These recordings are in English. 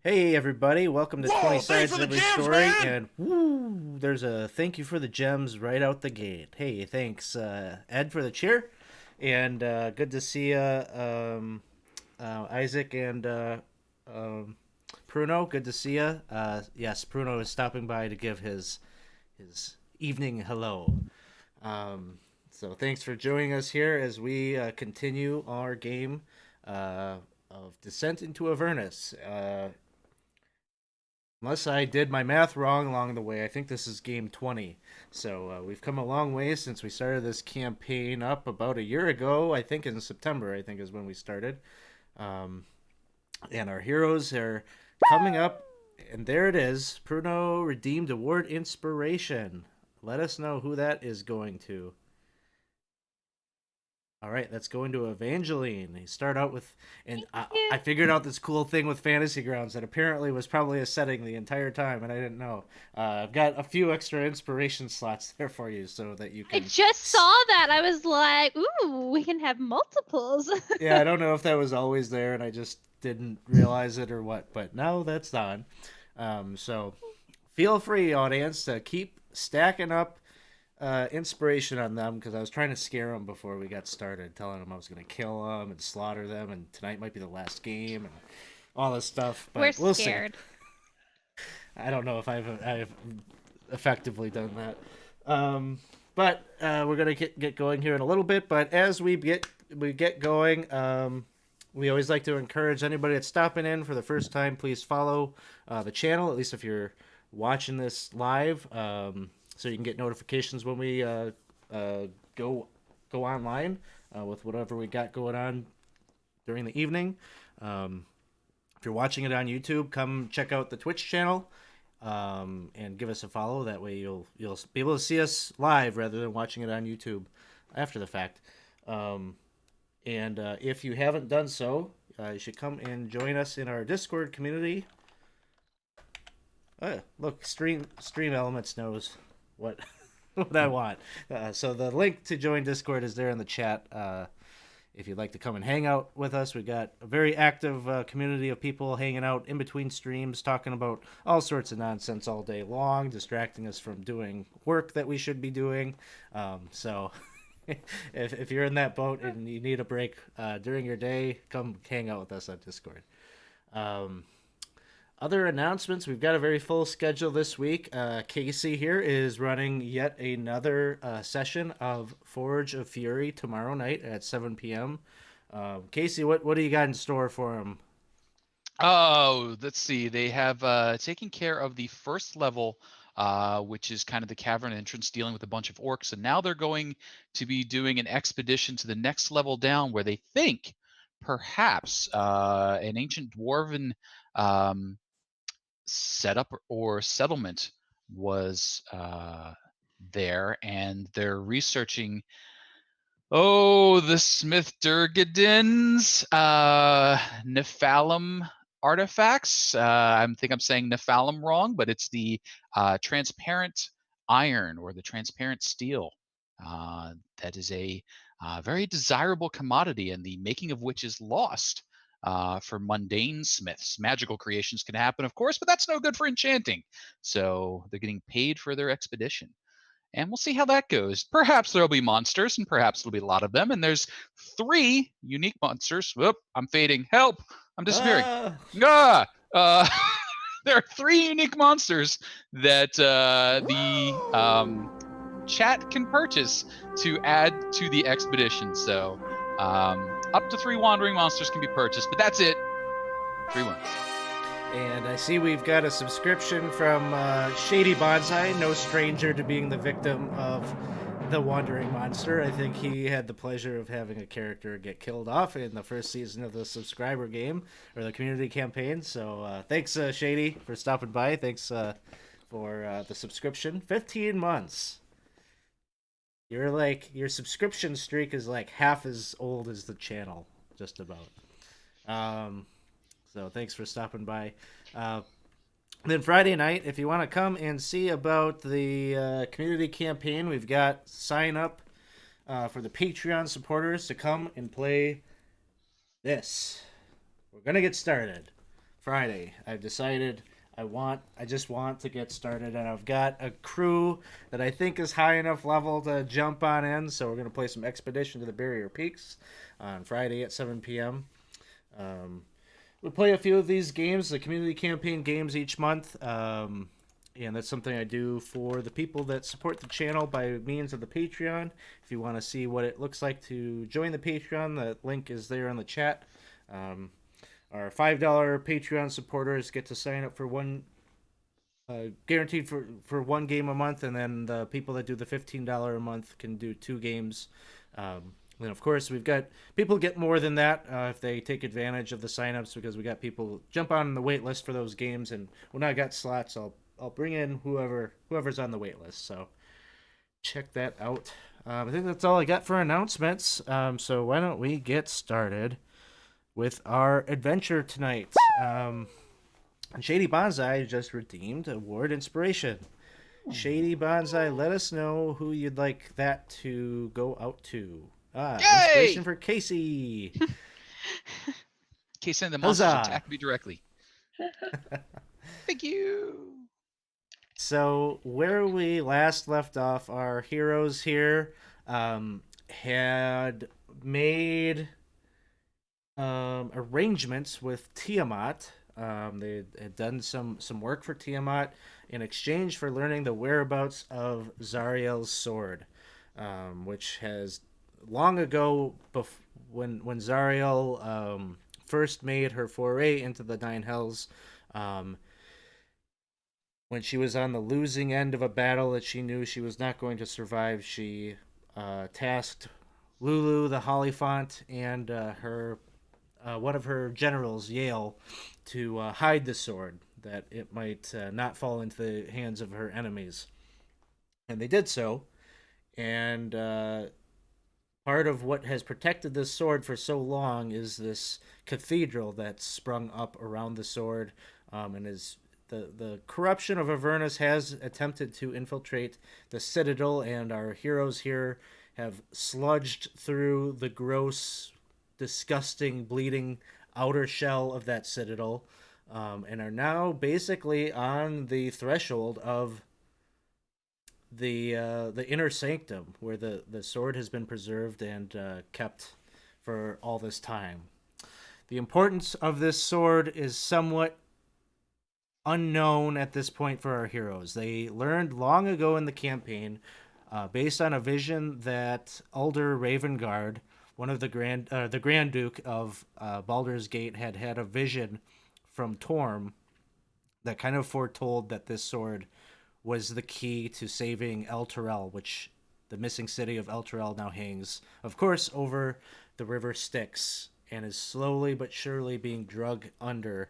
Hey everybody, welcome to Whoa, 20 thanks Sides for of the Every gems, Story, man! and woo, there's a thank you for the gems right out the gate. Hey, thanks Ed for the cheer, and good to see you, Isaac and um, Pruno. Good to see you. Yes, Pruno is stopping by to give his evening hello. So thanks for joining us here as we continue our game of Descent into Avernus. Unless I did my math wrong along the way, I think this is game 20. So we've come a long way since we started this campaign up about a year ago. I think in September, I think is when we started. Um, and our heroes are coming up, and there it is. Pruno redeemed award inspiration. Let us know who that is going to. All right, let's go into Evangeline. You start out with, and Thank I you. figured out this cool thing with Fantasy Grounds that apparently was probably a setting the entire time, and I didn't know. I've got a few extra inspiration slots there for you so that you I can. just saw that. I was like, ooh, we can have multiples. Yeah, I don't know if that was always there, and I just didn't realize it or what, but now that's on. So feel free, audience, to keep stacking up inspiration on them because I was trying to scare them before we got started, telling them I was going to kill them and slaughter them, and tonight might be the last game and all this stuff. We're But we'll see. scared. I don't know if I've effectively done that. Um, but we're gonna get going here in a little bit. But as we get going, we always like to encourage anybody that's stopping in for the first time. Please follow the channel, at least if you're watching this live, so you can get notifications when we uh, go go online with whatever we got going on during the evening. Um, if you're watching it on YouTube, come check out the Twitch channel and give us a follow. That way, you'll be able to see us live rather than watching it on YouTube after the fact. Um, and if you haven't done so, you should come and join us in our Discord community. Look, Stream Elements knows what what I want. So the link to join Discord is there in the chat. If you'd like to come and hang out with us, we've got a very active community of people hanging out in between streams, talking about all sorts of nonsense all day long, distracting us from doing work that we should be doing. So if you're in that boat and you need a break during your day, come hang out with us on Discord. Um, Other announcements, we've got a very full schedule this week. Casey here is running yet another session of Forge of Fury tomorrow night at 7 p.m. Casey, what do you got in store for him? Oh, let's see. They have taken care of the first level, which is kind of the cavern entrance, dealing with a bunch of orcs, and now they're going to be doing an expedition to the next level down, where they think perhaps an ancient dwarven um, setup or settlement was there, and they're researching. Oh, the Smith Durgadin's Nephalem artifacts. I think I'm saying Nephalem wrong, but it's the transparent iron or the transparent steel. That is a very desirable commodity, and the making of which is lost for mundane smiths. Magical creations can happen, of course, but that's no good for enchanting. So they're getting paid for their expedition, and we'll see how that goes. Perhaps there'll be monsters, and perhaps there'll be a lot of them. And there's 3 unique monsters. Whoop! I'm fading. Help! I'm disappearing. Uh, Ah! There are 3 unique monsters that the chat can purchase to add to the expedition. So up to 3 wandering monsters can be purchased, but that's it. 3 wins. and I see we've got a subscription from Shady Bonsai, no stranger to being the victim of the Wandering Monster. I think he had the pleasure of having a character get killed off in the first season of the subscriber game or the community campaign. So thanks, Shady, for stopping by. Thanks for the subscription. 15 months. You're like, your subscription streak is like half as old as the channel, just about. Um, so thanks for stopping by. Uh, then Friday night, if you want to come and see about the community campaign, we've got sign up for the Patreon supporters to come and play this. We're gonna get started. Friday. I've decided I just want to get started, and I've got a crew that I think is high enough level to jump on in. So we're gonna play some Expedition to the Barrier Peaks on Friday at 7 p.m. We play a few of these games, the community campaign games each month. And that's something I do for the people that support the channel by means of the Patreon. If you want to see what it looks like to join the Patreon, the link is there in the chat. Our $5 Patreon supporters get to sign up for one, guaranteed for one game a month, and then the people that do the $15 a month can do 2 games. And of course, we've got people get more than that if they take advantage of the signups, because we got people jump on the wait list for those games, and when I got slots, I'll bring in whoever's on the wait list. So check that out. I think that's all I got for announcements. So why don't we get started with our adventure tonight? Shady Bonsai just redeemed Award Inspiration. Shady Bonsai, let us know who you'd like that to go out to. Yay! Inspiration for Casey. Casey and the monsters Huzzah! attack me directly. Thank you. So where we last left off, our heroes here had made arrangements with Tiamat. They had done some work for Tiamat in exchange for learning the whereabouts of Zariel's sword, which has long ago, when Zariel first made her foray into the Nine Hells, when she was on the losing end of a battle that she knew she was not going to survive, she tasked Lulu the Hollyphant and her one of her generals, Yale, to hide the sword, that it might not fall into the hands of her enemies. And they did so. And part of what has protected this sword for so long is this cathedral that's sprung up around the sword, and is the corruption of Avernus has attempted to infiltrate the citadel, and our heroes here have sludged through the gross, disgusting, bleeding outer shell of that citadel, and are now basically on the threshold of the inner sanctum, where the sword has been preserved and kept for all this time. The importance of this sword is somewhat unknown at this point for our heroes. They learned long ago in the campaign, based on a vision that Alder Ravengard, one of the Grand Duke of Baldur's Gate, had a vision from Torm that kind of foretold that this sword was the key to saving El Turel, which the missing city of El Turel now hangs, of course, over the river Styx, and is slowly but surely being drug under,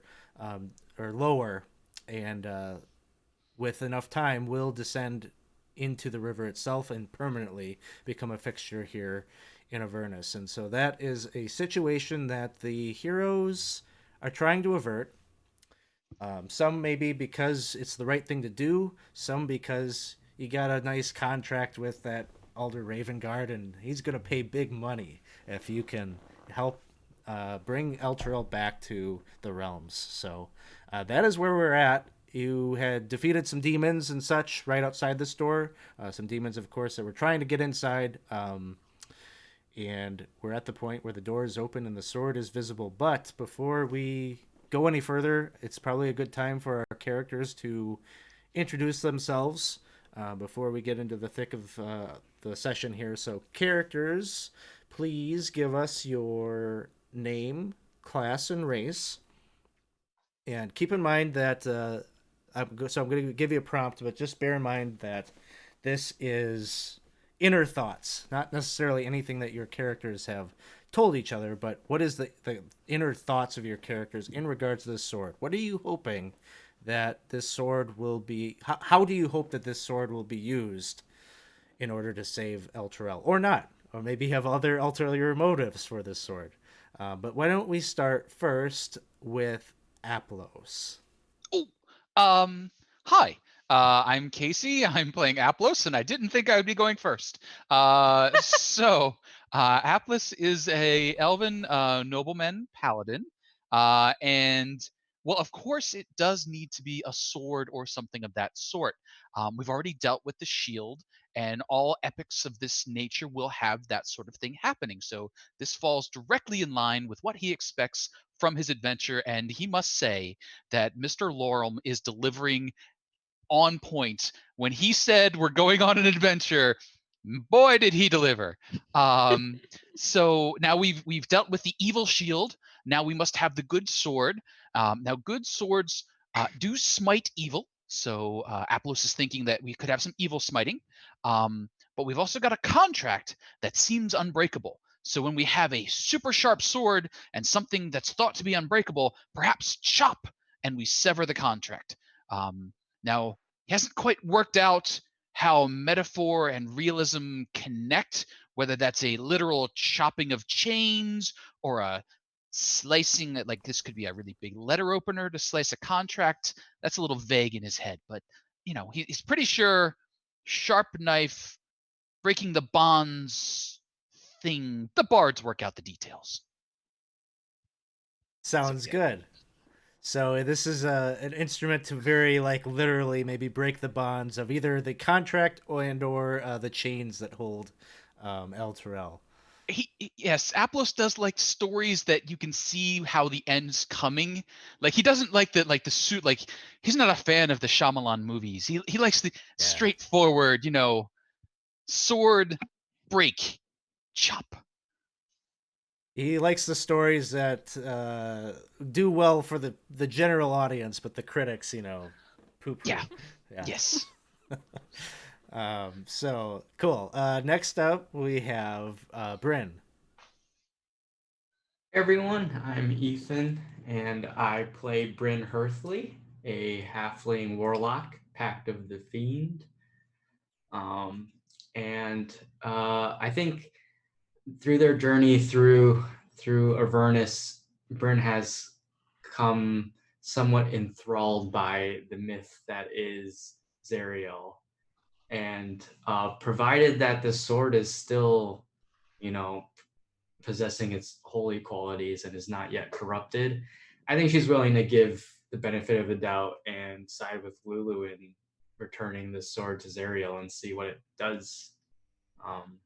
or lower, and with enough time will descend into the river itself and permanently become a fixture here in Avernus. And so that is a situation that the heroes are trying to avert. Some maybe because it's the right thing to do, some because you got a nice contract with that Alder Ravengard, and he's going to pay big money if you can help bring Elturel back to the realms. So that is where we're at. You had defeated some demons and such right outside the store. Some demons, of course, that were trying to get inside. And we're at the point where the door is open and the sword is visible. But before we go any further, it's probably a good time for our characters to introduce themselves before we get into the thick of the session here. So, characters, please give us your name, class, and race. And keep in mind that I'm going to give you a prompt, but just bear in mind that this is inner thoughts, not necessarily anything that your characters have told each other, but what is the inner thoughts of your characters in regards to this sword? What are you hoping that this sword will be? How do you hope that this sword will be used in order to save El Turel, or not? Or maybe have other ulterior motives for this sword. But why don't we start first with Aplos? Hi. I'm Casey. I'm playing Aplos, and I didn't think I would be going first. Aplos is a elven nobleman paladin, and Well, of course, it does need to be a sword or something of that sort. We've already dealt with the shield, and all epics of this nature will have that sort of thing happening. So this falls directly in line with what he expects from his adventure, and he must say that Mr. Lorem is delivering on point. When he said we're going on an adventure, boy did he deliver. So now we've dealt with the evil shield. Now we must have the good sword. Now good swords do smite evil. So Aplos is thinking that we could have some evil smiting. But we've also got a contract that seems unbreakable. So when we have a super sharp sword and something that's thought to be unbreakable, perhaps chop and we sever the contract. Now, he hasn't quite worked out how metaphor and realism connect, whether that's a literal chopping of chains or a slicing, like this could be a really big letter opener to slice a contract. That's a little vague in his head, but he's pretty sure sharp knife, breaking the bonds thing, the bards work out the details. Sounds good. So this is an instrument to very literally maybe break the bonds of either the contract or the chains that hold El Terrell. Yes, Aplos does like stories that you can see how the end's coming. Like he doesn't like the suit. Like he's not a fan of the Shyamalan movies. He likes the straightforward, sword, break, chop. He likes the stories that do well for the general audience, but the critics, poo-poo. Yeah. Yes. So cool. Next up, we have Bryn. Everyone, I'm Ethan, and I play Bryn Herthley, a halfling warlock, Pact of the Fiend. Um, and I think through their journey through Avernus, Bryn has come somewhat enthralled by the myth that is Zariel, and provided that the sword is still, possessing its holy qualities and is not yet corrupted, I think she's willing to give the benefit of the doubt and side with Lulu in returning the sword to Zariel and see what it does. On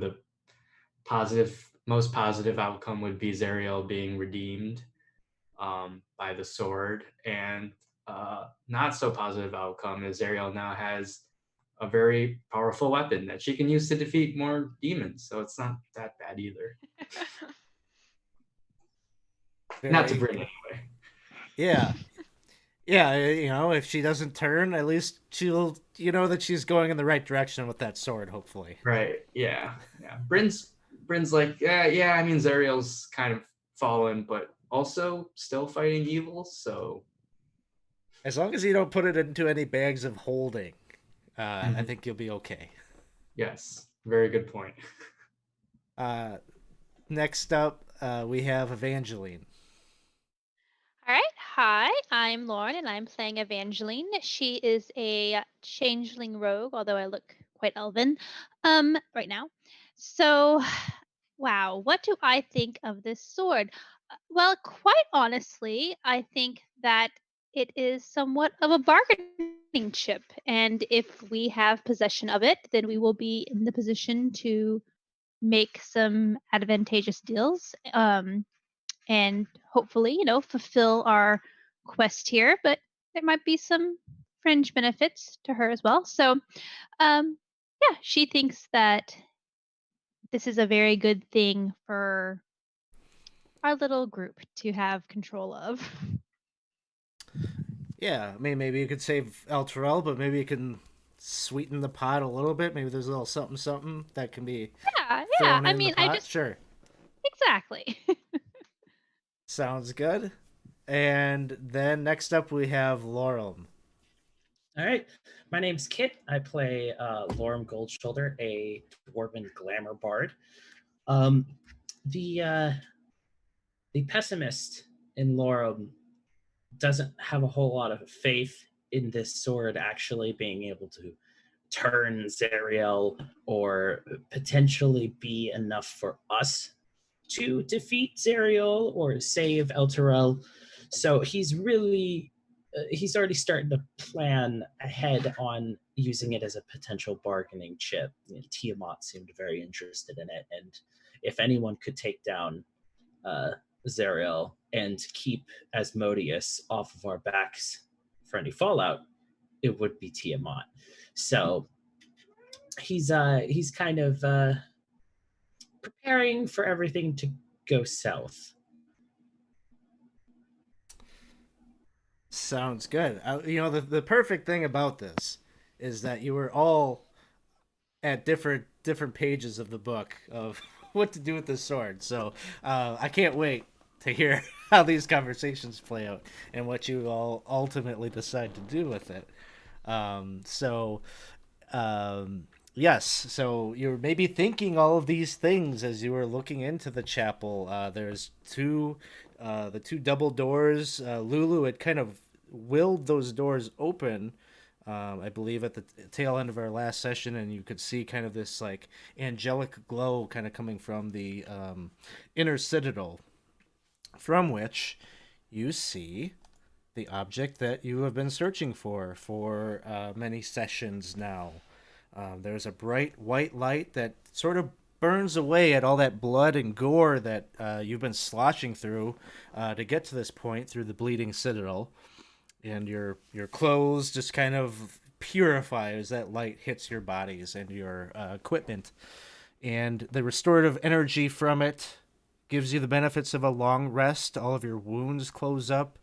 the most positive outcome would be Zariel being redeemed by the sword, and not so positive outcome is Zariel now has a very powerful weapon that she can use to defeat more demons. So it's not that bad either. Not to bring anyway. Yeah. Yeah, if she doesn't turn, at least she'll that she's going in the right direction with that sword, hopefully. Right. Yeah. Yeah. Bryn's like, yeah, I mean Zariel's kind of fallen, but also still fighting evil, so as long as you don't put it into any bags of holding, I think you'll be okay. Yes. Very good point. Next up, we have Evangeline. All right. Hi, I'm Lauren, and I'm playing Evangeline. She is a changeling rogue, although I look quite elven right now. So, wow, what do I think of this sword? Well, quite honestly, I think that it is somewhat of a bargaining chip, and if we have possession of it, then we will be in the position to make some advantageous deals. And hopefully, fulfill our quest here. But there might be some fringe benefits to her as well. So, yeah, she thinks that this is a very good thing for our little group to have control of. Yeah, I mean, maybe you could save El Terrell, but maybe you can sweeten the pot a little bit. Maybe there's a little something that can be Yeah. thrown I in the mean, pot. Sure. Exactly. Sounds good. And then next up we have Laurel. All right. My name's Kit. I play Lorem Goldshoulder, a dwarven glamour bard. The pessimist in Lorem doesn't have a whole lot of faith in this sword actually being able to turn Zariel or potentially be enough for us to defeat Zariel or save El Terrell. So he's already starting to plan ahead on using it as a potential bargaining chip. Tiamat seemed very interested in it, and if anyone could take down uh, Zariel and keep Asmodeus off of our backs for any fallout, it would be Tiamat. So he's kind of preparing for everything to go south. Sounds good. The perfect thing about this is that you were all at different pages of the book of what to do with the sword. So I can't wait to hear how these conversations play out and what you all ultimately decide to do with it. So yes, so you're maybe thinking all of these things as you were looking into the chapel. There's the two double doors. Lulu had kind of willed those doors open, I believe, at the tail end of our last session, and you could see kind of this like angelic glow kind of coming from the inner citadel, from which you see the object that you have been searching for many sessions now. There's a bright white light that sort of burns away at all that blood and gore that you've been sloshing through to get to this point through the bleeding citadel, and your clothes just kind of purify as that light hits your bodies and your equipment, and the restorative energy from it gives you the benefits of a long rest. All of your wounds close up.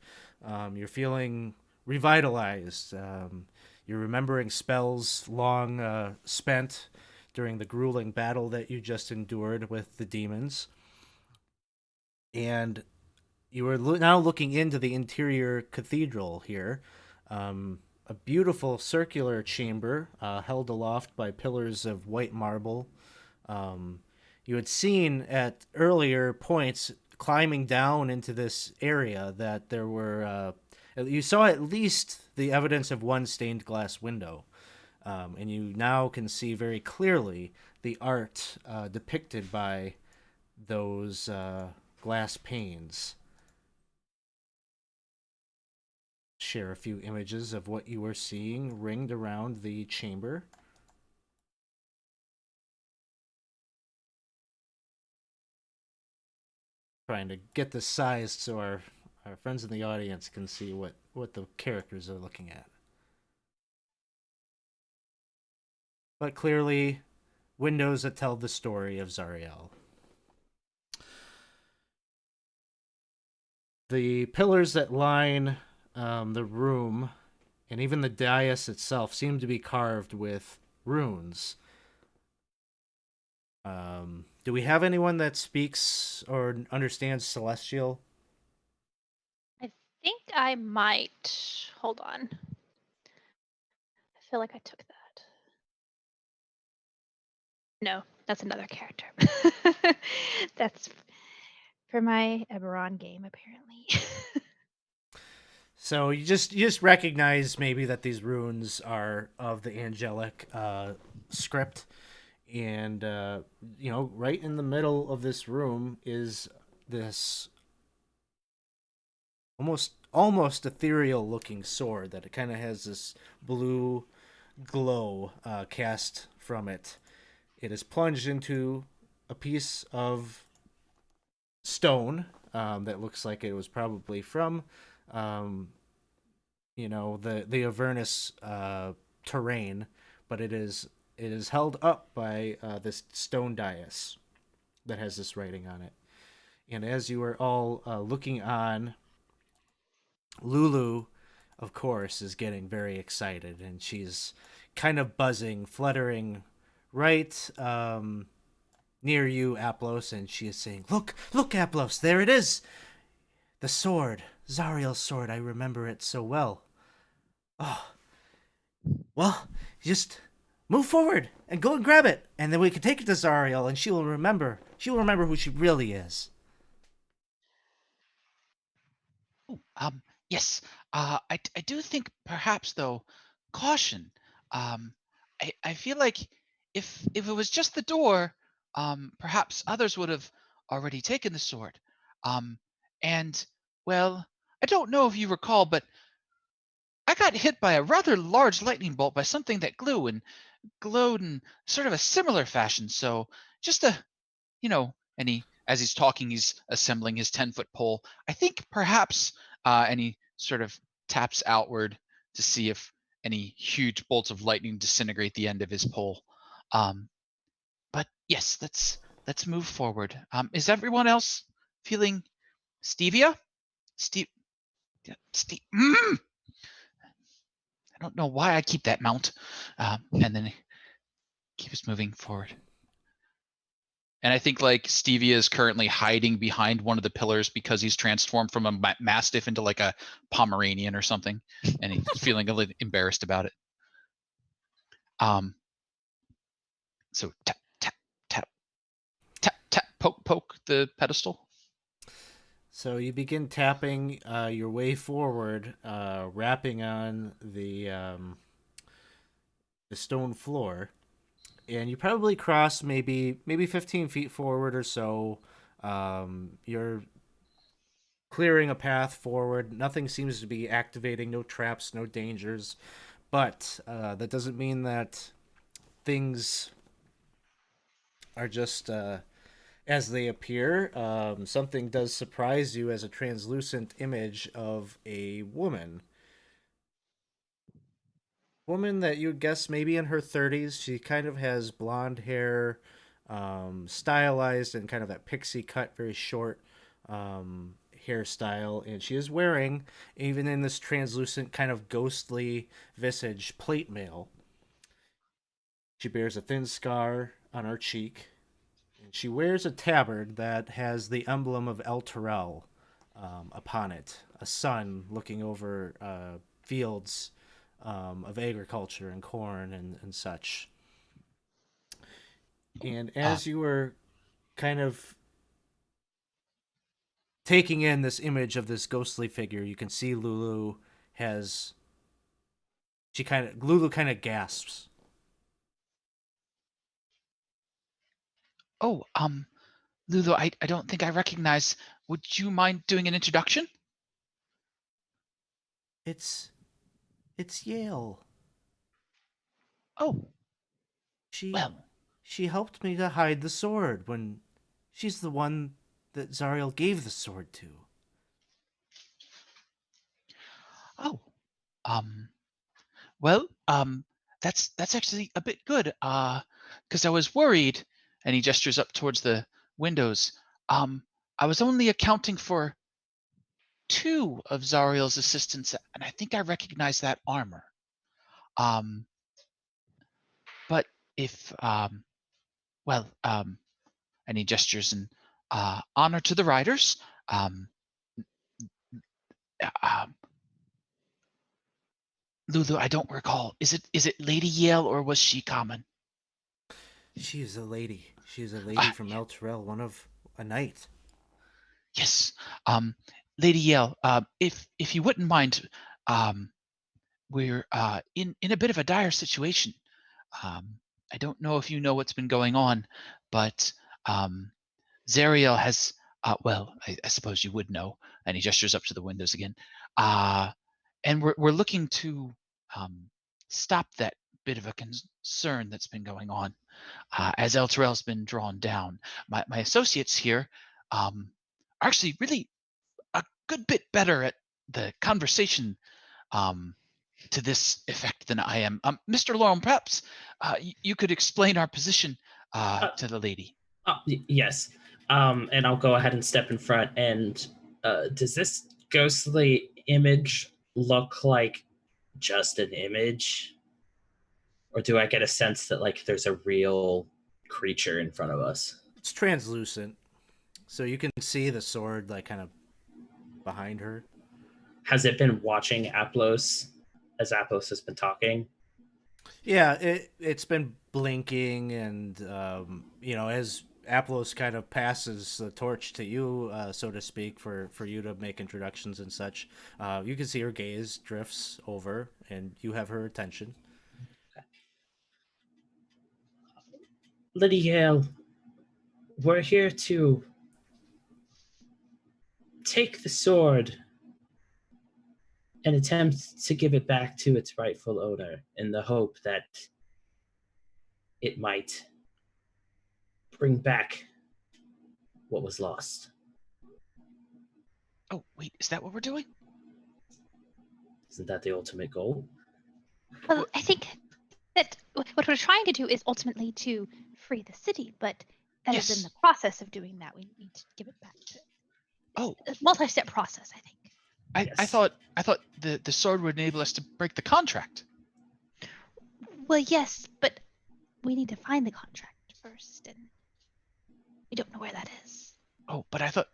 You're feeling revitalized. You're remembering spells long spent during the grueling battle that you just endured with the demons. And you are now looking into the interior cathedral here. A beautiful circular chamber held aloft by pillars of white marble. You had seen at earlier points climbing down into this area that there were you saw at least the evidence of one stained glass window, and you now can see very clearly the art depicted by those glass panes. Share a few images of what you were seeing ringed around the chamber. Trying to get this sized so our friends in the audience can see what the characters are looking at. But clearly, windows that tell the story of Zariel. The pillars that line the room and even the dais itself seem to be carved with runes. Do we have anyone that speaks or understands Celestial? I think I might. Hold on. I feel like I took that. No, that's another character. That's for my Eberron game, apparently. So you just recognize maybe that these runes are of the angelic script, and right in the middle of this room is this almost ethereal looking sword that it kind of has this blue glow cast from it. It is plunged into a piece of stone that looks like it was probably from the Avernus terrain, but it is held up by this stone dais that has this writing on it. And as you are all looking on, Lulu, of course, is getting very excited, and she's kind of buzzing, fluttering right near you, Aplos, and she is saying, Look, Aplos, there it is! The sword, Zariel's sword, I remember it so well. Oh, well, just move forward and go and grab it, and then we can take it to Zariel, and she will remember. She will remember who she really is. Oh, yes. I do think perhaps though, caution. I feel like if it was just the door, perhaps others would have already taken the sword. And well, I don't know if you recall, but I got hit by a rather large lightning bolt by something that glowed in sort of a similar fashion. So just and as he's talking, he's assembling his 10-foot pole. I think perhaps, and he sort of taps outward to see if any huge bolts of lightning disintegrate the end of his pole. But yes, let's move forward. Is everyone else feeling Stevia? Steve, Steve. I don't know why I keep that mount. And then he keeps moving forward. And I think like Stevia is currently hiding behind one of the pillars because he's transformed from a mastiff into like a Pomeranian or something, and he's feeling a little embarrassed about it. So tap tap tap tap tap poke the pedestal. So you begin tapping your way forward, rapping on the stone floor, and you probably cross maybe 15 feet forward or so. You're clearing a path forward. Nothing seems to be activating. No traps, no dangers. But that doesn't mean that things are just as they appear. Something does surprise you as a translucent image of a woman. Woman that you'd guess maybe in her 30s. She kind of has blonde hair, stylized in kind of that pixie cut, very short hairstyle. And she is wearing, even in this translucent kind of ghostly visage, plate mail. She bears a thin scar on her cheek. And she wears a tabard that has the emblem of El Terrell upon it. A sun looking over fields of agriculture and corn and such. And as you were kind of taking in this image of this ghostly figure, you can see Lulu kind of gasps. Oh, Lulu, I don't think I recognize. Would you mind doing an introduction? It's Yale. Oh, She well. she helped me to hide the sword when she's the one that Zariel gave the sword to. Oh, um, well, that's actually a bit good. Because I was worried, and he gestures up towards the windows. I was only accounting for two of Zariel's assistants, and I think I recognize that armor. Um, but if and he gestures in honor to the riders. Um, um, Lulu, I don't recall. Is it Lady Yale or was she common? She is a lady. She is a lady from El Terrell, a knight. Yes, Lady Yale. If you wouldn't mind, um, we're in a bit of a dire situation. I don't know if you know what's been going on, but Zariel has. Well, I suppose you would know. And he gestures up to the windows again. And we're looking to um, stop that bit of a concern that's been going on as El Terrell's been drawn down. My associates here are actually really a good bit better at the conversation to this effect than I am. Mr. Lorem, perhaps you could explain our position to the lady. Yes. And I'll go ahead and step in front. And does this ghostly image look like just an image? Or do I get a sense that like there's a real creature in front of us? It's translucent, so you can see the sword like kind of behind her. Has it been watching Aplos as Aplos has been talking? Yeah, it's been blinking, and as Aplos kind of passes the torch to you, so to speak, for you to make introductions and such. You can see her gaze drifts over, and you have her attention. Lady Yale, we're here to take the sword and attempt to give it back to its rightful owner in the hope that it might bring back what was lost. Oh, wait, is that what we're doing? Isn't that the ultimate goal? Well, I think that what we're trying to do is ultimately to free the city, but that is in Yes. the process of doing that. We need to give it back to Oh, a multi-step process, I think. I Yes. thought the sword would enable us to break the contract. Well, yes, but we need to find the contract first, and we don't know where that is. Oh, but I thought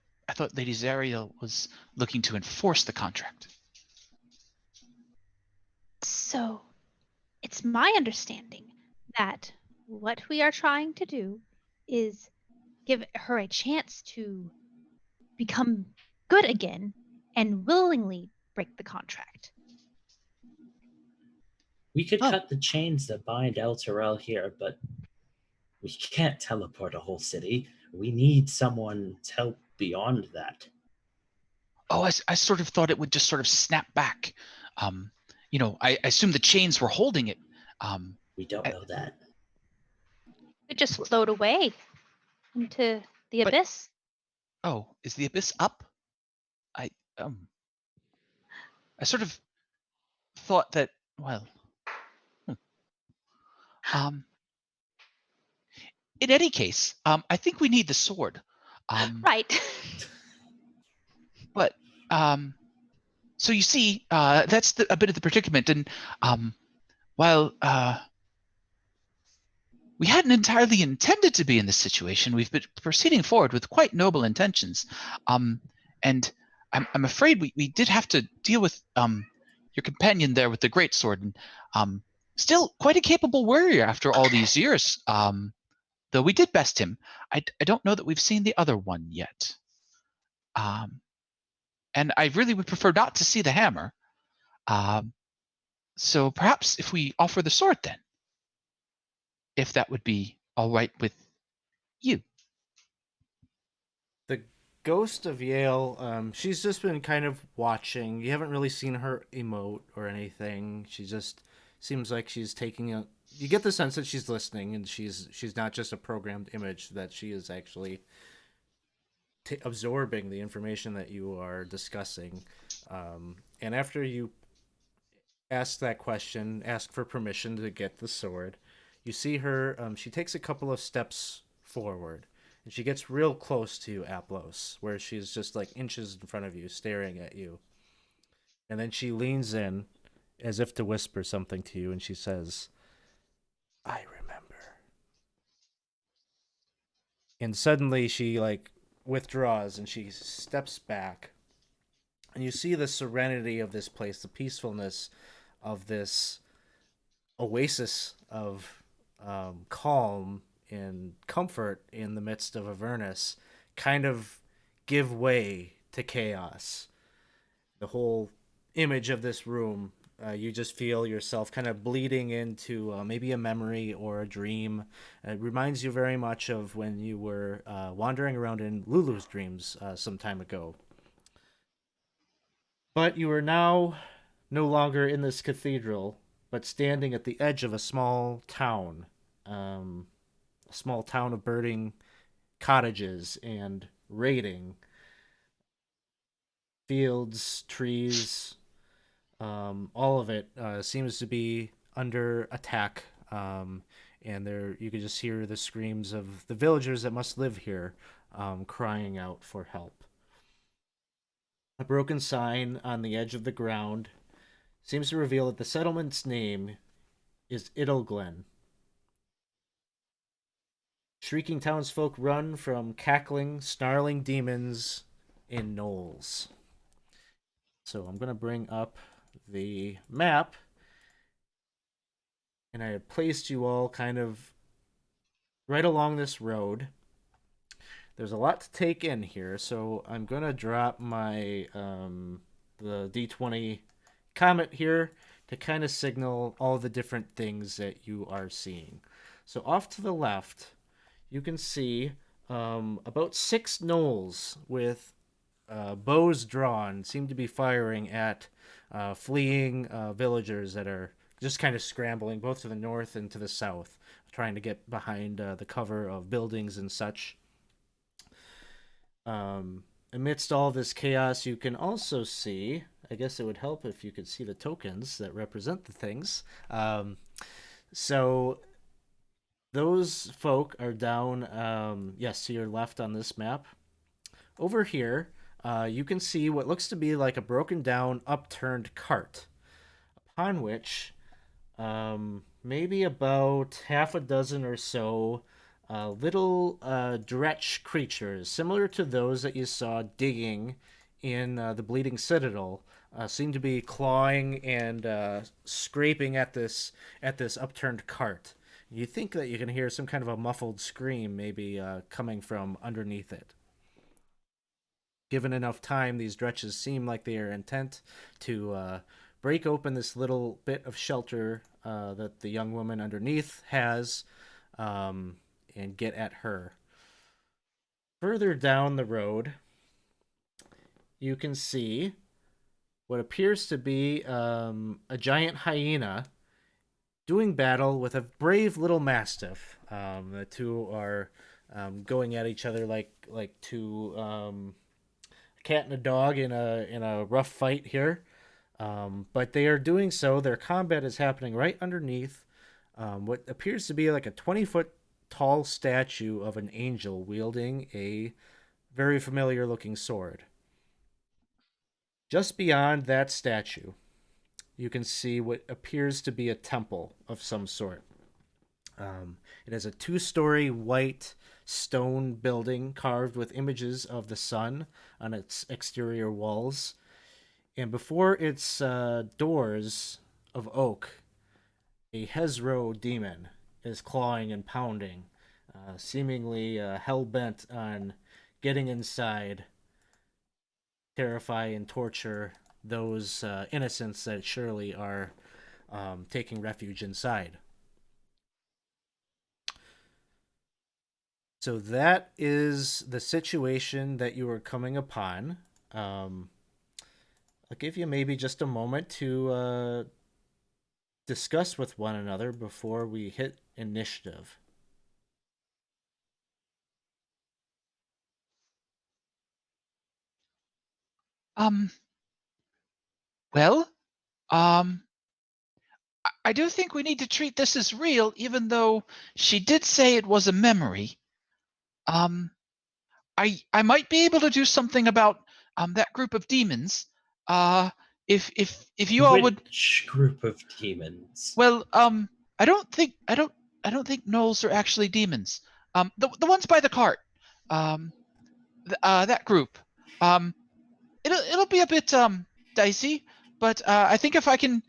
Lady Zariel was looking to enforce the contract. So, it's my understanding that what we are trying to do is give her a chance to become good again and willingly break the contract. We could Oh. cut the chains that bind El Terrell here, but we can't teleport a whole city. We need someone's help beyond that. Oh, I sort of thought it would just sort of snap back. I assumed the chains were holding it. We don't know that. It just float away into the But- abyss. Oh, is the abyss up? I sort of thought that. Well, in any case, I think we need the sword. Right. But so you see, that's a bit of the predicament, and while we hadn't entirely intended to be in this situation, we've been proceeding forward with quite noble intentions, and I'm afraid we did have to deal with your companion there with the greatsword, and still quite a capable warrior after all these years. Though we did best him, I don't know that we've seen the other one yet. And I really would prefer not to see the hammer. So perhaps if we offer the sword then, if that would be all right with you. The ghost of Yale, she's just been kind of watching. You haven't really seen her emote or anything. She just seems like she's taking a. You get the sense that she's listening, and she's not just a programmed image. That she is actually absorbing the information that you are discussing. And after you ask that question, ask for permission to get the sword, you see her. She takes a couple of steps forward, and she gets real close to Aplos, where she's just like inches in front of you, staring at you. And then she leans in, as if to whisper something to you, and she says, "I remember." And suddenly she like withdraws and she steps back, and you see the serenity of this place, the peacefulness of this oasis of calm and comfort in the midst of Avernus kind of give way to chaos. The whole image of this room, you just feel yourself kind of bleeding into maybe a memory or a dream. It reminds you very much of when you were wandering around in Lulu's dreams some time ago. But you are now no longer in this cathedral, but standing at the edge of a small town. A small town of burning cottages and raiding fields, trees, all of it seems to be under attack. And there, you could just hear the screams of the villagers that must live here, crying out for help. A broken sign on the edge of the ground seems to reveal that the settlement's name is Idleglen. Shrieking townsfolk run from cackling, snarling demons in gnolls. So I'm going to bring up the map, and I have placed you all kind of right along this road. There's a lot to take in here, so I'm going to drop my the D20 comet here to kind of signal all the different things that you are seeing. So off to the left, you can see about 6 gnolls with bows drawn, seem to be firing at fleeing villagers that are just kind of scrambling both to the north and to the south, trying to get behind the cover of buildings and such. Amidst all this chaos, you can also see, I guess it would help if you could see the tokens that represent the things. So those folk are down, yes, to your left on this map. Over here, you can see what looks to be like a broken down, upturned cart, upon which maybe about half a dozen or so little dretch creatures, similar to those that you saw digging in the Bleeding Citadel, seem to be clawing and scraping at this upturned cart. You think that you can hear some kind of a muffled scream, maybe coming from underneath it. Given enough time, these dretches seem like they are intent to break open this little bit of shelter that the young woman underneath has, and get at her. Further down the road, you can see what appears to be a giant hyena doing battle with a brave little mastiff. The two are going at each other like two a cat and a dog in a rough fight here. But they are doing so. Their combat is happening right underneath what appears to be like a 20-foot tall statue of an angel wielding a very familiar looking sword. Just beyond that statue, you can see what appears to be a temple of some sort. It has a 2-story white stone building carved with images of the sun on its exterior walls. And before its doors of oak, a Hezro demon is clawing and pounding, seemingly hell-bent on getting inside, terrify and torture those innocents that surely are taking refuge inside. So that is the situation that you are coming upon. I'll give you maybe just a moment to discuss with one another before we hit initiative. Well, I do think we need to treat this as real, even though she did say it was a memory. I might be able to do something about that group of demons. If you all would. Which group of demons? Well, I don't think gnolls are actually demons. The ones by the cart. That group. It'll be a bit dicey, but I think if I can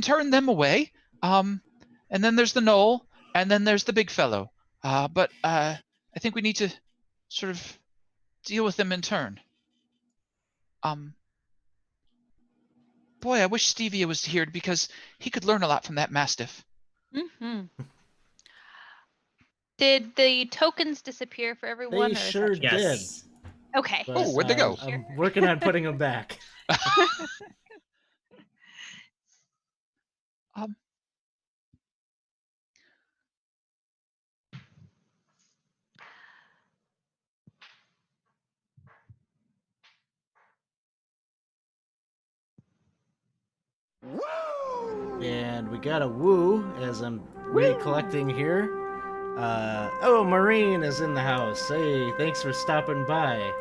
turn them away, and then there's the gnoll, and then there's the big fellow. But I think we need to sort of deal with them in turn. Boy, I wish Stevia was here because he could learn a lot from that mastiff. Mm-hmm. Did the tokens disappear for everyone? They sure did. Yes. Okay. But, Oh, where'd they go? I'm working on putting them back. And we got a woo as I'm recollecting here. Oh, Maureen is in the house. Hey, thanks for stopping by.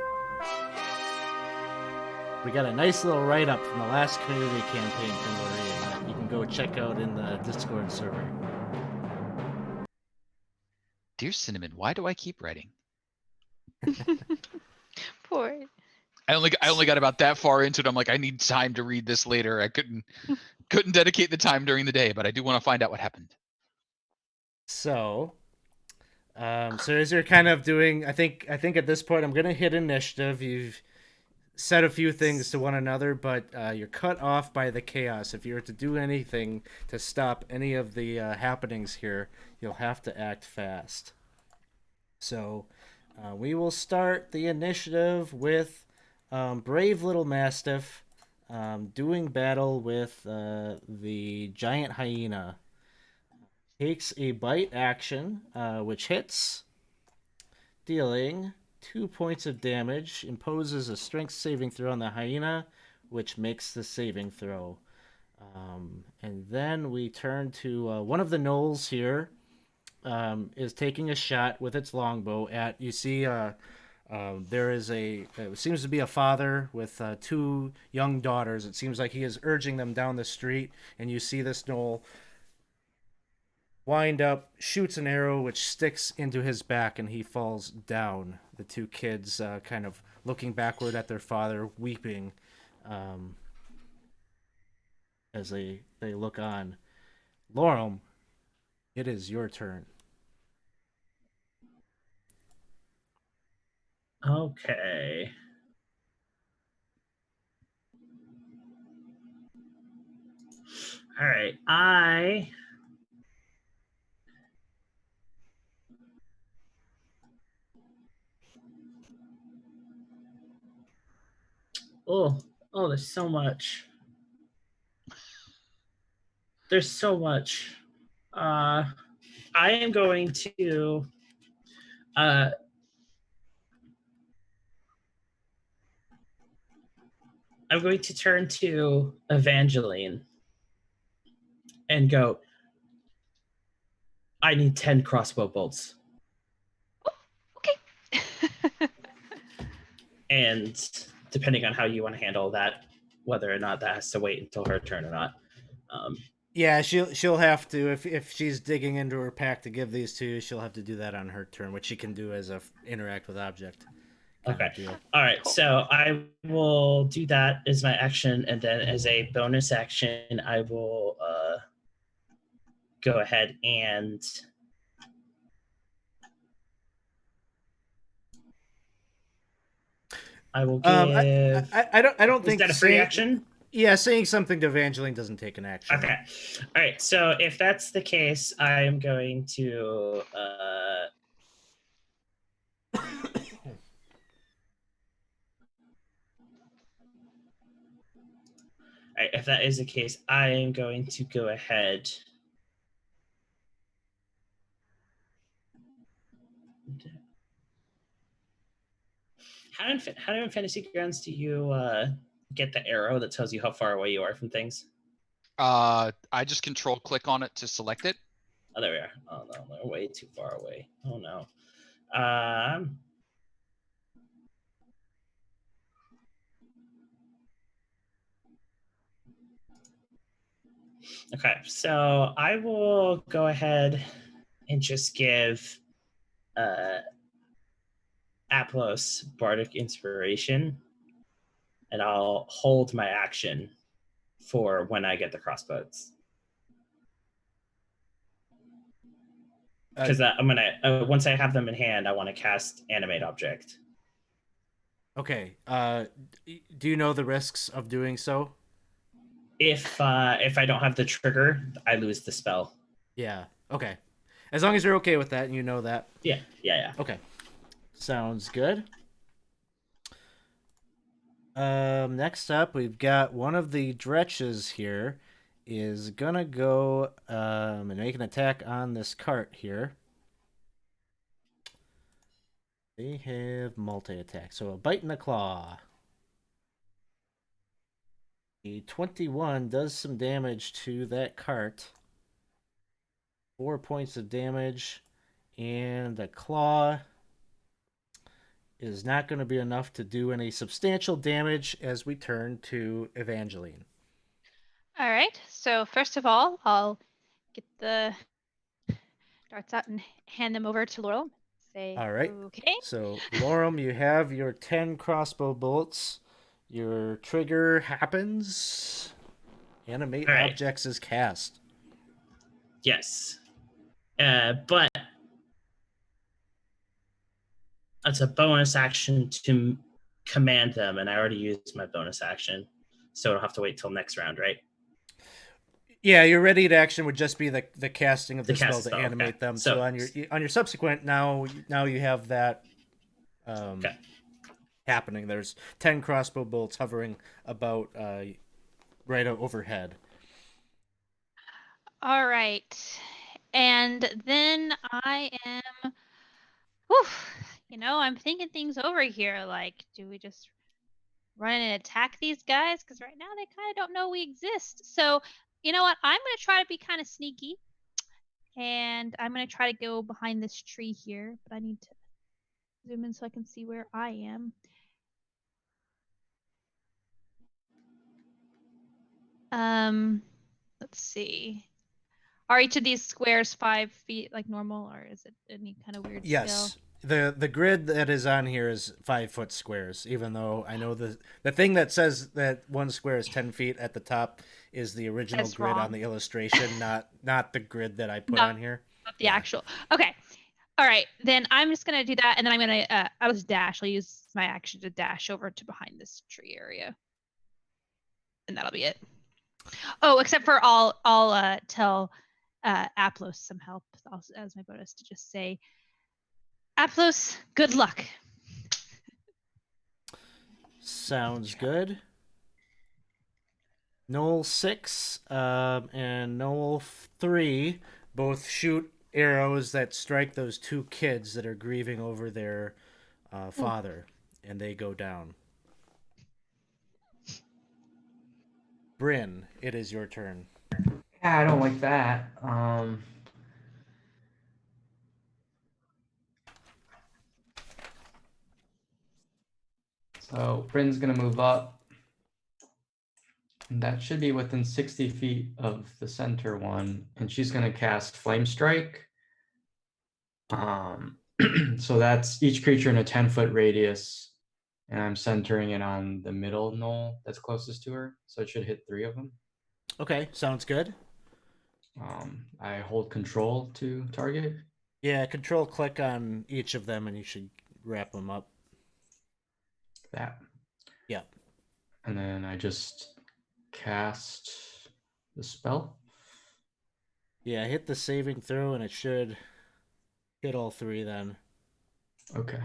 We got a nice little write-up from the last community campaign from Maureen that you can go check out in the Discord server. Dear Cinnamon, why do I keep writing? Poor. I only got about that far into it. I'm like, I need time to read this later. I couldn't dedicate the time during the day, but I do want to find out what happened. So as you're kind of doing, I think at this point I'm gonna hit initiative. You've said a few things to one another, but you're cut off by the chaos. If you were to do anything to stop any of the happenings here, you'll have to act fast. So We will start the initiative with Brave Little Mastiff doing battle with the giant hyena. Takes a bite action, which hits, dealing 2 points of damage, imposes a strength saving throw on the hyena, which makes the saving throw. And then we turn to one of the gnolls here, is taking a shot with its longbow at, you see, there is it seems to be a father with two young daughters. It seems like he is urging them down the street, and you see this gnoll wind up, shoots an arrow which sticks into his back, and he falls down. The two kids kind of looking backward at their father, weeping as they look on. Lorem, it is your turn. Okay. All right. Oh, there's so much. There's so much. I am going to I'm going to turn to Evangeline and go, I need 10 crossbow bolts. Okay. And depending on how you want to handle that, whether or not that has to wait until her turn or not. Yeah, she'll have to, if she's digging into her pack to give these to you, she'll have to do that on her turn, which she can do as a interact with object. Okay. All right. Cool. So I will do that as my action, and then as a bonus action, I will go ahead and I will give. I don't think is that a free action? Yeah, saying something to Evangeline doesn't take an action. Okay. All right. So if that's the case, I am going to. All right, if that is the case, I am going to go ahead. How in Fantasy Grounds do you get the arrow that tells you how far away you are from things? I just control click on it to select it. Oh, there we are. Oh no, they're way too far away. Oh no. Okay, so I will go ahead and just give Aplos Bardic Inspiration, and I'll hold my action for when I get the crossbows. Because I'm gonna once I have them in hand, I want to cast Animate Object. Okay. Do you know the risks of doing so? If I don't have the trigger, I lose the spell. Yeah. Okay. As long as you're okay with that and you know that. Yeah. Okay. Sounds good. Next up, we've got one of the Dretches here is gonna go and make an attack on this cart here. They have multi-attack, so a bite and a claw. A 21 does some damage to that cart. 4 points of damage, and the claw is not going to be enough to do any substantial damage as we turn to Evangeline. All right. So first of all, I'll get the darts out and hand them over to Laurel. Say, all right. Okay. So, Lorem, you have your 10 crossbow bolts. Your trigger happens. Animate objects is cast. Yes. But it's a bonus action to command them, and I already used my bonus action, so I'll have to wait till next round, right? Yeah, your ready to action would just be the casting of the spell to spell, animate okay. them. So on your subsequent, now you have that Okay. happening. There's 10 crossbow bolts hovering about right overhead. All right. And then I am, whew, I'm thinking things over here. Like, do we just run and attack these guys? Because right now they kind of don't know we exist. So, you know what? I'm going to try to be kind of sneaky. And I'm going to try to go behind this tree here. But I need to zoom in so I can see where I am. Let's see. Are each of these squares 5 feet like normal, or is it any kind of weird scale? Yes. The grid that is on here is 5-foot squares, even though I know the thing that says that one square is 10 feet at the top is the original That's grid wrong. on the illustration, not the grid that I put No, on here. not the actual. Okay. All right. Then I'm just going to do that. And then I'm going to, I'll just dash. I'll use my action to dash over to behind this tree area. And that'll be it. Oh, except for I'll tell Aplos some help as my bonus to just say, Aplos, good luck. Sounds good. Knoll 6 and Knoll 3 both shoot arrows that strike those two kids that are grieving over their father, and they go down. Bryn, it is your turn. Yeah, I don't like that. So Bryn's gonna move up. And that should be within 60 feet of the center one, and she's gonna cast Flame Strike. So that's each creature in a 10-foot radius, and I'm centering it on the middle knoll that's closest to her, so it should hit 3 of them. Okay, sounds good. I hold control to target. Yeah, control click on each of them and you should wrap them up. That. Yep. And then I just cast the spell. Yeah, hit the saving throw and it should hit all 3 then. Okay.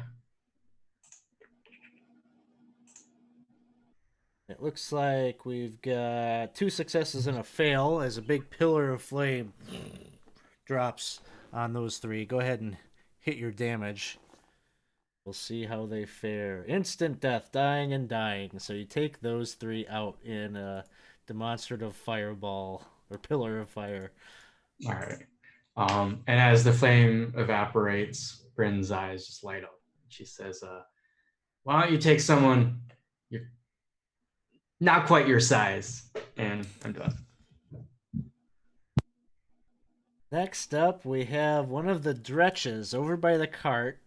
It looks like we've got 2 successes and a fail as a big pillar of flame drops on those 3. Go ahead and hit your damage. We'll see how they fare. Instant death, dying and dying. So you take those 3 out in a demonstrative fireball or pillar of fire. All right. And as the flame evaporates, Bryn's eyes just light up. She says, why don't you take someone you're not quite your size? And I'm done. Next up, we have one of the dretches over by the cart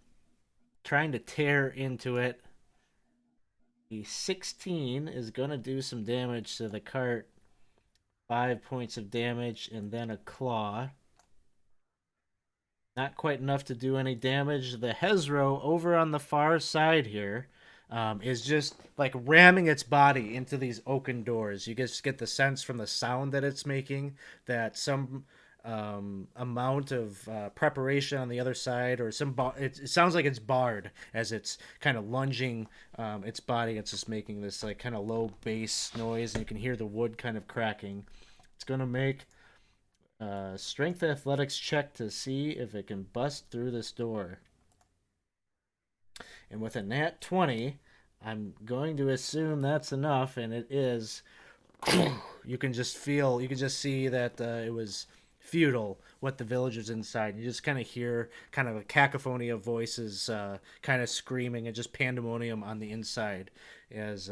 trying to tear into it. The 16 is going to do some damage to the cart. 5 points of damage and then a claw. Not quite enough to do any damage. The Hezro over on the far side here is just like ramming its body into these oaken doors. You just get the sense from the sound that it's making that some amount of preparation on the other side, or it sounds like it's barred as it's kind of lunging its body. It's just making this like kind of low bass noise, and you can hear the wood kind of cracking. It's gonna make strength athletics check to see if it can bust through this door. And with a nat 20, I'm going to assume that's enough, and it is. You can just see that it was futile what the villagers inside. You just kind of hear kind of a cacophony of voices kind of screaming and just pandemonium on the inside as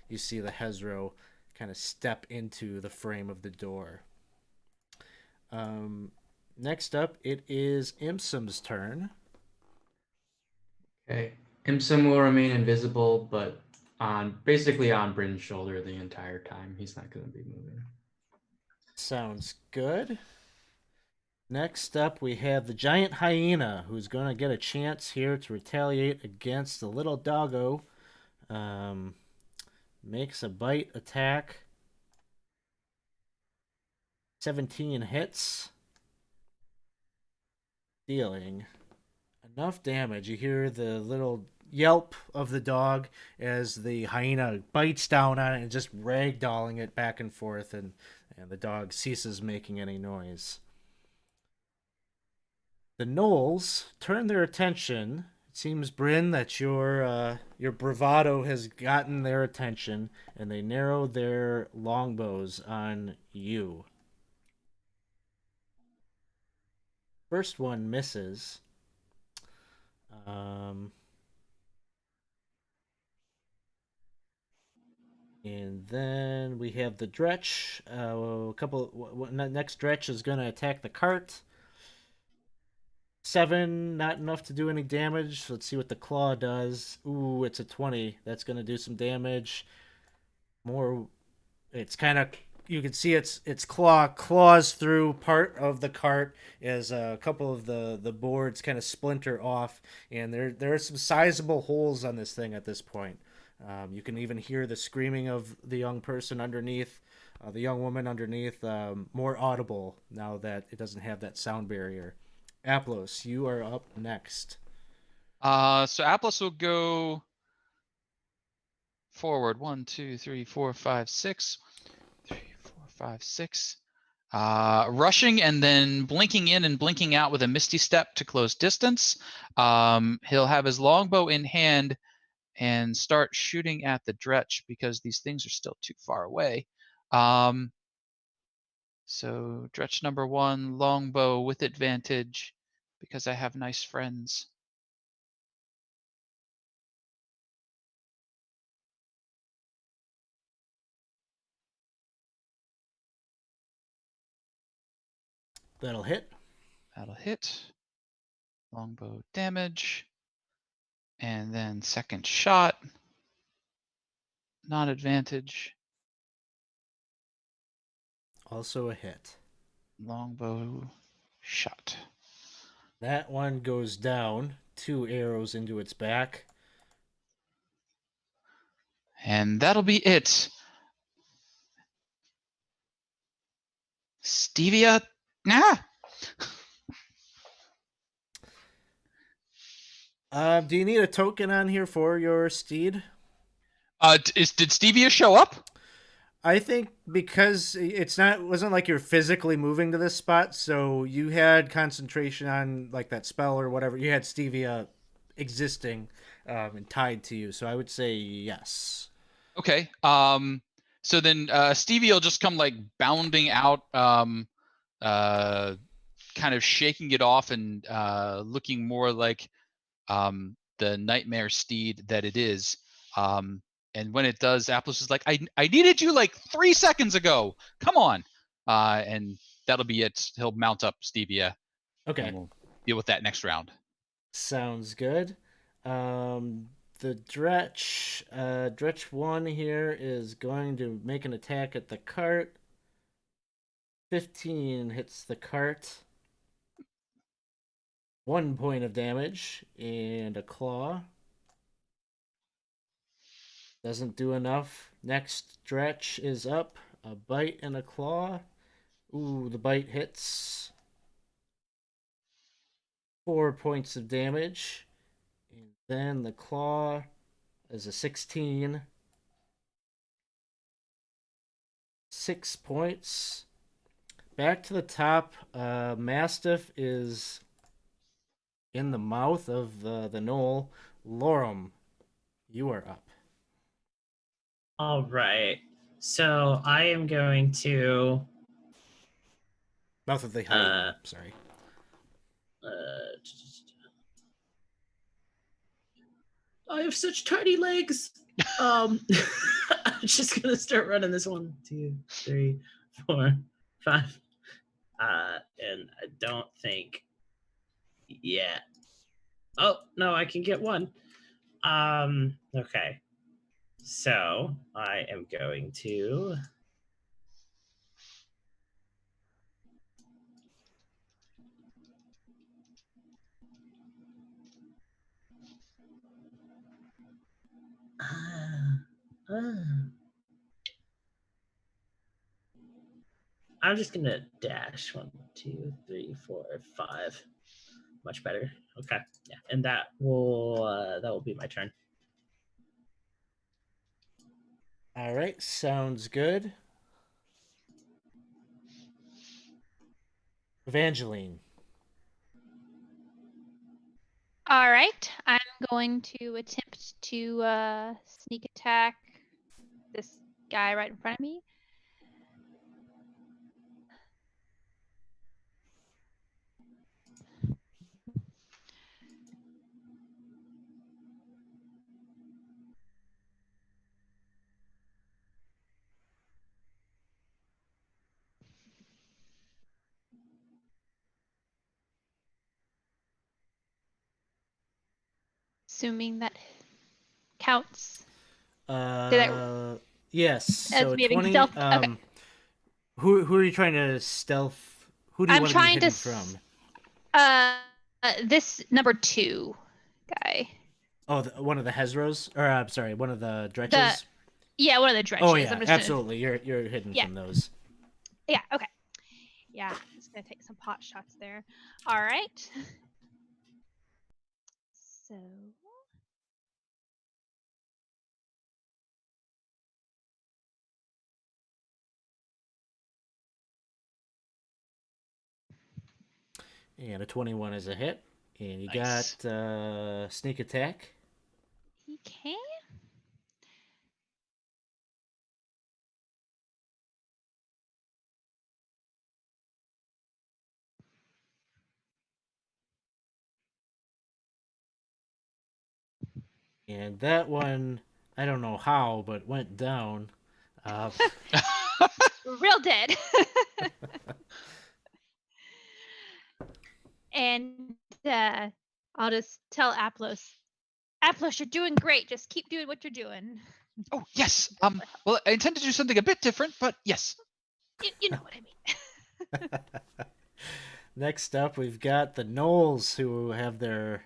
you see the Hezro kind of step into the frame of the door. Next up, it is Imsum's turn. Okay. Imsum will remain invisible, but basically on Bryn's shoulder the entire time. He's not going to be moving. Sounds good. Next up, we have the giant hyena, who's going to get a chance here to retaliate against the little doggo. Makes a bite attack. 17 hits. Dealing enough damage. You hear the little yelp of the dog as the hyena bites down on it and just ragdolling it back and forth, and the dog ceases making any noise. The gnolls turn their attention. It seems, Bryn, that your bravado has gotten their attention, and they narrow their longbows on you. First one misses. And then we have the Dretch. Next Dretch is going to attack the cart. 7, not enough to do any damage. Let's see what the claw does. Ooh, it's a 20. That's going to do some damage. More, it's kind of, you can see its claws through part of the cart as a couple of the boards kind of splinter off, and there are some sizable holes on this thing at this point. You can even hear the screaming of the young person underneath, the young woman underneath, more audible now that it doesn't have that sound barrier. Aplos, you are up next. So Aplos will go forward. 1, 2, 3, 4, 5, 6. 3, 4, 5, 6. Rushing and then blinking in and blinking out with a misty step to close distance. He'll have his longbow in hand and start shooting at the Dretch because these things are still too far away. So Dretch number 1, longbow with advantage because I have nice friends. That'll hit. That'll hit. Longbow damage. And then second shot. Non-advantage. Also a hit. Longbow shot. That one goes down. 2 arrows into its back. And that'll be it. Stevia. Nah. Do you need a token on here for your steed? Did Stevia show up? I think because wasn't like you're physically moving to this spot, so you had concentration on like that spell or whatever. You had Stevia existing and tied to you, so I would say yes. Okay. So then Stevie will just come like bounding out, kind of shaking it off and looking more like the nightmare steed that it is. And when it does, Aplos is like, I needed you like 3 seconds ago. Come on. And that'll be it. He'll mount up Stevia. Okay. And we'll deal with that next round. Sounds good. The Dretch, Dretch 1 here is going to make an attack at the cart. 15 hits the cart. 1 point of damage and a claw. Doesn't do enough. Next Dretch is up. A bite and a claw. Ooh, the bite hits. 4 points of damage. And then the claw is a 16. 6 points. Back to the top. Mastiff is in the mouth of the gnoll. Lorem, you are up. All right. So I am going to. Mouth of the hyena. Sorry. I have such tiny legs. I'm just gonna start running this 1, 2, 3, 4, 5. And I don't think. Yeah. Oh no, I can get 1. Okay. So I am going to. I'm just gonna dash 1, 2, 3, 4, 5. much better. Okay, yeah, and that will be my turn. All right, sounds good. Evangeline. All right, I'm going to attempt to sneak attack this guy right in front of me. Assuming that counts. Yes. As So me having 20. stealth. Okay. Who are you trying to stealth? Who do you I'm want to be trying hidden to from? This number 2 guy. Oh, one of the Hezros, or I'm sorry, one of the Dretches. Yeah, one of the dredges. Oh yeah, I'm just absolutely. You're hidden Yeah. from those. Yeah. Okay. Yeah, I'm just gonna take some pot shots there. All right. So. And a 21 is a hit. And you Nice. got sneak attack. Okay. And that one, I don't know how, but went down. Real dead. And I'll just tell Aplos, you're doing great. Just keep doing what you're doing. Oh, yes. Well, I intend to do something a bit different, but yes. You know what I mean. Next up, we've got the Knolls, who have their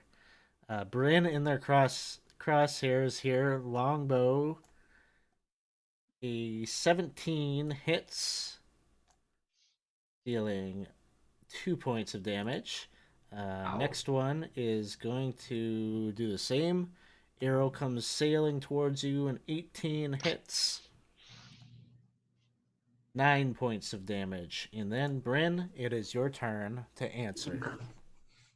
Bryn in their crosshairs here. Longbow. A 17 hits, dealing 2 points of damage. Next one is going to do the same. Arrow comes sailing towards you, and 18 hits. 9 points of damage. And then, Bryn, it is your turn to answer.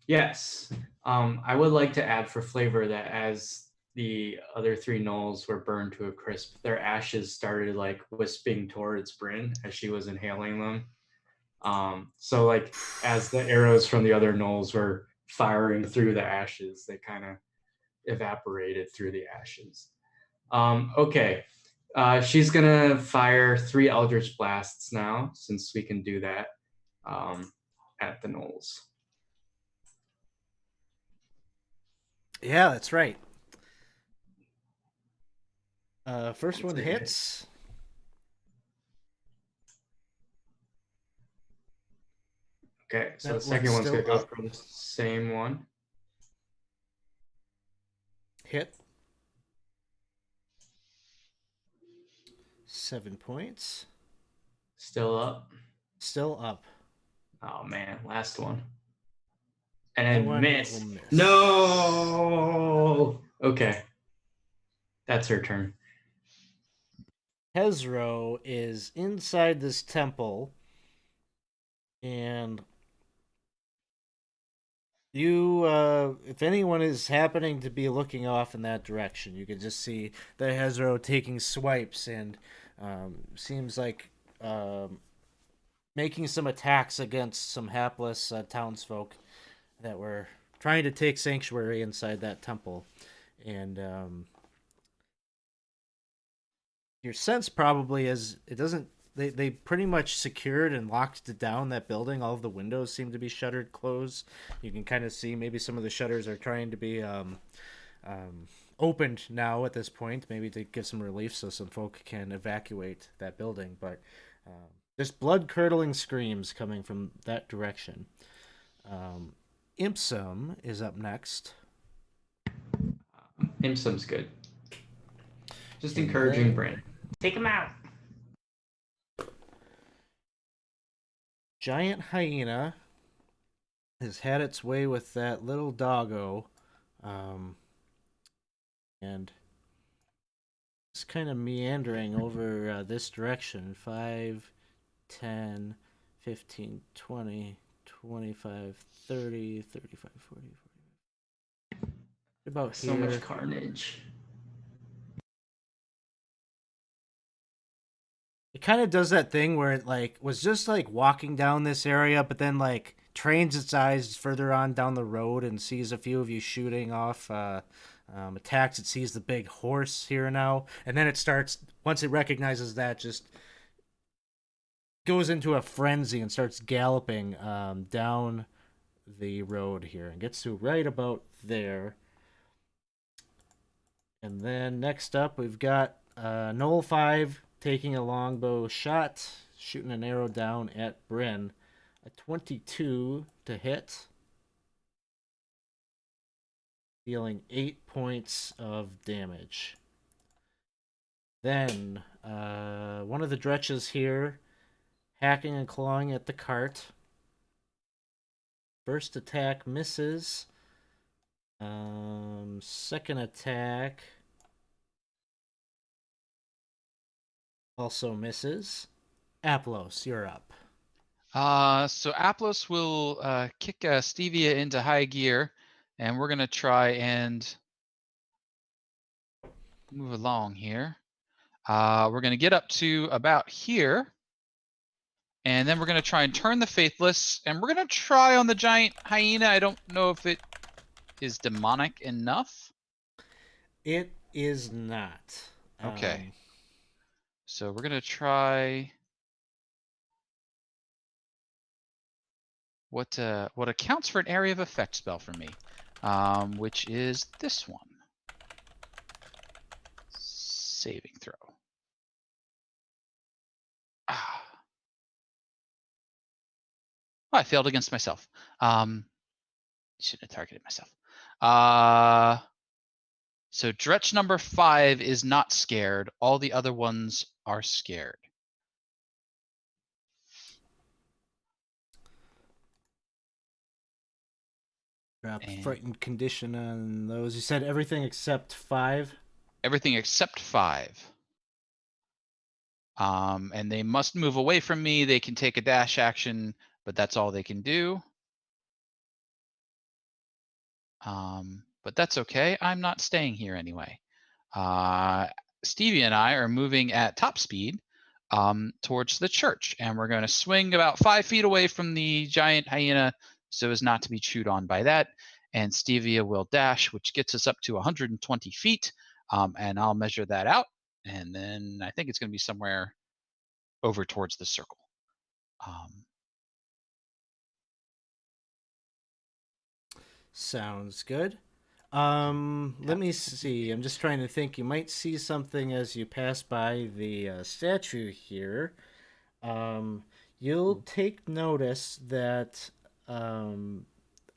Yes. I would like to add for flavor that as the other 3 gnolls were burned to a crisp, their ashes started like wisping towards Bryn as she was inhaling them. So like as the arrows from the other gnolls were firing through the ashes, they kind of evaporated through the ashes. Okay. She's gonna fire 3 Eldritch Blasts now, since we can do that at the gnolls. Yeah, that's right. First That's one it. hits. Okay, so That the second one's one's gonna still go up. for the same one. Hit. 7 points. Still up. Still up. Oh man, last one. That And one miss. will miss. No. Okay. That's her turn. Hezro is inside this temple, and you, if anyone is happening to be looking off in that direction, you can just see the Hezro taking swipes and seems like making some attacks against some hapless townsfolk that were trying to take sanctuary inside that temple. And your sense probably is it doesn't. They pretty much secured and locked down that building. All of the windows seem to be shuttered closed. You can kind of see maybe some of the shutters are trying to be opened now at this point, maybe to give some relief so some folk can evacuate that building. But just blood-curdling screams coming from that direction. Impsum is up next. Imsum's good. Just And encouraging then- Bryn. Take him out. Giant Hyena has had its way with that little doggo, and it's kind of meandering over this direction. 5, 10, 15, 20, 25, 30, 35, 40, 40. About So here. much carnage. It kind of does that thing where it like was just like walking down this area, but then like trains its eyes further on down the road and sees a few of you shooting off attacks. It sees the big horse here now, and then it starts, once it recognizes that, just goes into a frenzy and starts galloping down the road here and gets to right about there. And then next up, we've got Knoll 5 taking a longbow shot, shooting an arrow down at Bryn. A 22 to hit, dealing 8 points of damage. Then one of the dretches here, hacking and clawing at the cart. First attack misses. Second attack also misses. Aplos, you're up. So Aplos will kick Stevia into high gear, and we're gonna try and move along here. We're gonna get up to about here, and then we're gonna try and turn the Faithless, and we're gonna try on the giant hyena. I don't know if it is demonic enough. It is not. Okay. So we're gonna try what accounts for an area of effect spell for me, which is this one. Saving throw. Oh, I failed against myself. Shouldn't have targeted myself. So Dretch number 5 is not scared. All the other ones are scared. Drop And frightened condition on those. You said everything except 5? everything except 5. And they must move away from me. They can take a dash action, but that's all they can do. But that's okay. I'm not staying here anyway. Stevie and I are moving at top speed towards the church, and we're going to swing about 5 feet away from the giant hyena so as not to be chewed on by that. And Stevia will dash, which gets us up to 120 feet, and I'll measure that out. And then I think it's going to be somewhere over towards the circle. Sounds good. Let me see. I'm just trying to think. You might see something as you pass by the statue here. You'll take notice that on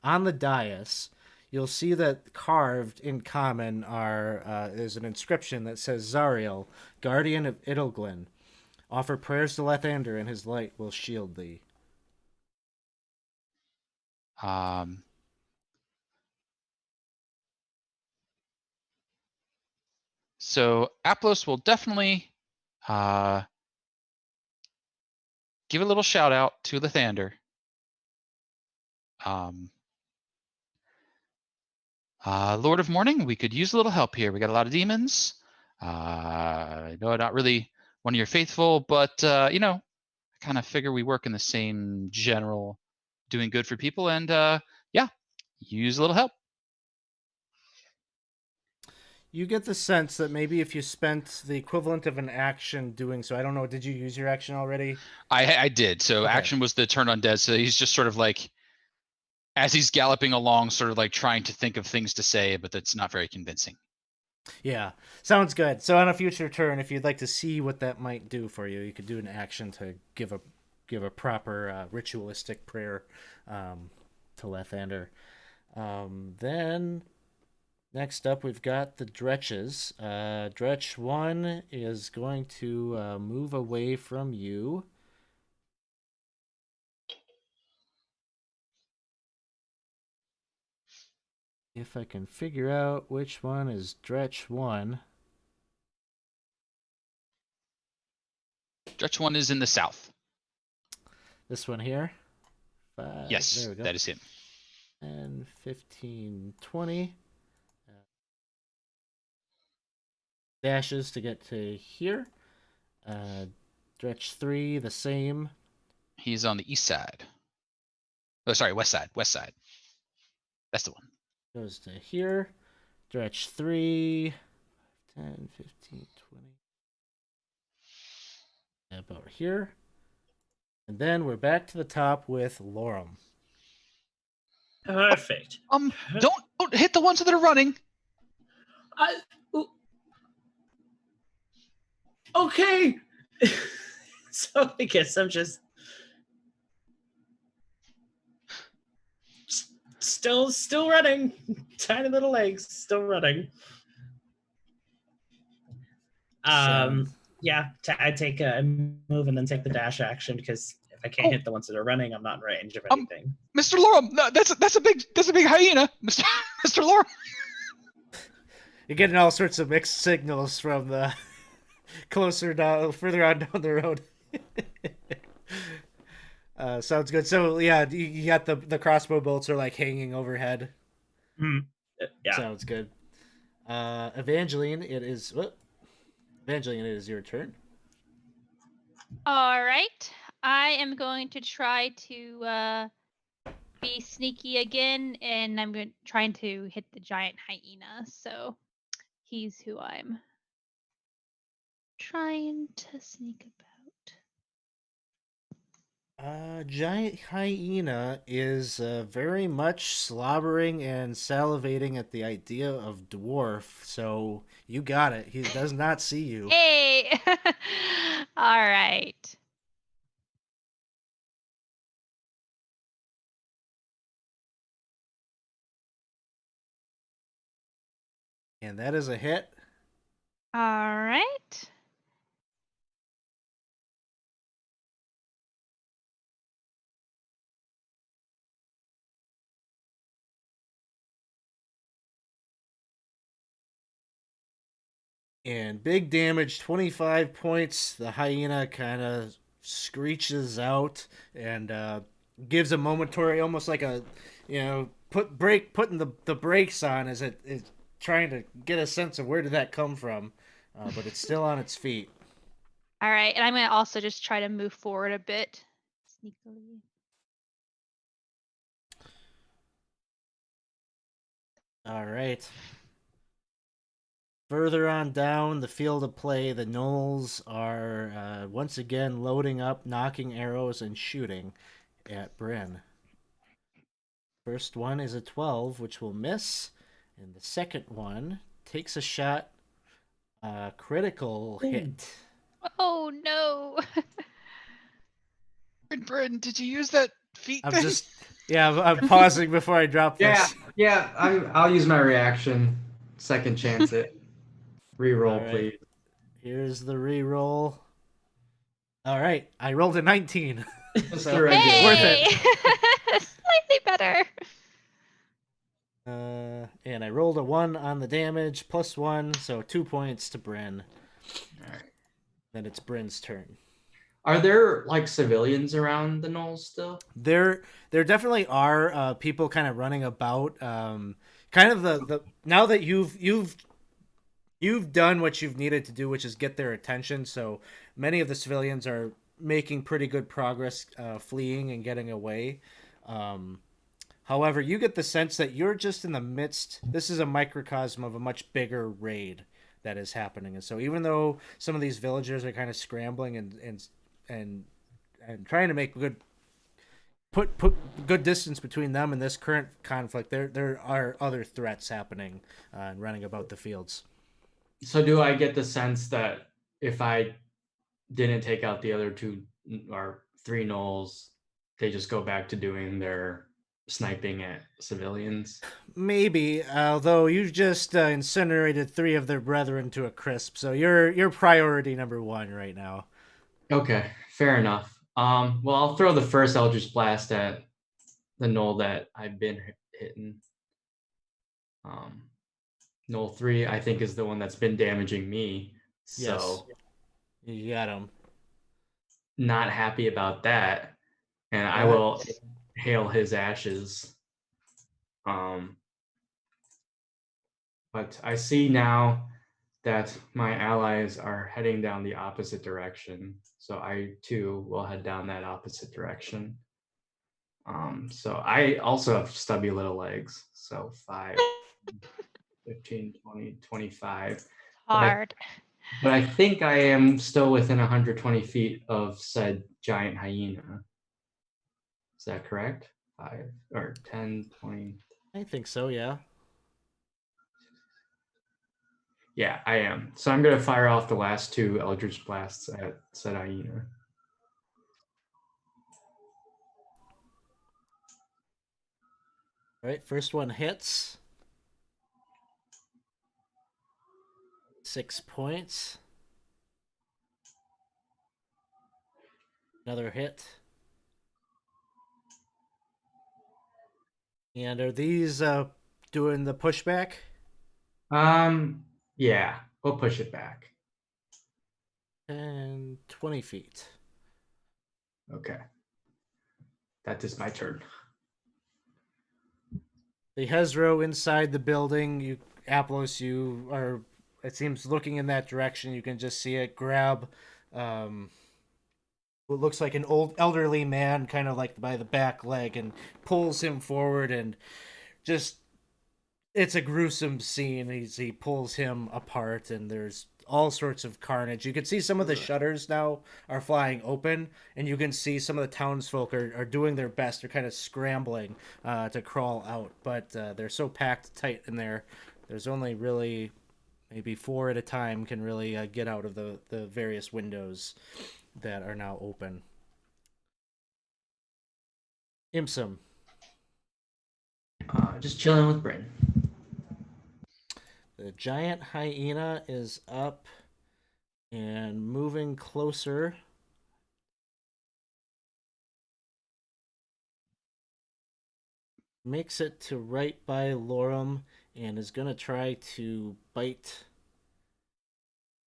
the dais, you'll see that carved in common is an inscription that says Zariel, Guardian of Evangeline. Offer prayers to Lathander, and his light will shield thee. So Aplos will definitely give a little shout out to Lathander. Lord of Morning, we could use a little help here. We got a lot of demons. No, not really one of your faithful, but I kind of figure we work in the same general doing good for people, and yeah, use a little help. You get the sense that maybe if you spent the equivalent of an action doing so, I don't know, did you use your action already? I did. So Okay. Action was the turn undead. So he's just sort of like, as he's galloping along, sort of like trying to think of things to say, but that's not very convincing. Yeah, sounds good. So on a future turn, if you'd like to see what that might do for you, you could do an action to give a proper ritualistic prayer to Lathander. Then next up, we've got the Dretches. Dretch 1 is going to move away from you. If I can figure out which one is Dretch 1. Dretch 1 is in the south. This one here. 5. Yes, There we go. that is him. 10, 15, 20. Dashes to get to here. Dretch 3, the same. He's on the east side. Oh, sorry, west side. West side. That's the one. Goes to here. Dretch 3, 10, 15, 20. About here. And then we're back to the top with Lorem. Perfect. Don't hit the ones that are running. Okay. So I guess I'm just still running. Tiny little legs, still running. Yeah, I take a move and then take the dash action because if I can't hit the ones that are running, I'm not in range of anything. Mr. Lorem, no, that's a big hyena, Mr. Lorem. You're getting all sorts of mixed signals from the further on down the road. Sounds good. So yeah, you got the crossbow bolts are like hanging overhead. Yeah. Sounds good. Evangeline, it is your turn. All right. I am going to try to be sneaky again, and I'm trying to hit the giant hyena. So he's who I'm trying to sneak about. Giant hyena is very much slobbering and salivating at the idea of dwarf. So you got it. He does not see you. Hey! All right. And that is a hit. All right. And big damage, 25 points. The hyena kind of screeches out and gives a momentary, almost like a, putting the brakes on as it is trying to get a sense of where did that come from. But it's still on its feet. All right. And I'm going to also just try to move forward a bit. Sneakily. All right. Further on down the field of play, the gnolls are once again loading up, knocking arrows, and shooting at Bryn. First one is a 12, which will miss. And the second one takes a shot. Critical hit. Oh, no. Bryn, did you use that feat thing? I'm pausing before I drop this. Yeah, I'll use my reaction. Second chance it. Reroll, right. please. Here's the reroll. All right, I rolled a 19. Just So, the regular. Hey! Worth it. Slightly better. And I rolled a 1 on the damage, plus 1, so 2 points to Bryn. All right. Then it's Bryn's turn. Are there like civilians around the gnolls still? There definitely are people kind of running about. Kind of the now that you've done what you've needed to do, which is get their attention. So many of the civilians are making pretty good progress, fleeing and getting away. However, you get the sense that you're just in the midst. This is a microcosm of a much bigger raid that is happening, and so even though some of these villagers are kind of scrambling and trying to make put good distance between them and this current conflict, there are other threats happening and running about the fields. So do I get the sense that if I didn't take out the other 2 or 3 gnolls, they just go back to doing their sniping at civilians? Maybe, although you've just incinerated 3 of their brethren to a crisp, so you're priority number 1 right now. Okay, fair enough. Well, I'll throw the first Eldritch Blast at the gnoll that I've been hitting. Null 3, I think, is the one that's been damaging me. So Yes. You got him. not happy about that. And I will hail his ashes. But I see now that my allies are heading down the opposite direction. So I too will head down that opposite direction. So I also have stubby little legs. So 5, 15, 20, 25. Hard. But I think I am still within 120 feet of said giant hyena. Is that correct? 5 or 10, 20. I think so, yeah. Yeah, I am. So I'm going to fire off the last 2 Eldritch Blasts at said hyena. All right, first one hits. 6 points. Another hit. And are these doing the pushback? Yeah, we'll push it back. And 20 feet. Okay. That is my turn. The Hezro inside the building, Aplos, you are, it seems, looking in that direction. You can just see it grab what looks like an old elderly man, kind of like by the back leg, and pulls him forward, and just, it's a gruesome scene. He pulls him apart, and there's all sorts of carnage. You can see some of the shutters now are flying open, and you can see some of the townsfolk are doing their best. They're kind of scrambling to crawl out, but they're so packed tight in there. There's only really maybe 4 at a time can really get out of the various windows that are now open. Imsum. Just chilling with Bryn. The giant hyena is up and moving closer. Makes it to right by Lorem and is going to try to bite.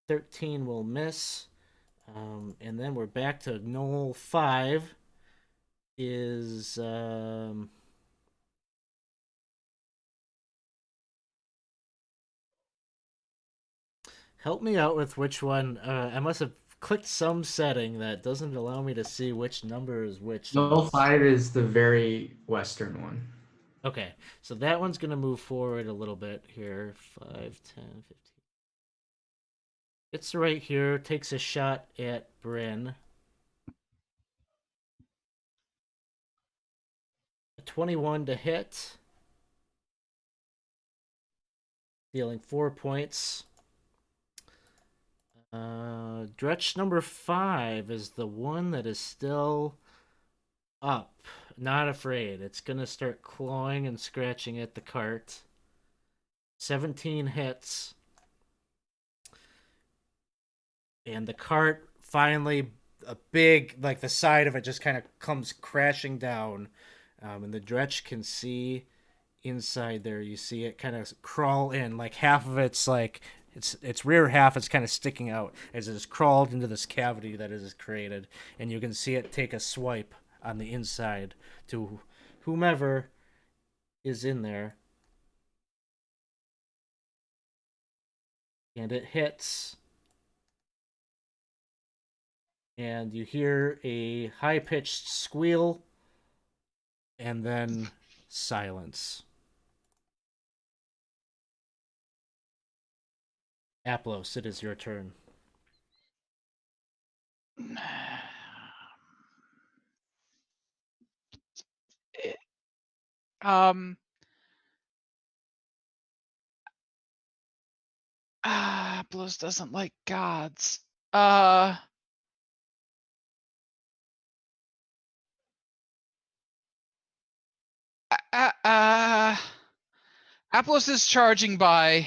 13 will miss. And then we're back to Knoll 5 is help me out with which one. I must have clicked some setting that doesn't allow me to see which number is which. Null 5 is the very western one. Okay, so that one's going to move forward a little bit here. 5, 10, 15. It's right here, takes a shot at Bryn. A 21 to hit. Dealing 4 points. Dretch number 5 is the one that is still up. Not afraid. It's going to start clawing and scratching at the cart. 17 hits. And the cart finally, a big, like the side of it just kind of comes crashing down. And the Dretch can see inside there. You see it kind of crawl in. Like half of it's like, its rear half is kind of sticking out as it has crawled into this cavity that it has created. And you can see it take a swipe on the inside to whomever is in there. And it hits. And you hear a high-pitched squeal and then silence. Aplos, it is your turn. Aplos doesn't like gods. Aplos is charging by.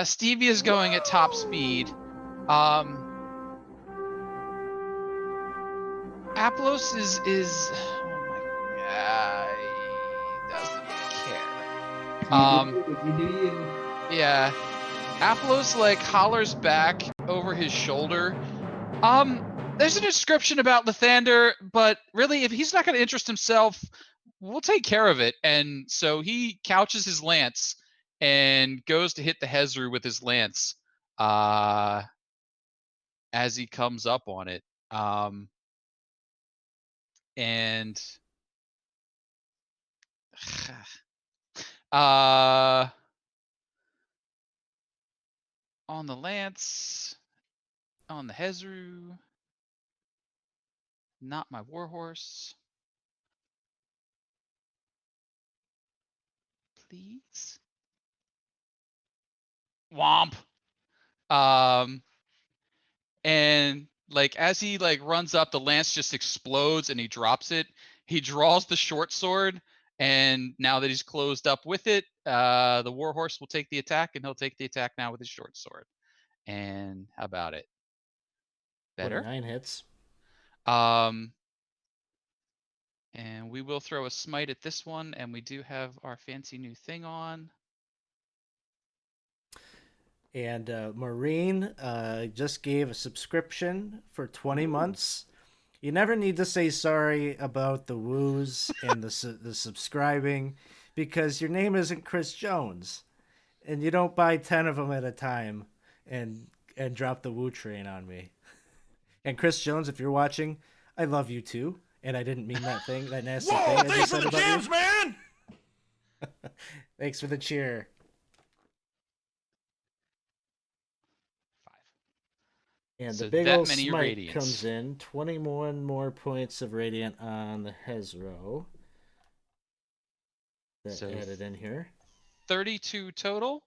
Stevie is going at top speed. Aplos is oh my god, he doesn't care. You do you. Yeah. Aplos like hollers back over his shoulder. There's a description about Lathander, but really, if he's not going to interest himself, we'll take care of it. And so he couches his lance and goes to hit the Hezru with his lance as he comes up on it. And on the lance, on the Hezru, not my warhorse. Please. Womp. And like as he like runs up, the lance just explodes and he drops it. He draws the short sword, and now that he's closed up with it, the warhorse will take the attack, and he'll take the attack now with his short sword. And how about it? Better. 29 hits. And we will throw a smite at this one, and we do have our fancy new thing on. And Maureen just gave a subscription for 20 months. You never need to say sorry about the woos and the subscribing, because your name isn't Chris Jones. And you don't buy 10 of them at a time and drop the woo train on me. And Chris Jones, if you're watching, I love you too. And I didn't mean that thing, that nasty thing. Whoa, thanks for the jams, man! Thanks for the cheer. 5. And So the big that old many smite radiance. comes in. 21 more points of radiant on the Hezro. That So added in here. 32 total.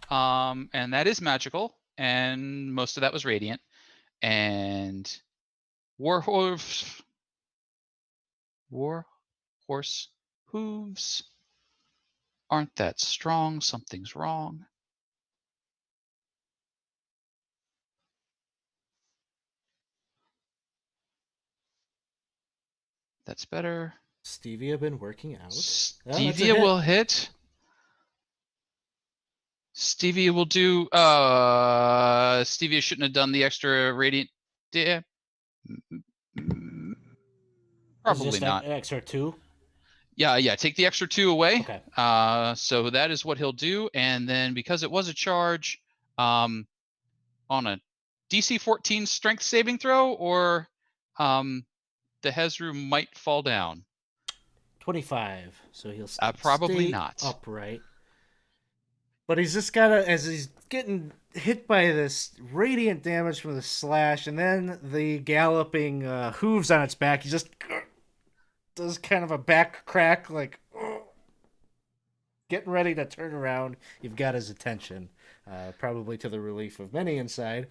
And that is magical, and most of that was radiant. And warhorse hooves aren't that strong. Something's wrong. That's better. Stevia been working out. Stevia will hit. Stevia will do. Stevia shouldn't have done the extra radiant. Yeah. Probably not. An extra 2. Yeah. Take the extra 2 away. Okay. So that is what he'll do, and then because it was a charge, on a DC 14 strength saving throw, or the Hezru might fall down. 25. So he'll Probably stay not. upright. But he's just gotta, as he's getting hit by this radiant damage from the slash, and then the galloping hooves on its back, he just does kind of a back crack, like getting ready to turn around. You've got his attention, probably to the relief of many inside.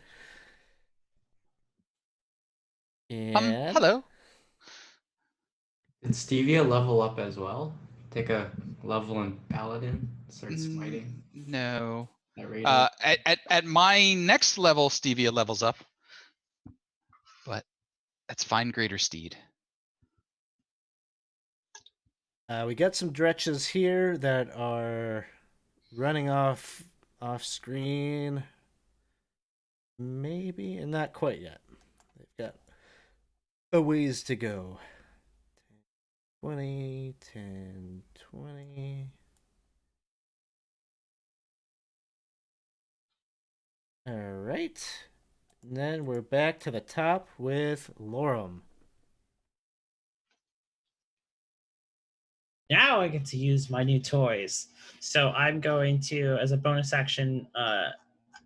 And Hello. Did Stevia level up as well? Take a level in Paladin, start smiting. No. At rate At my next level, Stevia levels up, but that's fine, greater steed. we got some dretches here that are running off screen. Maybe, and not quite yet. They've got a ways to go. 20, 10, 20. All right. And then we're back to the top with Lorem. Now I get to use my new toys. So I'm going to, as a bonus action,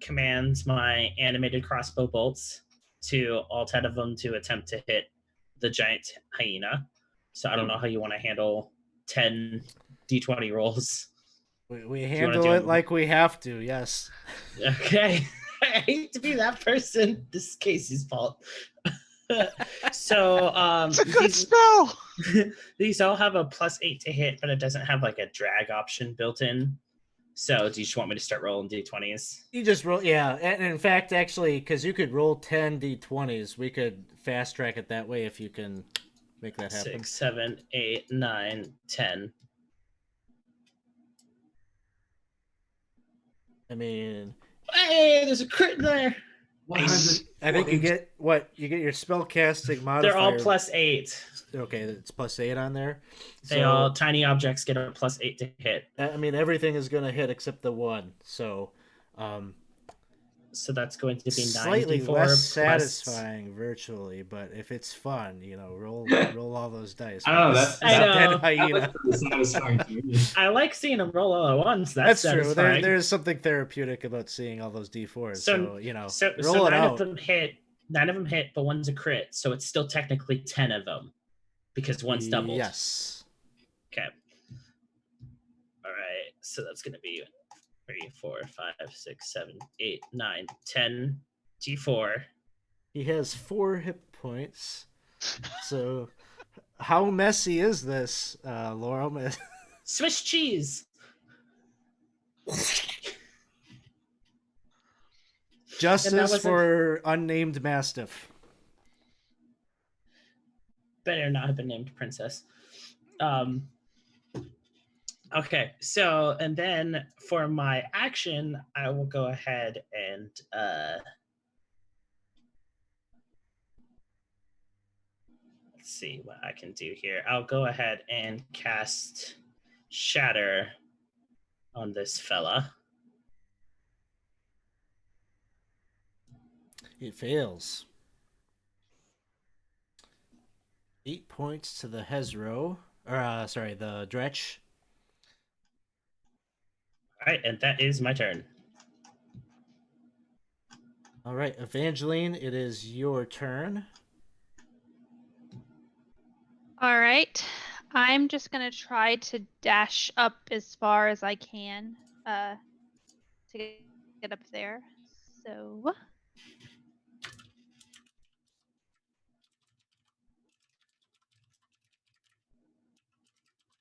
command my animated crossbow bolts to all 10 of them to attempt to hit the giant hyena. So I don't know how you want to handle 10 d20 rolls. We handle it like we have to, yes. Okay. I hate to be that person. This is Casey's fault. So It's a good spell. These all have a +8 to hit, but it doesn't have like a drag option built in. So do you just want me to start rolling d20s? You just roll, yeah. And in fact, actually, because you could roll 10 d20s, we could fast track it that way if you can make that happen. 6, 7, 8, 9, 10. I mean, Hey, there's a crit in there. I think you get what you get your spell casting modifier. They're all +8. Okay, it's +8 on there. They all tiny objects get a +8 to hit. I mean, everything is going to hit except the one. So that's going to be slightly 94 less plus... satisfying virtually, but if it's fun, roll all those dice. I don't know. That's I know. that Hyena. looks pretty satisfying to me. I like seeing them roll all at once. That's true. satisfying. There's something therapeutic about seeing all those d4s. So So roll it 9 out. of them hit. 9 of them hit, but one's a crit. So it's still technically 10 of them because one's doubled. Yes. Okay. All right. So that's going to be 3, 4, 5, 6, 7, 8, 9, 10 d4. He has 4 hit points. So how messy is this, Laurel? Swiss cheese. Justice for unnamed mastiff. Better not have been named princess. Okay, so and then for my action, I will go ahead and let's see what I can do here. I'll go ahead and cast Shatter on this fella. It fails. 8 points to the Hezro. Or, sorry, the Dretch. All right, and that is my turn. All right, Evangeline, it is your turn. All right. I'm just going to try to dash up as far as I can to get up there. So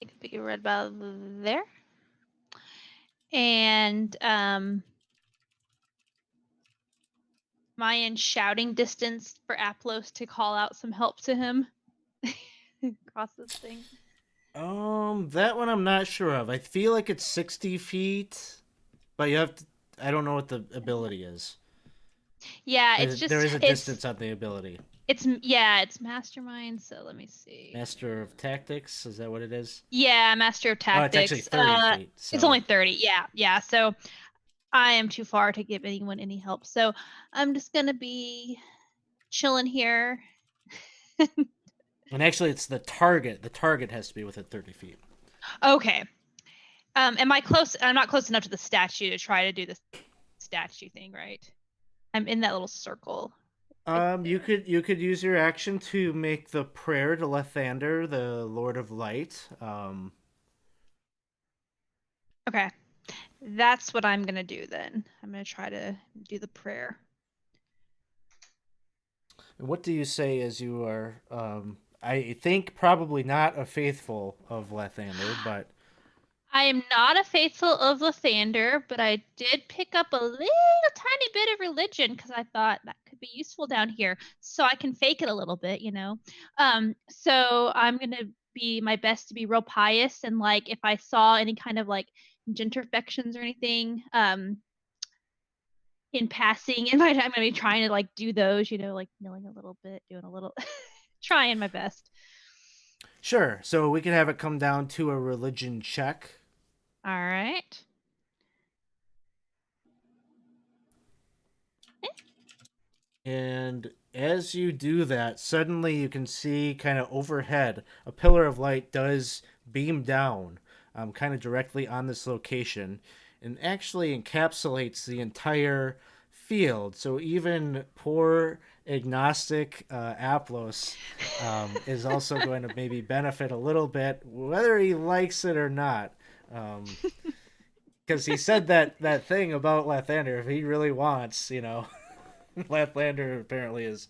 it could be right about there. And Mayan shouting distance for Aplos to call out some help to him across this thing. That one I'm not sure of. I feel like it's 60 feet, but you have to. I don't know what the ability is. Yeah, it's just there is a distance on the ability. It's mastermind. So let me see. Master of Tactics, is that what it is? Yeah, Master of Tactics. Oh, it's actually 30 feet. So. It's only 30. Yeah. So I am too far to give anyone any help. So I'm just gonna be chilling here. And actually, it's the target. The target has to be within 30 feet. Okay. Am I close? I'm not close enough to the statue to try to do the statue thing, right? I'm in that little circle. You could use your action to make the prayer to Lathander, the Lord of Light. Okay. That's what I'm gonna do then. I'm gonna try to do the prayer. What do you say as you are? I think probably not a faithful of Lathander, but I am not a faithful of Lathander, but I did pick up a little tiny bit of religion because I thought that could be useful down here, so I can fake it a little bit, So I'm gonna be my best to be real pious, and like if I saw any kind of like gentrifections or anything, in passing in my time, I'm gonna be trying to like do those, like kneeling a little bit, doing a little, trying my best. Sure. So we can have it come down to a religion check. All right. And as you do that, suddenly you can see kind of overhead, a pillar of light does beam down kind of directly on this location and actually encapsulates the entire field. So even poor agnostic Aplos is also going to maybe benefit a little bit, whether he likes it or not. Because he said that thing about Lathander, if he really wants, Lathander apparently is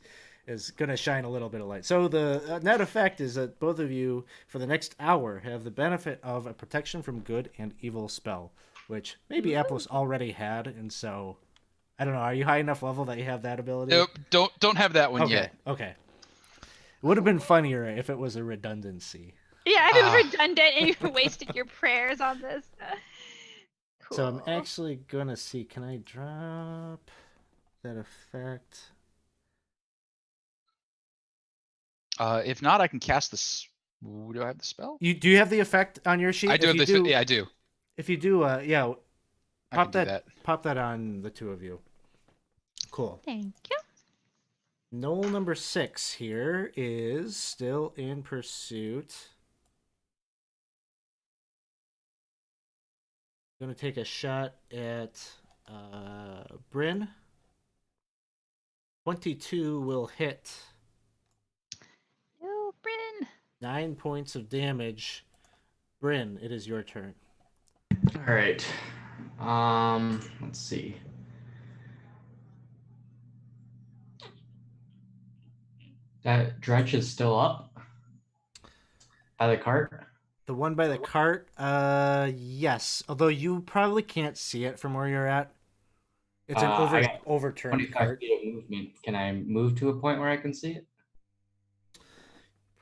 going to shine a little bit of light. So the net effect is that both of you, for the next hour, have the benefit of a protection from good and evil spell, which maybe Aplos already had, and so I don't know. Are you high enough level that you have that ability? Nope, don't have that one yet. Okay. It would have been funnier if it was a redundancy. Yeah, if it was redundant and you wasted your prayers on this. So I'm Cool. actually gonna see. Can I drop that effect? If not, I can cast this. Do I have the spell? Do you have the effect on your sheet? I do If have you this. do, Yeah, I do. if you do, yeah, I can do that. pop that on the two of you. Cool. Thank you. Knoll number 6 here is still in pursuit. Gonna take a shot at Bryn. 22 will hit. No, Bryn. 9 points of damage. Bryn, it is your turn. All right. Let's see. That dredge is still up by the cart. The one by the cart, yes. Although you probably can't see it from where you're at. It's an I got overturned 25 cart. feet of movement. Can I move to a point where I can see it?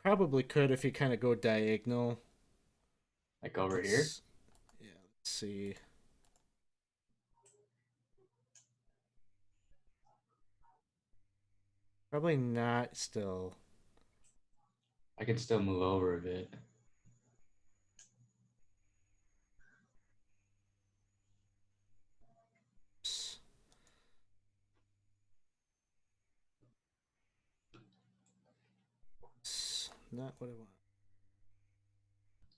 Probably could if you kind of go diagonal. Like over here? Yeah, let's see. Probably not still. I can still move over a bit. Not what I want.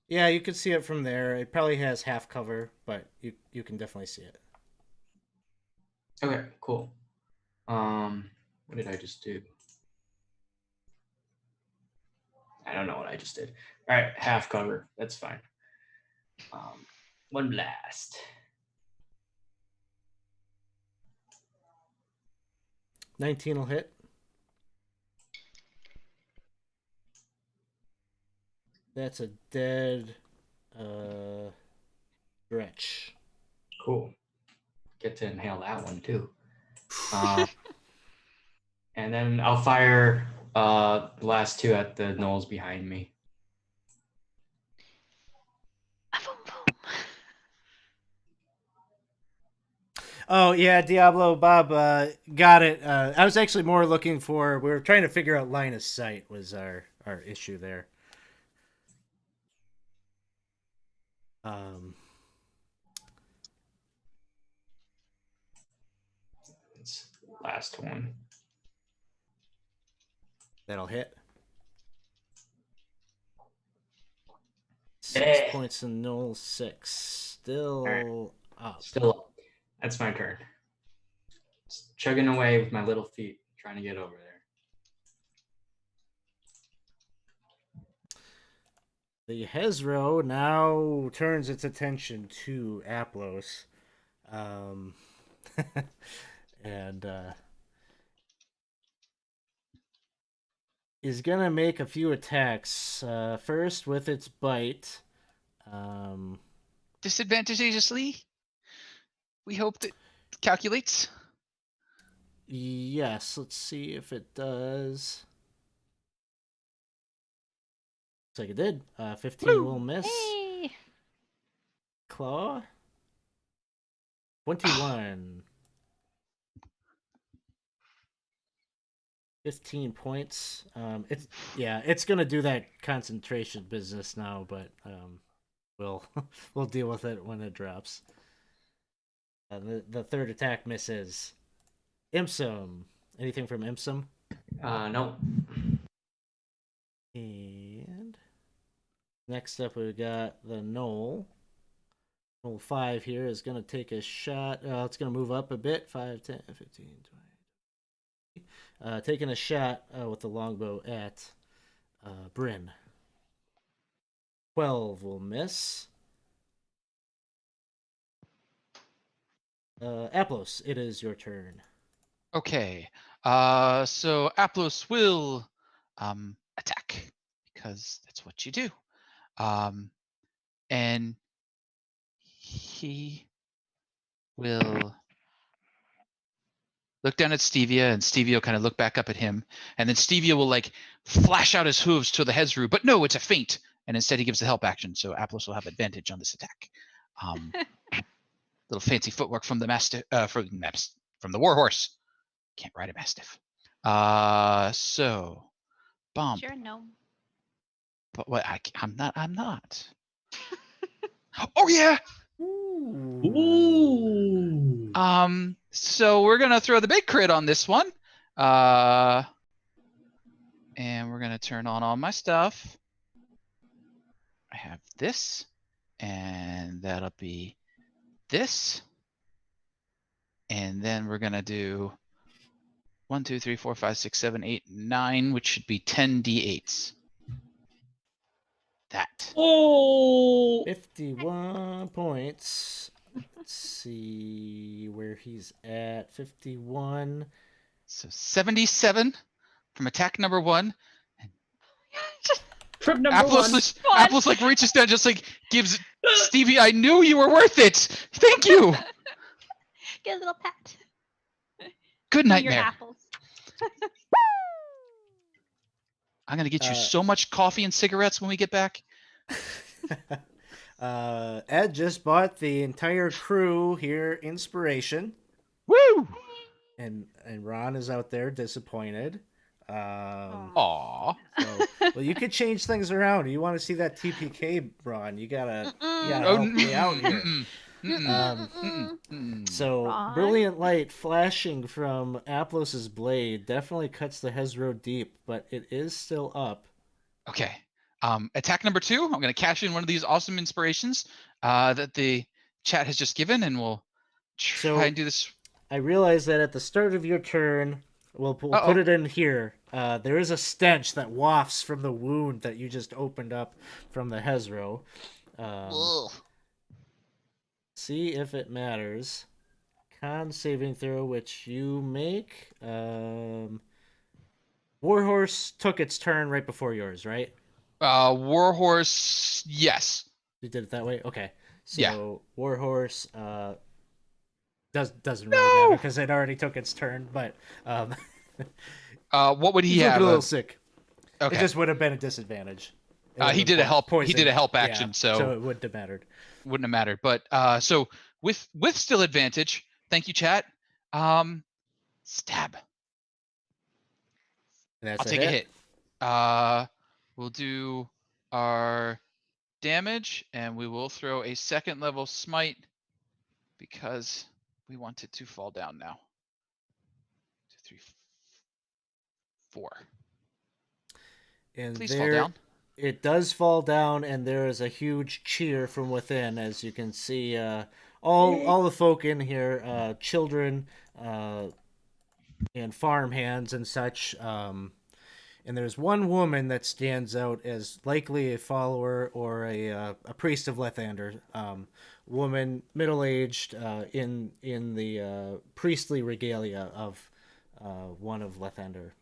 Yeah, you can see it from there. It probably has half cover, but you can definitely see it. Okay, cool. What did I just do? I don't know what I just did. All right, half cover. That's fine. One blast. 19 will hit. That's a dead Dretch. Cool. Get to inhale that one too. And then I'll fire the last two at the gnolls behind me. Boom, boom. Oh yeah, Diablo Bob got it. I was actually more looking for. We were trying to figure out line of sight was our issue there. It's the last one. That'll hit. 6 Eh. points and Knoll 6. Still up. Still up. That's my turn. Just chugging away with my little feet, trying to get over there. The Hezro now turns its attention to Aplos. And is going to make a few attacks. First with its bite. Disadvantageously, we hope that calculates. Yes, let's see if it does. Looks like it did. 15 Woo! will miss. Hey. Claw. 21. 15 points. It's gonna do that concentration business now, but we'll deal with it when it drops. The third attack misses. Imsum. Anything from Imsum? No. And next up we got the Knoll. Knoll 5 here is gonna take a shot. It's gonna move up a bit. 5, 10, 15, 20. Taking a shot with the longbow at Bryn. 12 will miss. Aplos, it is your turn. Okay. So Aplos will attack because that's what you do. And he will look down at Stevia, and Stevia will kind of look back up at him, and then Stevia will like flash out his hooves to the Hezru, but no, it's a feint, and instead he gives the help action, so Aplos will have advantage on this attack. little fancy footwork from the mastiff, from the warhorse. Can't ride a mastiff. So, bump. Sure, no. But what? I'm not. Oh yeah. Ooh. So we're gonna throw the big crit on this one. And we're gonna turn on all my stuff. I have this, and that'll be this. And then we're gonna do 1, 2, 3, 4, 5, 6, 7, 8, 9, which should be 10 d8s. That. Oh. 51 points. Let's see where he's at. 51. So 77 from attack number 1. From number one. Aplos like reaches down, just like gives Stevie. I knew you were worth it. Thank you. Get a little pat. Good On your nightmare. apples. I'm gonna get you so much coffee and cigarettes when we get back. Ed just bought the entire crew here inspiration. Woo! And Ron is out there disappointed. Aww. So, well, you could change things around. You want to see that TPK, Ron? You gotta help me out here. So Ron? brilliant light flashing from Aplos's blade definitely cuts the Hezro deep, but it is still up. Okay. Attack number 2. I'm gonna cash in one of these awesome inspirations that the chat has just given, and we'll try and do this. I realize that at the start of your turn, we'll put it in here. There is a stench that wafts from the wound that you just opened up from the Hezro. See if it matters. Con saving throw, which you make. Warhorse took its turn right before yours, right? Warhorse, yes. You did it that way? Okay. So Yeah. Warhorse doesn't really matter because it already took its turn, but what would he he's have? looking a little sick. Okay. It just would have been a disadvantage. He did a help. He did a help action, yeah, so it wouldn't have mattered. Wouldn't have mattered. But so with still advantage, thank you, chat. Stab. I'll take a hit. We'll do our damage, and we will throw a second level smite because we want it to fall down now. 2, 3, 4. And Please fall down. It does fall down, and there is a huge cheer from within, as you can see. All the folk in here, children, and farm hands and such. And there's one woman that stands out as likely a follower or a priest of Lethander. Woman, middle-aged, in the priestly regalia of one of Lethander.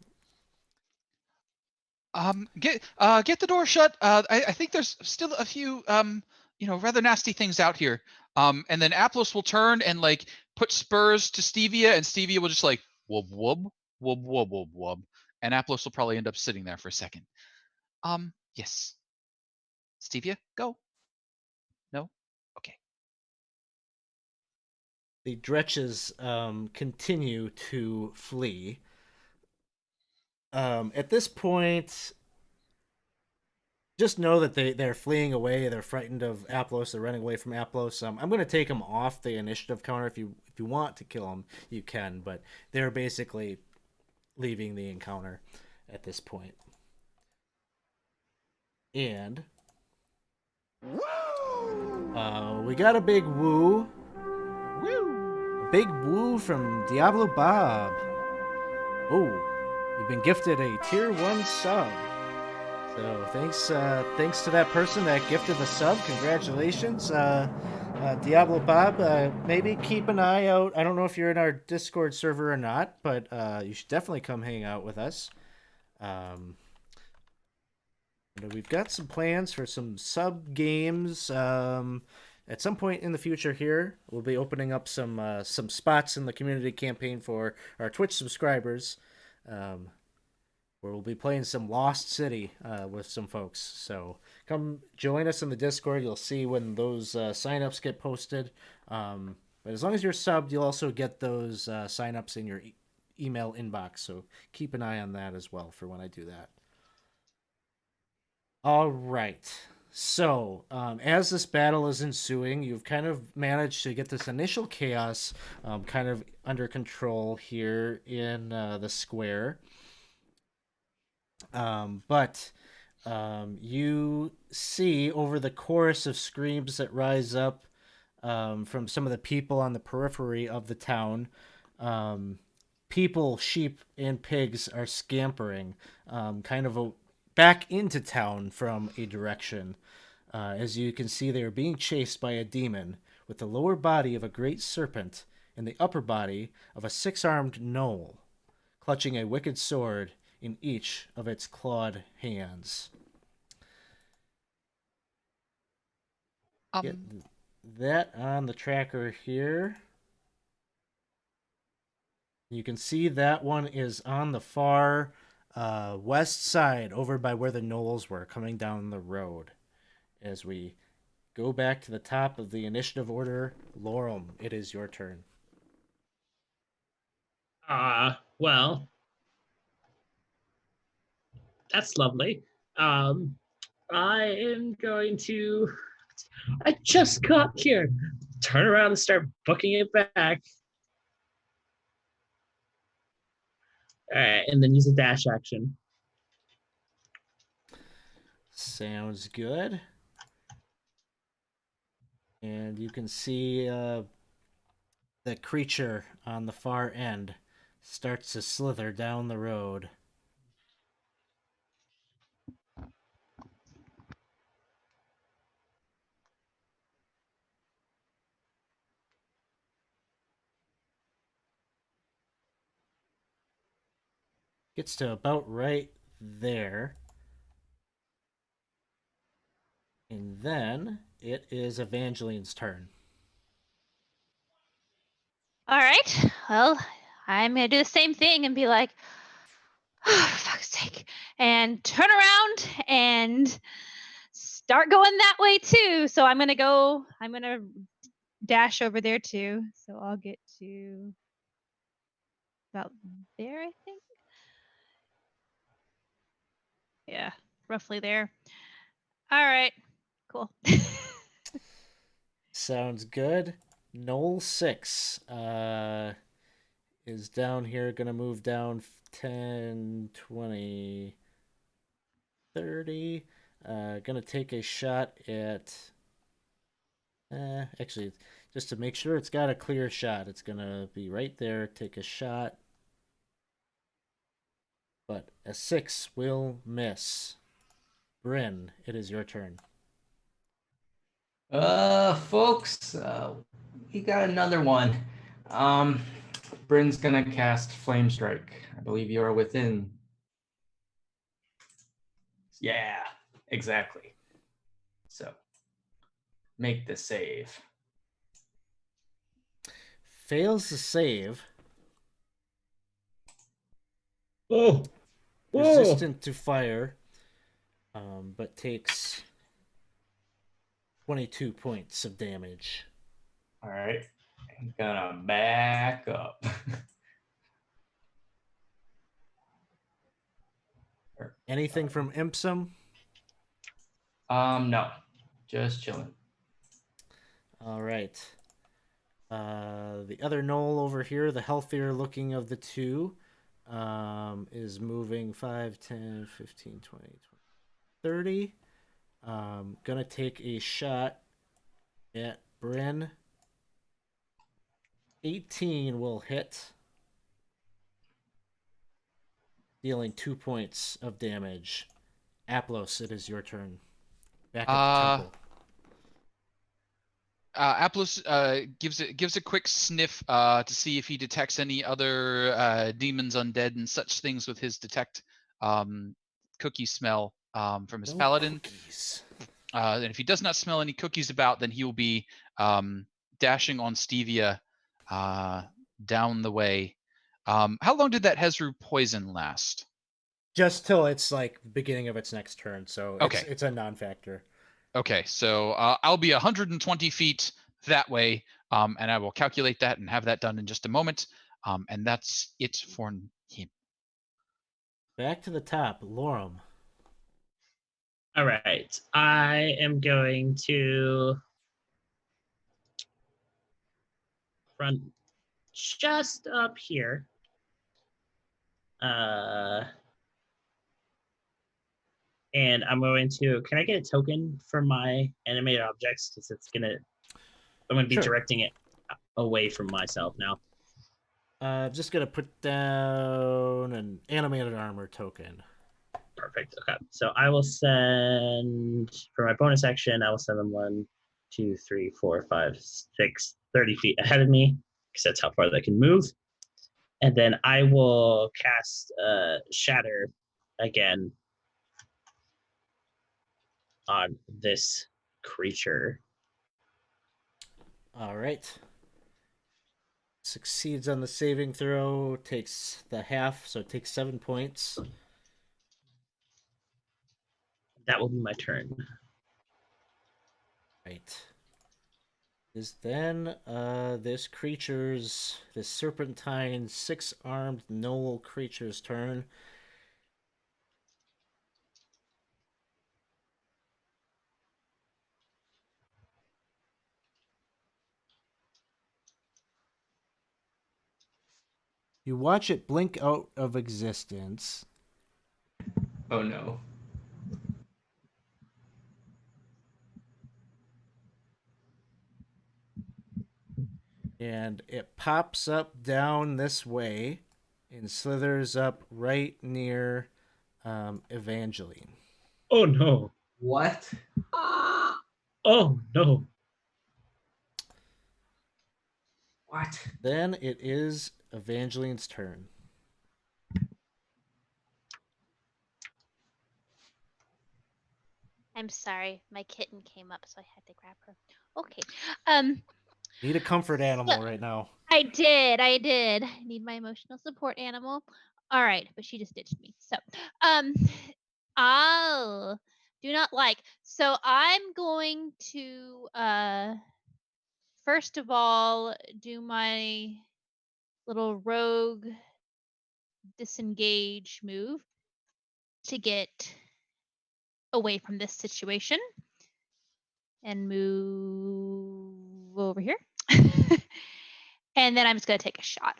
Get the door shut. I think there's still a few rather nasty things out here. And then Aplos will turn and like put spurs to Stevia, and Stevia will just like wub wub wub wub wub wub, and Aplos will probably end up sitting there for a second. Yes. Stevia, go. No? Okay. The Dretches continue to flee. At this point, just know that they're fleeing away. They're frightened of Aplos. They're running away from Aplos. I'm going to take them off the initiative counter. If you want to kill them, you can. But they're basically leaving the encounter at this point. And we got a big woo. Woo! A big woo from Diablo Bob. Oh. You've been gifted a tier 1 sub. So thanks to that person that gifted the sub. Congratulations. Diablo Bob, maybe keep an eye out. I don't know if you're in our Discord server or not, but you should definitely come hang out with us. We've got some plans for some sub games. At some point in the future here, we'll be opening up some spots in the community campaign for our Twitch subscribers. Where we'll be playing some Lost City with some folks. So come join us in the Discord. You'll see when those signups get posted. But as long as you're subbed, you'll also get those signups in your email inbox. So keep an eye on that as well for when I do that. All right. So, as this battle is ensuing, you've kind of managed to get this initial chaos kind of under control here in the square. But you see over the chorus of screams that rise up from some of the people on the periphery of the town, people, sheep, and pigs are scampering kind of back into town from a direction. As you can see, they are being chased by a demon with the lower body of a great serpent and the upper body of a six-armed gnoll, clutching a wicked sword in each of its clawed hands. Get that on the tracker here. You can see that one is on the far west side, over by where the gnolls were, coming down the road. As we go back to the top of the initiative order, Lorem, it is your turn. Well, that's lovely. I am going to. I just got here. Turn around and start booking it back. All right, and then use a dash action. Sounds good. And you can see the creature on the far end starts to slither down the road. Gets to about right there. And then it is Evangeline's turn. All right. Well, I'm going to do the same thing and be like, oh, for fuck's sake. And turn around and start going that way too. So I'm going to dash over there too. So I'll get to about there, I think. Yeah, roughly there. All right. Cool. Sounds good. Knoll 6 is down here, gonna move down 10, 20, 30. Gonna take a shot at. Actually, just to make sure it's got a clear shot, it's gonna be right there. Take a shot. But a 6 will miss. Bryn, it is your turn. Folks, we got another one. Bryn's gonna cast Flame Strike. I believe you are within. Yeah, exactly. So, make the save. Fails the save. Oh, Resistant to fire, but takes 22 points of damage. All right, I'm gonna back up. Anything from Impsum? No, just chilling. All right. The other gnoll over here, the healthier looking of the two, is moving 5, 10, 15, 20, 30. Gonna take a shot at Bryn. 18 will hit, dealing 2 points of damage. Aplos, it is your turn. Back at the temple. Aplos gives a quick sniff to see if he detects any other demons, undead, and such things with his detect cookie smell from his paladin. Cookies. And if he does not smell any cookies about, then he will be dashing on Stevia down the way. How long did that Hezru poison last? Just till it's like beginning of its next turn, so Okay. it's a non-factor. Okay, so I'll be 120 feet that way, and I will calculate that and have that done in just a moment. And that's it for him. Back to the top, Lorem. All right. I am going to run just up here. And I'm going to, can I get a token for my animated objects? Because I'm going to be Sure. directing it away from myself now. I'm just going to put down an animated armor token. Perfect. Okay. So I will send, for my bonus action, I will send them 1, 2, 3, 4, 5, 6, 30 feet ahead of me, because that's how far they can move. And then I will cast Shatter again on this creature. All right. Succeeds on the saving throw, takes the half, so it takes 7 points. That will be my turn. Right. Is then this serpentine 6-armed gnoll creature's turn. You watch it blink out of existence. Oh no. And it pops up down this way and slithers up right near Evangeline. Oh no. What? Oh no. What? Then it is Evangeline's turn. I'm sorry, my kitten came up, so I had to grab her. Okay. Need a comfort animal right now. I did. I need my emotional support animal. All right, but she just ditched me. So, oh, do not like. So I'm going to first of all do my little rogue disengage move to get away from this situation and move over here. And then I'm just going to take a shot.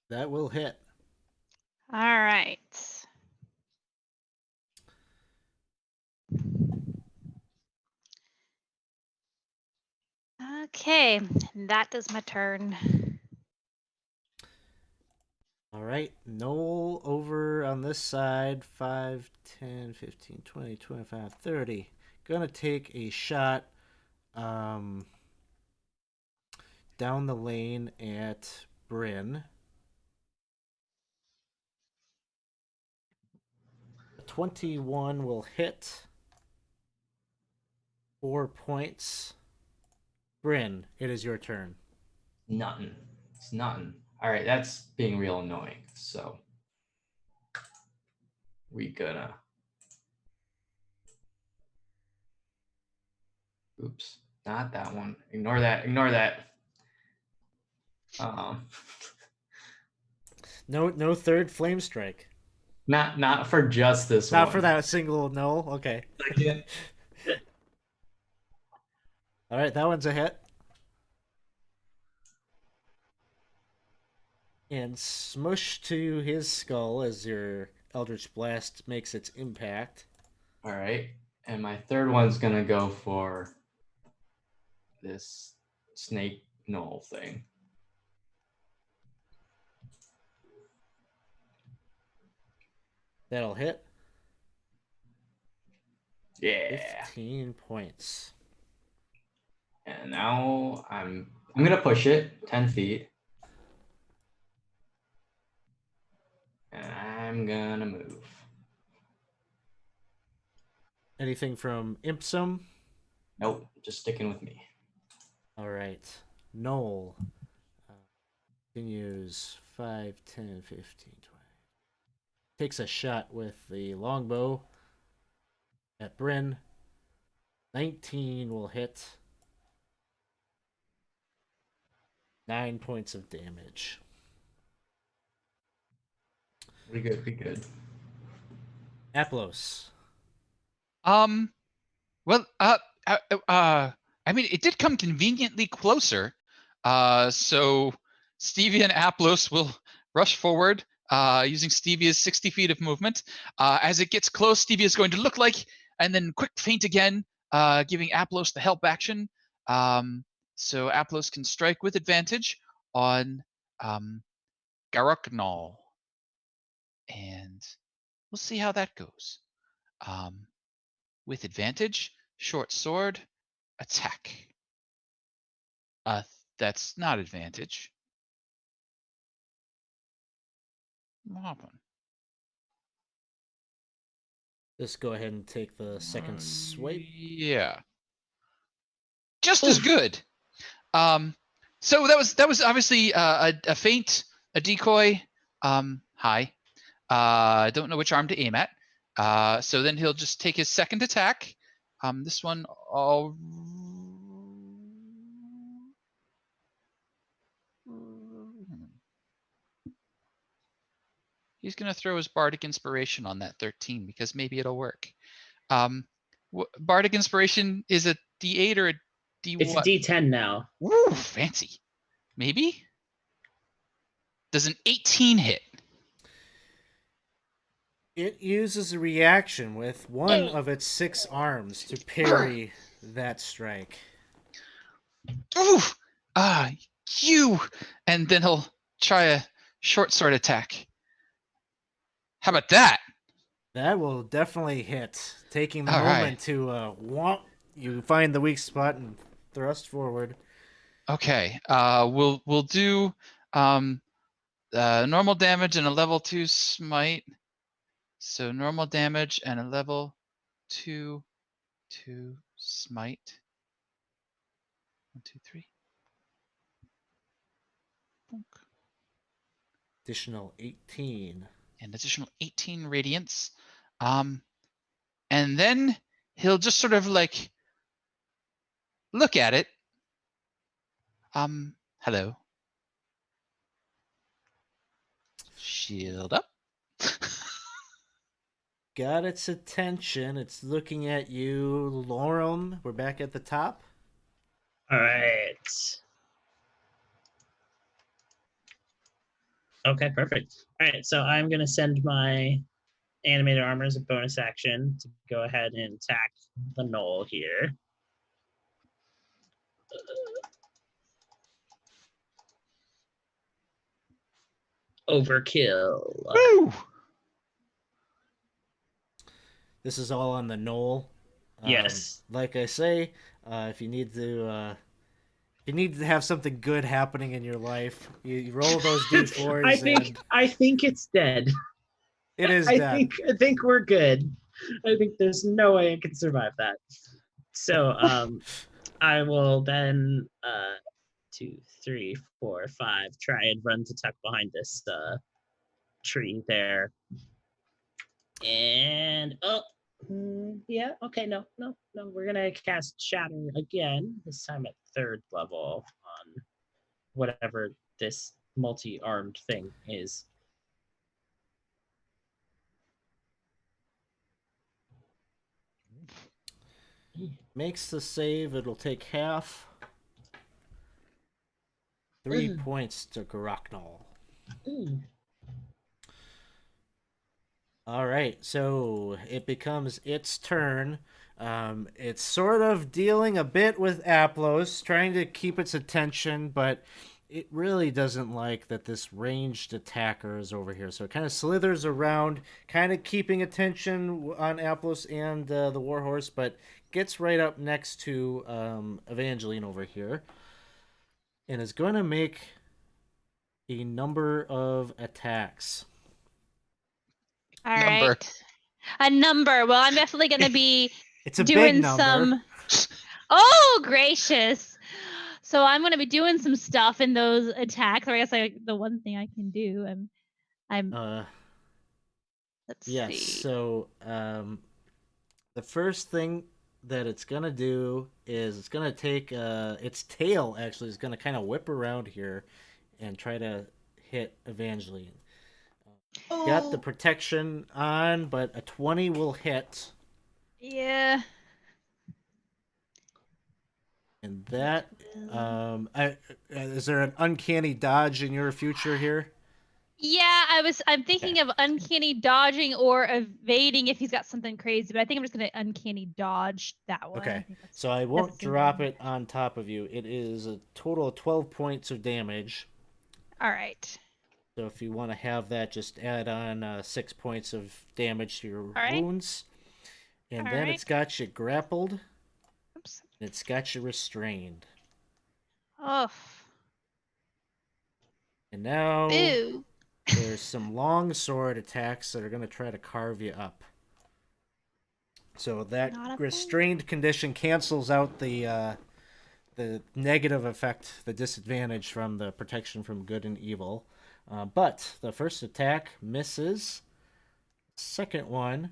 That will hit. All right. Okay, that is my turn. All right. Noel over on this side. 5, 10, 15, 20, 25, 30. Gonna take a shot down the lane at Bryn. 21 will hit. 4 points. Bryn, it is your turn. Nothing. It's nothing. All right, that's being real annoying. So we gonna. Oops, not that one. Ignore that. Ignore that. Um, No third flame strike. not for just this one. Not for that single no. Okay. All right, that one's a hit. And smush to his skull as your Eldritch Blast makes its impact. All right, and my third one's gonna go for this snake knoll thing. That'll hit. Yeah. 15 points. And now I'm gonna push it 10 feet. And I'm gonna move. Anything from Impsum? Nope, just sticking with me. All right. Noel. Continues 5, 10, 15, 20. Takes a shot with the longbow at Bryn. 19 will hit. 9 points of damage. We good. We good. Aplos. Well, I mean, it did come conveniently closer. So Stevia and Aplos will rush forward, using Stevia's 60 feet of movement. As it gets close, Stevia is going to look like, and then quick feint again, giving Aplos the help action. So Aplos can strike with advantage on Garaknal. And we'll see how that goes. With advantage, short sword, attack. That's not advantage. What happened? Just go ahead and take the second swipe. Yeah. Just as good. So that was obviously a feint, a decoy. Hi. I don't know which arm to aim at. So then he'll just take his second attack. This one, he's going to throw his Bardic Inspiration on that 13 because maybe it'll work. Bardic Inspiration is a D8 or a D It's a what? D10 now. Woo, fancy. Maybe? Does an 18 hit? It uses a reaction with one of its 6 arms to parry that strike. Ooh! You! And then he'll try a short sword attack. How about that? That will definitely hit. Taking the All moment right. to womp, you find the weak spot and thrust forward. Okay. We'll do normal damage and a level 2 smite. So normal damage and a level 2 smite. 1, 2, 3. Bonk. Additional 18. An additional 18 radiance. And then he'll just sort of like look at it. Hello. Shield up. Got its attention. It's looking at you, Lorem. We're back at the top. All right. Okay, perfect. All right, so I'm going to send my animated armor as a bonus action to go ahead and attack the knoll here. Overkill. Woo! This is all on the knoll. Yes. Like I say, if you need to have something good happening in your life, you roll those d4s. I think it's dead. It is I dead. think we're good. I think there's no way I can survive that. So I will then 2, 3, 4, 5 try and run to tuck behind this tree there. And yeah, okay, no, we're gonna cast Shatter again, this time at 3rd level on whatever this multi-armed thing is. Makes the save. It'll take half. 3 points to Garaknal. All right, so it becomes its turn. It's sort of dealing a bit with Aplos, trying to keep its attention, but it really doesn't like that this ranged attacker is over here. So it kind of slithers around, kind of keeping attention on Aplos and the Warhorse, but gets right up next to Evangeline over here. And is going to make a number of attacks. All Number. right. A number. Well, I'm definitely going to be It's a doing big number. some. Oh, gracious. So I'm gonna be doing some stuff in those attacks. Or I guess the one thing I can do. I'm. Let's Yes. see. So the first thing that it's gonna do is it's gonna take its tail. Actually, is gonna kind of whip around here and try to hit Evangeline. Got the protection on, but a 20 will hit. Yeah. And that, is there an uncanny dodge in your future here? Yeah, I'm thinking of uncanny dodging or evading if he's got something crazy, but I think I'm just gonna uncanny dodge that one. Okay, think so I that's won't a simple drop one. it on top of you. It is a total of 12 points of damage. All right. So if you want to have that, just add on 6 points of damage to your All right. wounds. And All then right. it's got you grappled, Oops. and it's got you restrained. Oh. And now Boo. there's some long sword attacks that are going to try to carve you up. So that Not a restrained condition cancels out the negative effect, the disadvantage from the protection from good and evil. But the first attack misses. Second one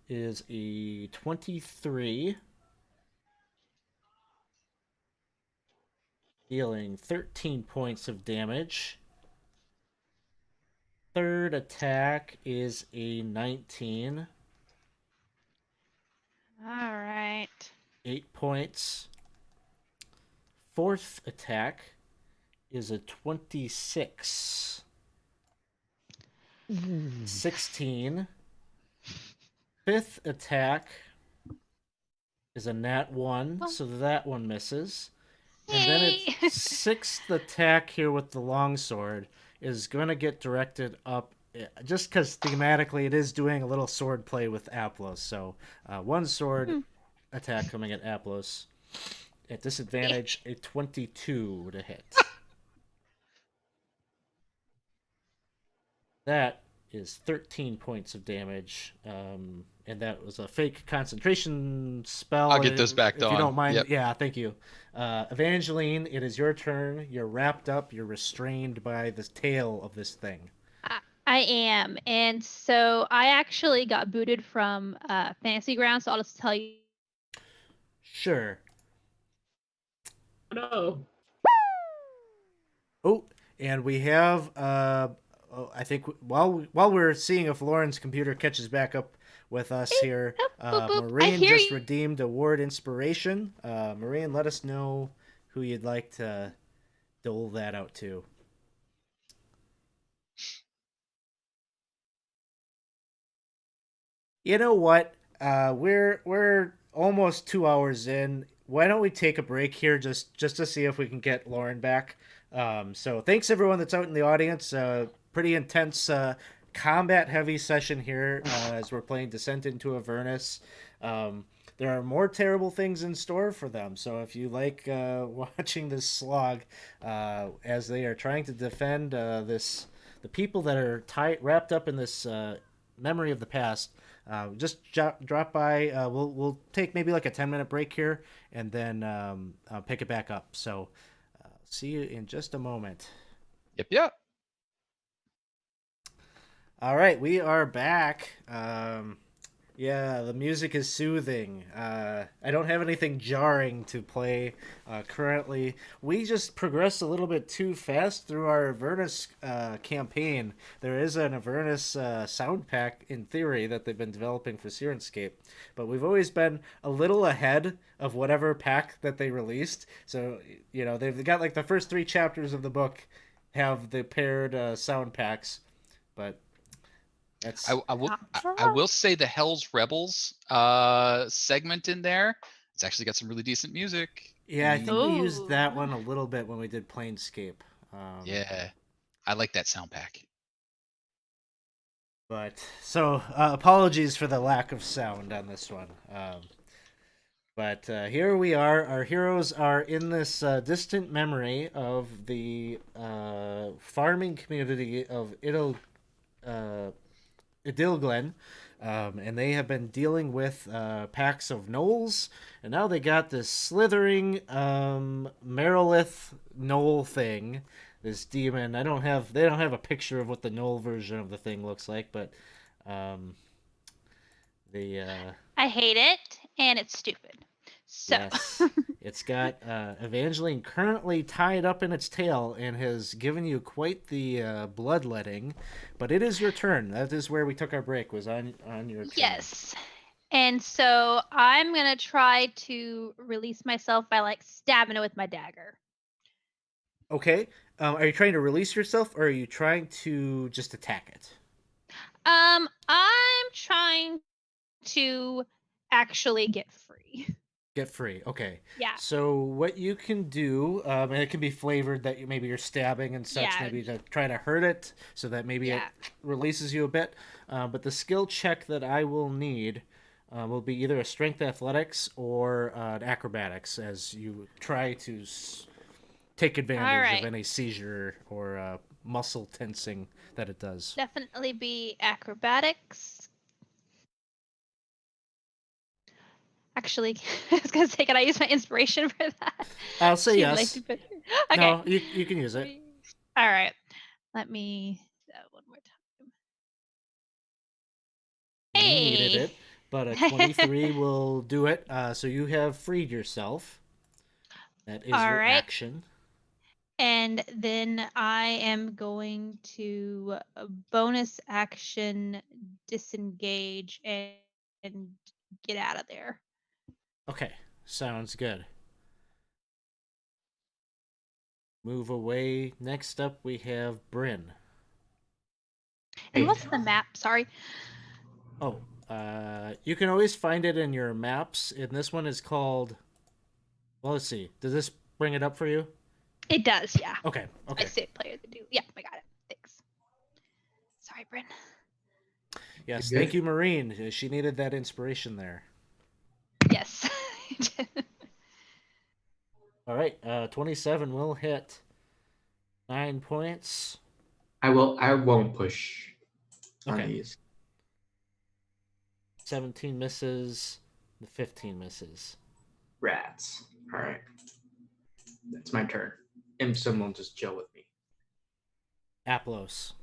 is a 23, dealing 13 points of damage. Third attack is a 19, All right. 8 points. Fourth attack is a 26, 16. Fifth attack is a nat 1, so that one misses. And then Yay. its sixth attack here with the longsword is going to get directed up, just because thematically it is doing a little sword play with Aplos. So one sword attack coming at Aplos. At disadvantage, a 22 to hit. That is 13 points of damage. And that was a fake concentration spell. I'll get those back if you on. don't mind. Yep. Yeah, thank you. Evangeline, it is your turn. You're wrapped up. You're restrained by the tail of this thing. I am, and so I actually got booted from Fantasy Ground. So I'll just tell you. Sure. No. Oh, and we have. I think while we're seeing if Lauren's computer catches back up with us here, boop, boop. I Maureen hear just you. redeemed a word inspiration. Maureen, let us know who you'd like to dole that out to. You know what? We're almost 2 hours in. Why don't we take a break here just to see if we can get Lauren back? So thanks everyone that's out in the audience. Pretty intense combat heavy session here as we're playing Descent into Avernus. There are more terrible things in store for them. So if you like watching this slog as they are trying to defend the people that are wrapped up in this memory of the past. Just drop by. We'll take maybe like a 10-minute break here, and then pick it back up. So see you in just a moment. Yep. All right, we are back. Yeah, the music is soothing. I don't have anything jarring to play currently. We just progressed a little bit too fast through our Avernus campaign. There is an Avernus sound pack, in theory, that they've been developing for Sirenscape. But we've always been a little ahead of whatever pack that they released. So, they've got like the first 3 chapters of the book have the paired sound packs. But that's... I will say the Hell's Rebels segment in there. It's actually got some really decent music. Yeah, I think we used Ooh. that one a little bit when we did Planescape. Yeah, I like that sound pack. But so apologies for the lack of sound on this one. But here we are. Our heroes are in this distant memory of the farming community of Idilglen. And they have been dealing with packs of gnolls, and now they got this slithering Merilith gnoll thing, this demon. They don't have a picture of what the gnoll version of the thing looks like, but I hate it, and it's stupid. So yes, it's got Evangeline currently tied up in its tail and has given you quite the bloodletting. But it is your turn. That is where we took our break. Was on your turn. yes. And so I'm gonna try to release myself by like stabbing it with my dagger. Okay. Are you trying to release yourself, or are you trying to just attack it? I'm trying to actually get free. Get free. Okay. Yeah. So what you can do, and it can be flavored that maybe you're stabbing and such, Yeah. maybe to try to hurt it, so that maybe it releases you a bit. But the skill check that I will need will be either a strength athletics or an acrobatics, as you try to take advantage of any seizure or muscle tensing that it does. Definitely be acrobatics. Actually, I was gonna say, can I use my inspiration for that? I'll say Too yes. lazy, but- Okay. No, you can use it. All right. Let me do that one more time. You needed Hey. it, but a 23 will do it. So you have freed yourself. That is All your right. action. And then I am going to bonus action disengage and get out of there. Okay, sounds good. Move away. Next up, we have Bryn. And Hey. what's the map? Sorry. Oh, you can always find it in your maps, and this one is called. Well, let's see. Does this bring it up for you? It does, yeah. Okay. I saved player to do. Yeah, I got it. Thanks. Sorry, Bryn. Yes, You're thank good. you, Marine. She needed that inspiration there. Yes. All right, 27 will hit. 9 points. I won't push on Okay. these. 17 misses. The 15 misses. Rats. All right. That's my turn. Imsim will just chill with me. Aplos.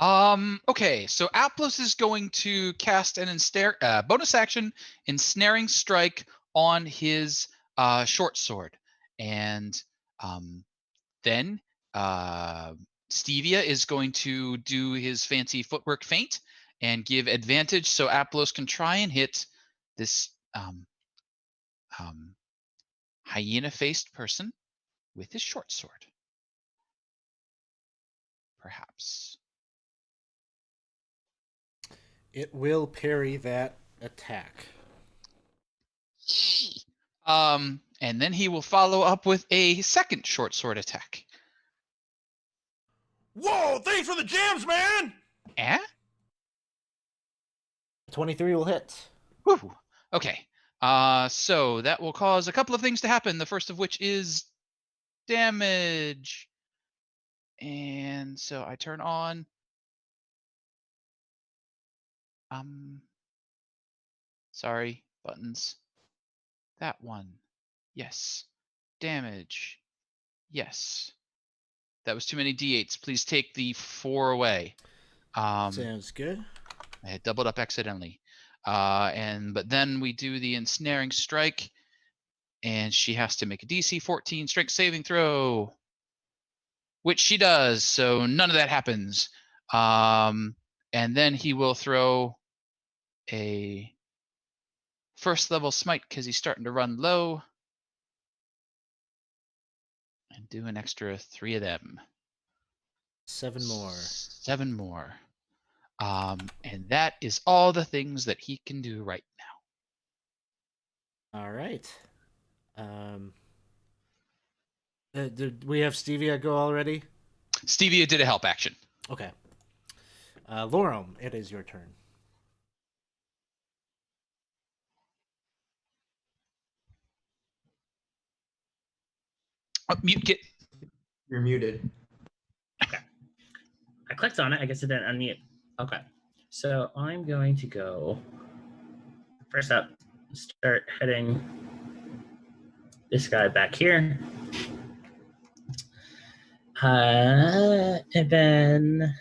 Okay, so Aplos is going to cast an bonus action ensnaring strike on his short sword, and then Stevia is going to do his fancy footwork feint and give advantage, so Aplos can try and hit this hyena-faced person with his short sword. Perhaps. It will parry that attack. And then he will follow up with a second short sword attack. Whoa, thanks for the jams, man! Eh? 23 will hit. Woo. Okay. So that will cause a couple of things to happen. The first of which is damage. And so I turn on. Sorry, buttons. That one. Yes. Damage. Yes. That was too many d8s. Please take the 4 away. Sounds good. I had doubled up accidentally. But then we do the ensnaring strike, and she has to make a DC 14 strength saving throw, which she does. So none of that happens. And then he will throw a first level smite because he's starting to run low, and do an extra 3 of them. 7 more. 7 more. And that is all the things that he can do right now. All right. Did we have Stevia go already? Stevia did a help action. Okay. Lorum, it is your turn. Oh, mute kit. You're muted. I clicked on it. I guess it didn't unmute. Okay. So I'm going to go first up, start heading this guy back here. And then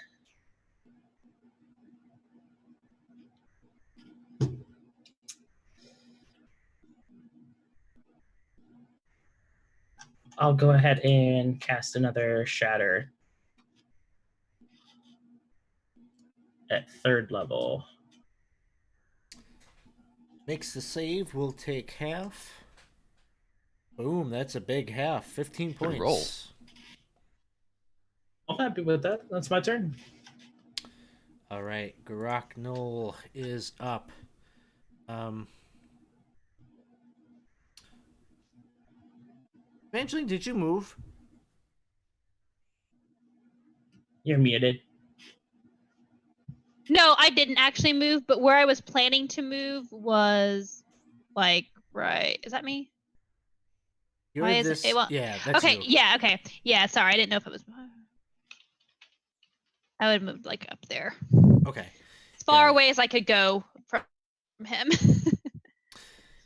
I'll go ahead and cast another Shatter at 3rd level. Makes the save. We'll take half. Boom, that's a big half. 15 points. Good roll. I'm happy with that. That's my turn. All right, Groknol is up. Evangeline, did you move? You're muted. No, I didn't actually move, but where I was planning to move was like right. Is that me? You're Why is this. it? Well, Yeah, that's okay. you. Yeah. Okay. Yeah. Sorry, I didn't know if it was. I would have moved like up there, Okay. as far Got it. away as I could go from him.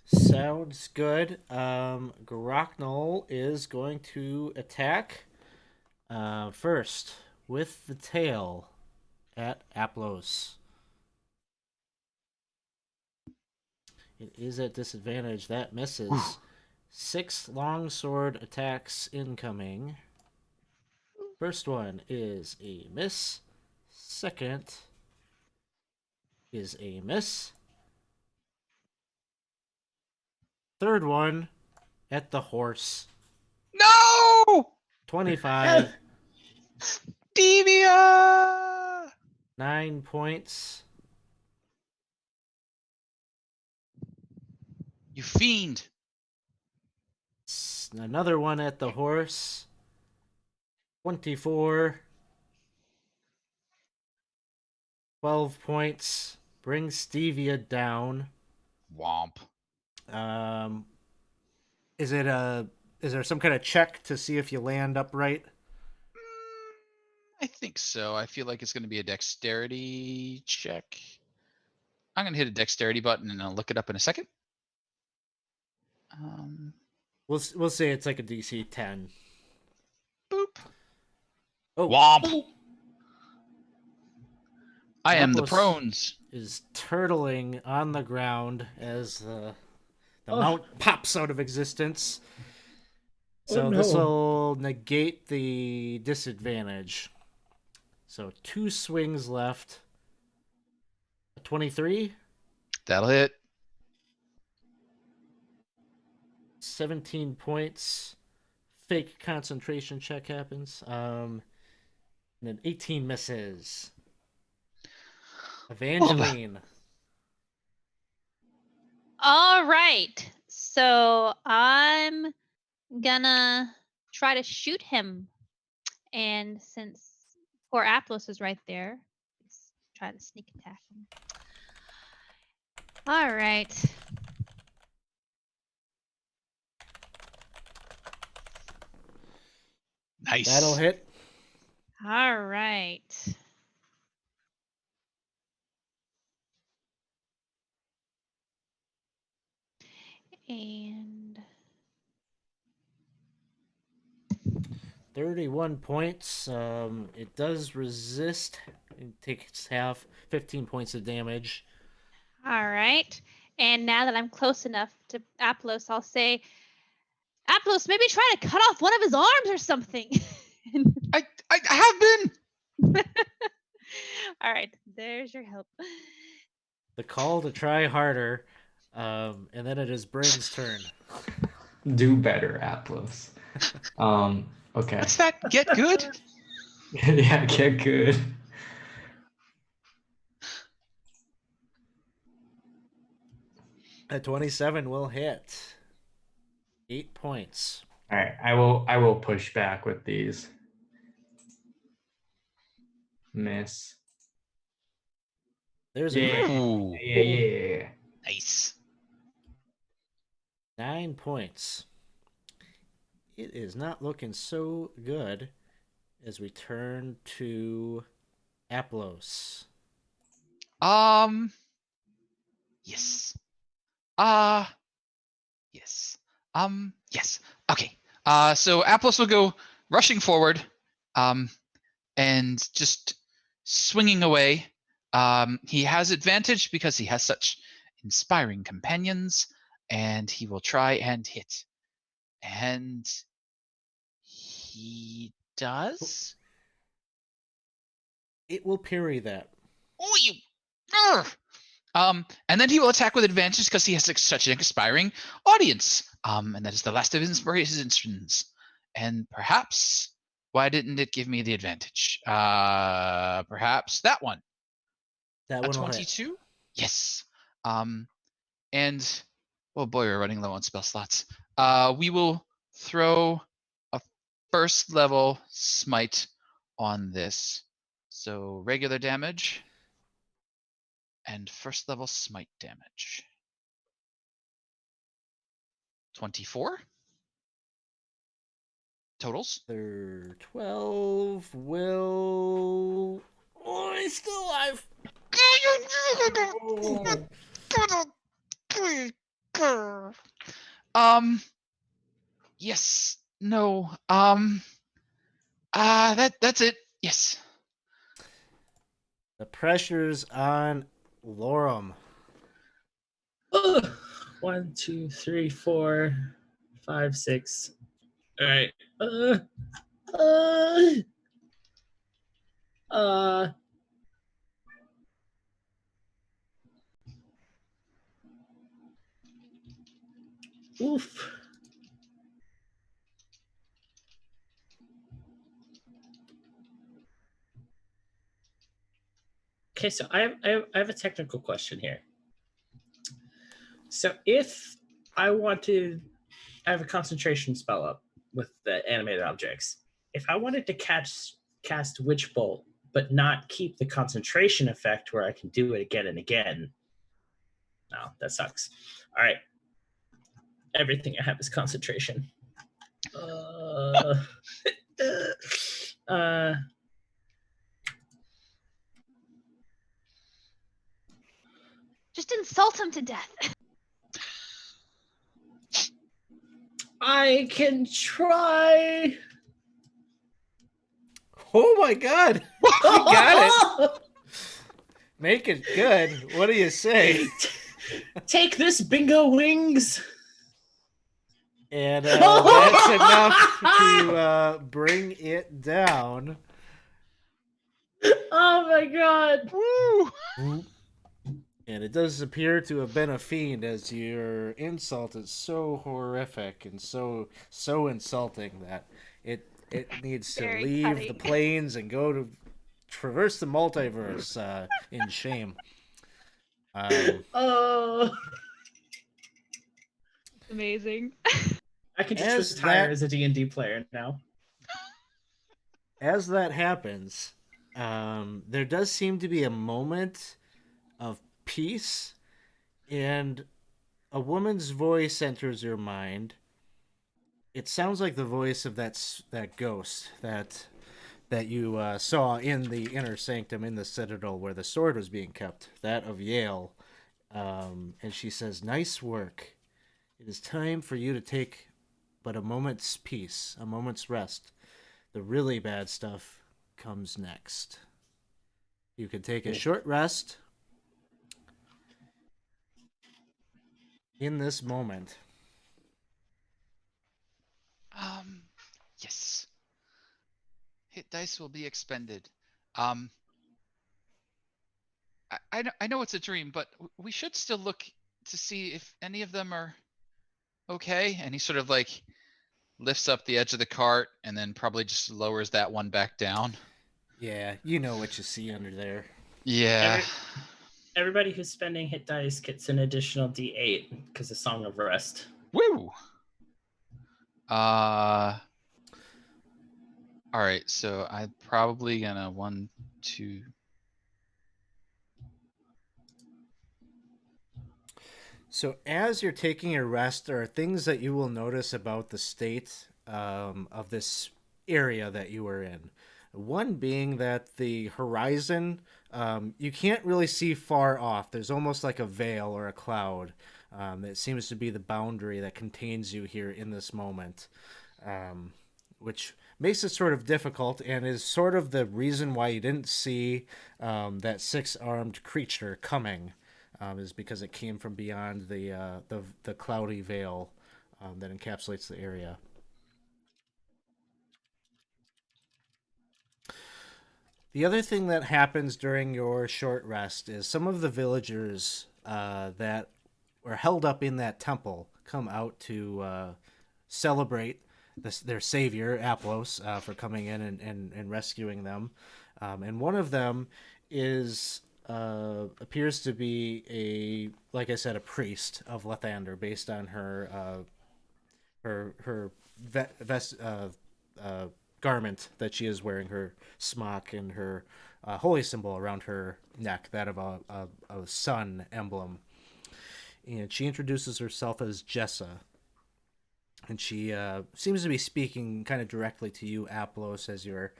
Sounds good. Groknol is going to attack first with the tail at Aplos. It is at disadvantage. That misses. 6 longsword attacks incoming. First one is a miss. Second is a miss. Third one at the horse. No! 25. Stevia! 9 points. You fiend. Another one at the horse. 24. 12 points. Brings Stevia down. Womp. Is there some kind of check to see if you land upright? I think so. I feel like it's going to be a dexterity check. I'm going to hit a dexterity button and I'll look it up in a second. We'll say it's like a DC 10. Boop. Oh, Womp. I am the Aplos prones. is turtling on the ground as the Oh. mount pops out of existence. So Oh, no. this will negate the disadvantage. So 2 swings left. 23. That'll hit. 17 points. Fake concentration check happens. And then 18 misses. Evangeline. All right. So I'm gonna try to shoot him. And since poor Aplos is right there, let's try to sneak attack him. All right. Nice. That'll hit. All right. And 31 points. It does resist. It takes half. 15 points of damage. all right. And now that I'm close enough to Aplos, I'll say, Aplos, maybe try to cut off one of his arms or something. I have been. All right, there's your help. The call to try harder. And then it is Bryn's turn. Do better, Aplos. Okay. What's that? Get good? Yeah, get good. A 27 will hit. 8 points. All right, I will push back with these. Miss. There's a Yeah. crit. Ooh. Yeah. Nice. 9 points. It is not looking so good as we turn to Aplos. Yes. Yes. Yes. Okay. So Aplos will go rushing forward, and just swinging away. He has advantage because he has such inspiring companions, and he will try and hit. And he does. It will parry that. Oh, you! Urgh! And then he will attack with advantage because he has such an inspiring audience. And that is the last of his inspirations. And perhaps, why didn't it give me the advantage? Perhaps that one. That A one will hit. 22? Yes. And oh boy, we're running low on spell slots. We will throw a first level smite on this. So regular damage and first level smite damage. 24 totals. 12 will. Oh, he's still alive. Yes. No. That's it. Yes. The pressure's on Lorem. 1, 2, 3, 4, 5, 6. All right. Oof. Okay, so I have a technical question here. So if I have a concentration spell up with the animated objects. If I wanted to cast Witch Bolt, but not keep the concentration effect where I can do it again and again. No, that sucks. All right. Everything I have is concentration. Just insult him to death. I can try. Oh my god! You got it! Make it good. What do you say? Take this, bingo wings! And that's enough to bring it down. Oh my god! Woo! And it does appear to have been a fiend, as your insult is so horrific and so insulting that it needs to Very leave cutting. the planes and go to traverse the multiverse in shame. Oh, Amazing. I can just retire as a D&D player now. As that happens, there does seem to be a moment of peace, and a woman's voice enters your mind. It sounds like the voice of that ghost that you saw in the inner sanctum in the citadel where the sword was being kept, that of Yale. And she says, "Nice work. It is time for you to take but a moment's peace, a moment's rest. The really bad stuff comes next. You can take a short rest in this moment." Yes. Hit dice will be expended. I know it's a dream, but we should still look to see if any of them are okay. And he sort of like lifts up the edge of the cart and then probably just lowers that one back down. Yeah, you know what you see under there. Yeah. Everybody who's spending hit dice gets an additional D8 because of Song of Rest. Woo! All right, so I'm probably gonna 1, 2. So as you're taking a rest, there are things that you will notice about the state of this area that you were in. One being that the horizon, you can't really see far off. There's almost like a veil or a cloud that seems to be the boundary that contains you here in this moment, which makes it sort of difficult and is sort of the reason why you didn't see that six-armed creature coming, is because it came from beyond the cloudy veil that encapsulates the area. The other thing that happens during your short rest is some of the villagers that were held up in that temple come out to celebrate their savior, Aplos, for coming in and rescuing them. And one of them is appears to be like I said, a priest of Lathander based on her vest, garment that she is wearing, her smock and her holy symbol around her neck, that of a sun emblem. And she introduces herself as Jessa. And she seems to be speaking kind of directly to you, Aplos, as you're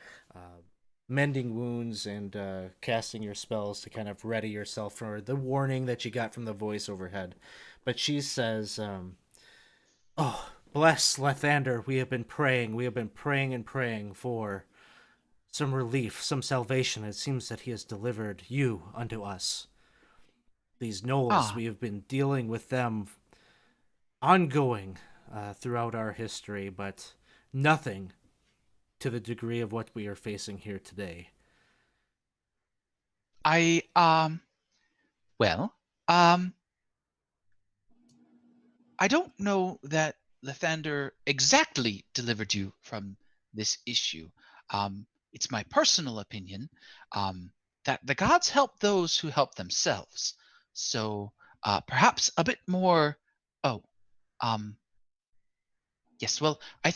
mending wounds and casting your spells to kind of ready yourself for the warning that you got from the voice overhead. But she says, "Oh, bless Lathander. We have been praying. We have been praying and praying for some relief, some salvation. It seems that he has delivered you unto us. These gnolls, Ah, we have been dealing with them ongoing throughout our history, but nothing to the degree of what we are facing here today." I well, um I don't know that Lathander exactly delivered you from this issue. It's my personal opinion that the gods help those who help themselves. So perhaps a bit more. Oh, um, yes. Well, I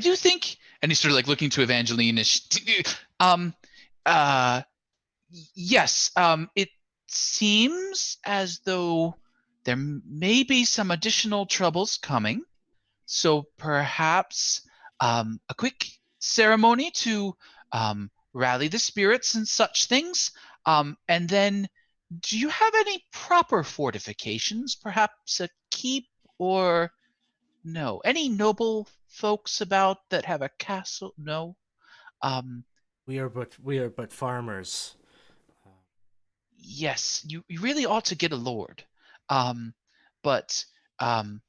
do think, and he's sort of like looking to Evangeline. Um, uh, yes. It seems as though there may be some additional troubles coming. So perhaps a quick ceremony to rally the spirits and such things. And then, do you have any proper fortifications? Perhaps a keep or no? Any noble folks about that have a castle? No. Um, We are but farmers. yes, you really ought to get a lord. Um, but um,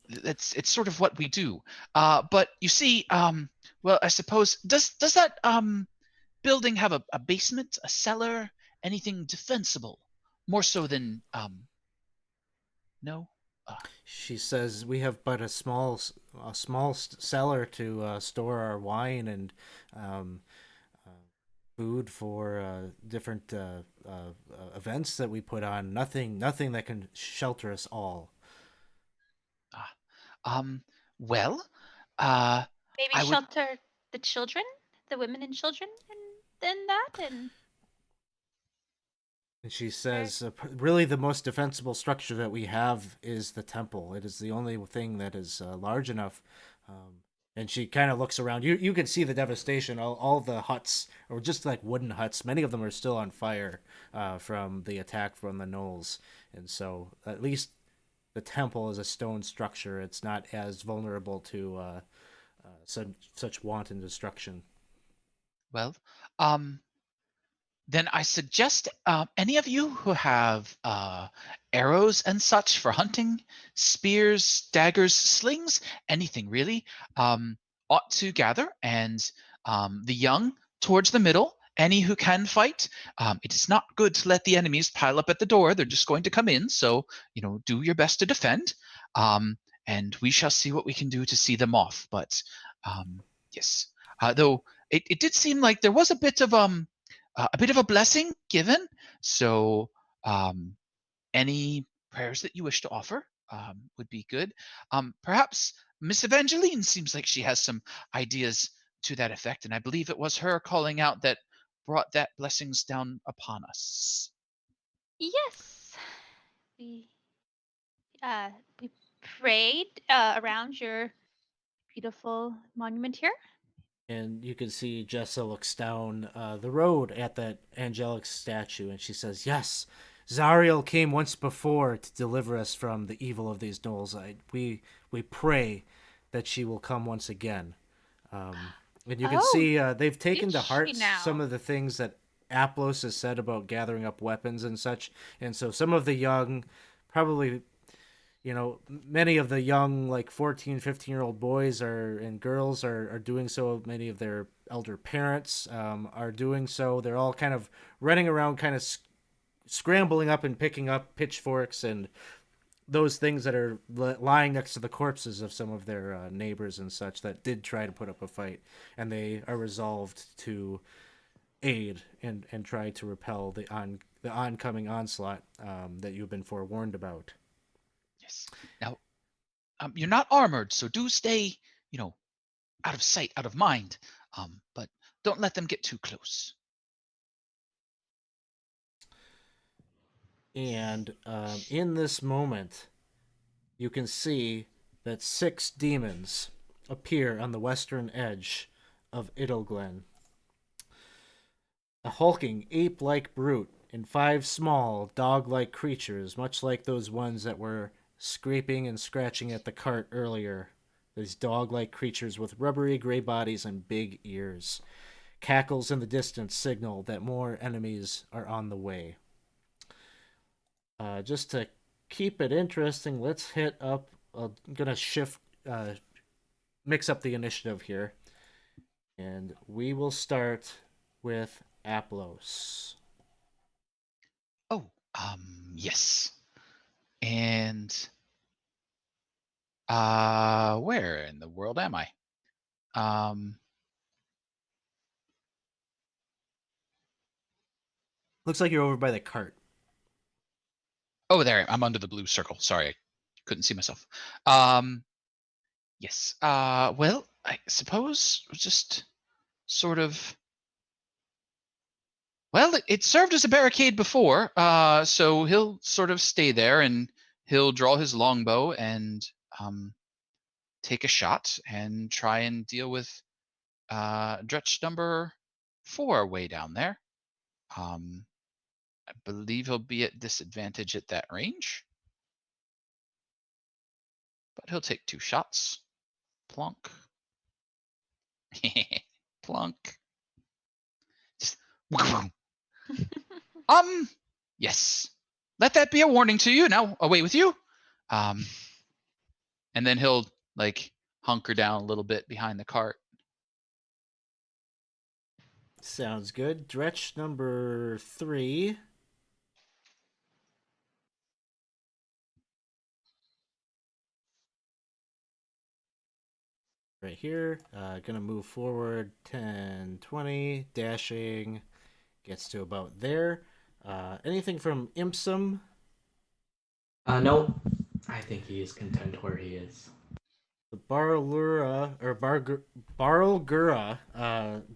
it's sort of what we do. But you see, well, I suppose does that building have a basement, a cellar, anything defensible? More so than no. Uh, She says we have but a small cellar to store our wine and um, uh, food for different events that we put on. Nothing that can shelter us all. uh, um. Well, uh, Maybe I would. shelter the children, the women and children, and then that, and And she or says, really, the most defensible structure that we have is the temple. It is the only thing that is large enough. And she kind of looks around. You can see the devastation. All the huts are just like wooden huts. Many of them are still on fire from the attack from the gnolls. And so, at least the temple is a stone structure. It's not as vulnerable to such wanton destruction. Well, um, then I suggest any of you who have arrows and such for hunting, spears, daggers, slings, anything really, ought to gather, and the young towards the middle. Any who can fight. It is not good to let the enemies pile up at the door. They're just going to come in. So, do your best to defend. Um, and we shall see what we can do to see them off. But yes, though it did seem like there was a bit of a blessing given. So, any prayers that you wish to offer would be good. Perhaps Miss Evangeline seems like she has some ideas to that effect, and I believe it was her calling out that brought that blessings down upon us. yes, we uh we prayed around your beautiful monument here. And you can see Jessa looks down the road at that angelic statue, and she says, "Yes, Zariel came once before to deliver us from the evil of these gnolls. We pray that she will come once again." And you can see they've taken did to heart she now? some of the things that Aplos has said about gathering up weapons and such. And so some of the young, probably, many of the young, like 14, 15-year-old boys and girls are doing so. Many of their elder parents are doing so. They're all kind of running around, kind of scrambling up and picking up pitchforks and those things that are lying next to the corpses of some of their neighbors and such that did try to put up a fight, and they are resolved to aid and try to repel the oncoming onslaught that you've been forewarned about. Yes. Now, you're not armored, so do stay, out of sight, out of mind. But don't let them get too close. And in this moment, you can see that 6 demons appear on the western edge of Idleglen. A hulking, ape-like brute and 5 small, dog-like creatures, much like those ones that were scraping and scratching at the cart earlier. These dog-like creatures with rubbery gray bodies and big ears. Cackles in the distance signal that more enemies are on the way. Just to keep it interesting, let's hit up. I'm gonna mix up the initiative here, and we will start with Aplos. Oh, yes. And where in the world am I? Looks like you're over by the cart. Oh, there. I'm under the blue circle. Sorry, I couldn't see myself. Yes. Well, I suppose just sort of. Well, it served as a barricade before, so he'll sort of stay there and he'll draw his longbow and take a shot and try and deal with Dretch number 4 way down there. I believe he'll be at disadvantage at that range, but he'll take 2 shots. Plunk. Plunk. Just yes. Let that be a warning to you. Now away with you. And then he'll like hunker down a little bit behind the cart. Sounds good. Dretch number 3. Right here. Gonna move forward 10, 20, dashing. Gets to about there. Anything from Impsum? Nope. I think he is content where he is. The Barlgura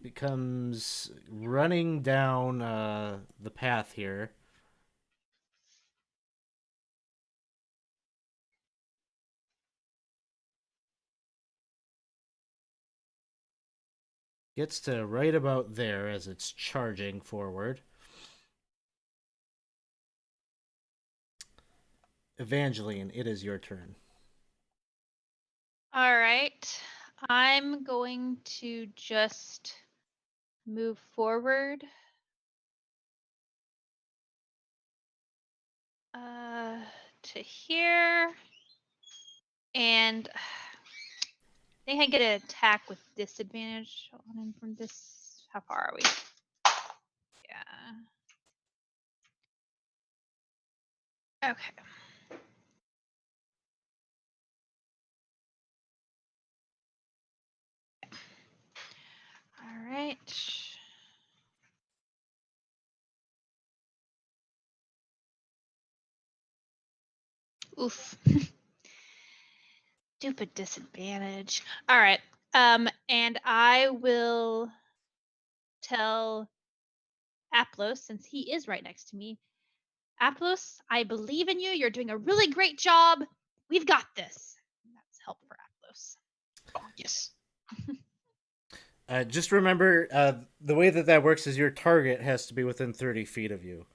becomes running down the path here. Gets to right about there as it's charging forward. Evangeline, it is your turn. All right. I'm going to just move forward. To here. And I think I get an attack with disadvantage on him from this. How far are we? Yeah. Okay. All right. Oof. Stupid disadvantage. All right. And I will tell Aplos, since he is right next to me, Aplos, I believe in you. You're doing a really great job. We've got this. That's help for Aplos. Oh, yes. Just remember, the way that works is your target has to be within 30 feet of you.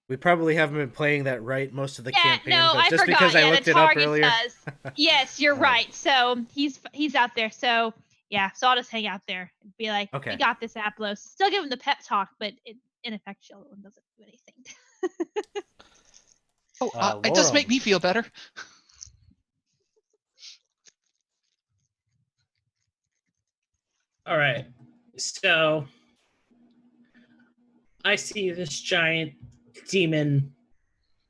We probably haven't been playing that right most of the campaign, no, but I just forgot. because I Yeah, looked the it up target earlier. does. Yes, you're Oh. right. So he's out there. So yeah, so I'll just hang out there and be like, Okay. "We got this, Aplos." Still give him the pep talk, but it ineffectual and doesn't do anything. Oh, it does make me feel better. All right. So I see this giant demon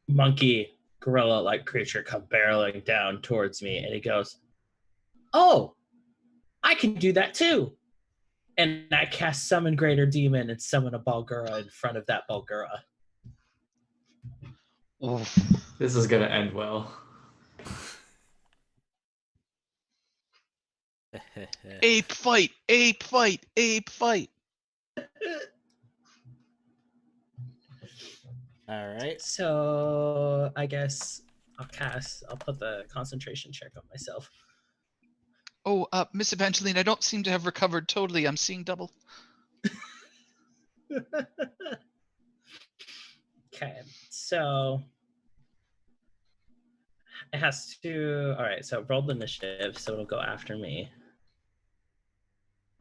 monkey gorilla like creature come barreling down towards me, and he goes, "Oh, I can do that too." And I cast Summon Greater Demon and summon a Balgura in front of that Balgura. Oof. This is gonna end well. Ape fight, ape fight, ape fight. All right. So I guess I'll put the concentration check on myself. Oh, Miss Evangeline, I don't seem to have recovered totally. I'm seeing double. Okay, so it has to. All right, so roll the initiative, so it'll go after me.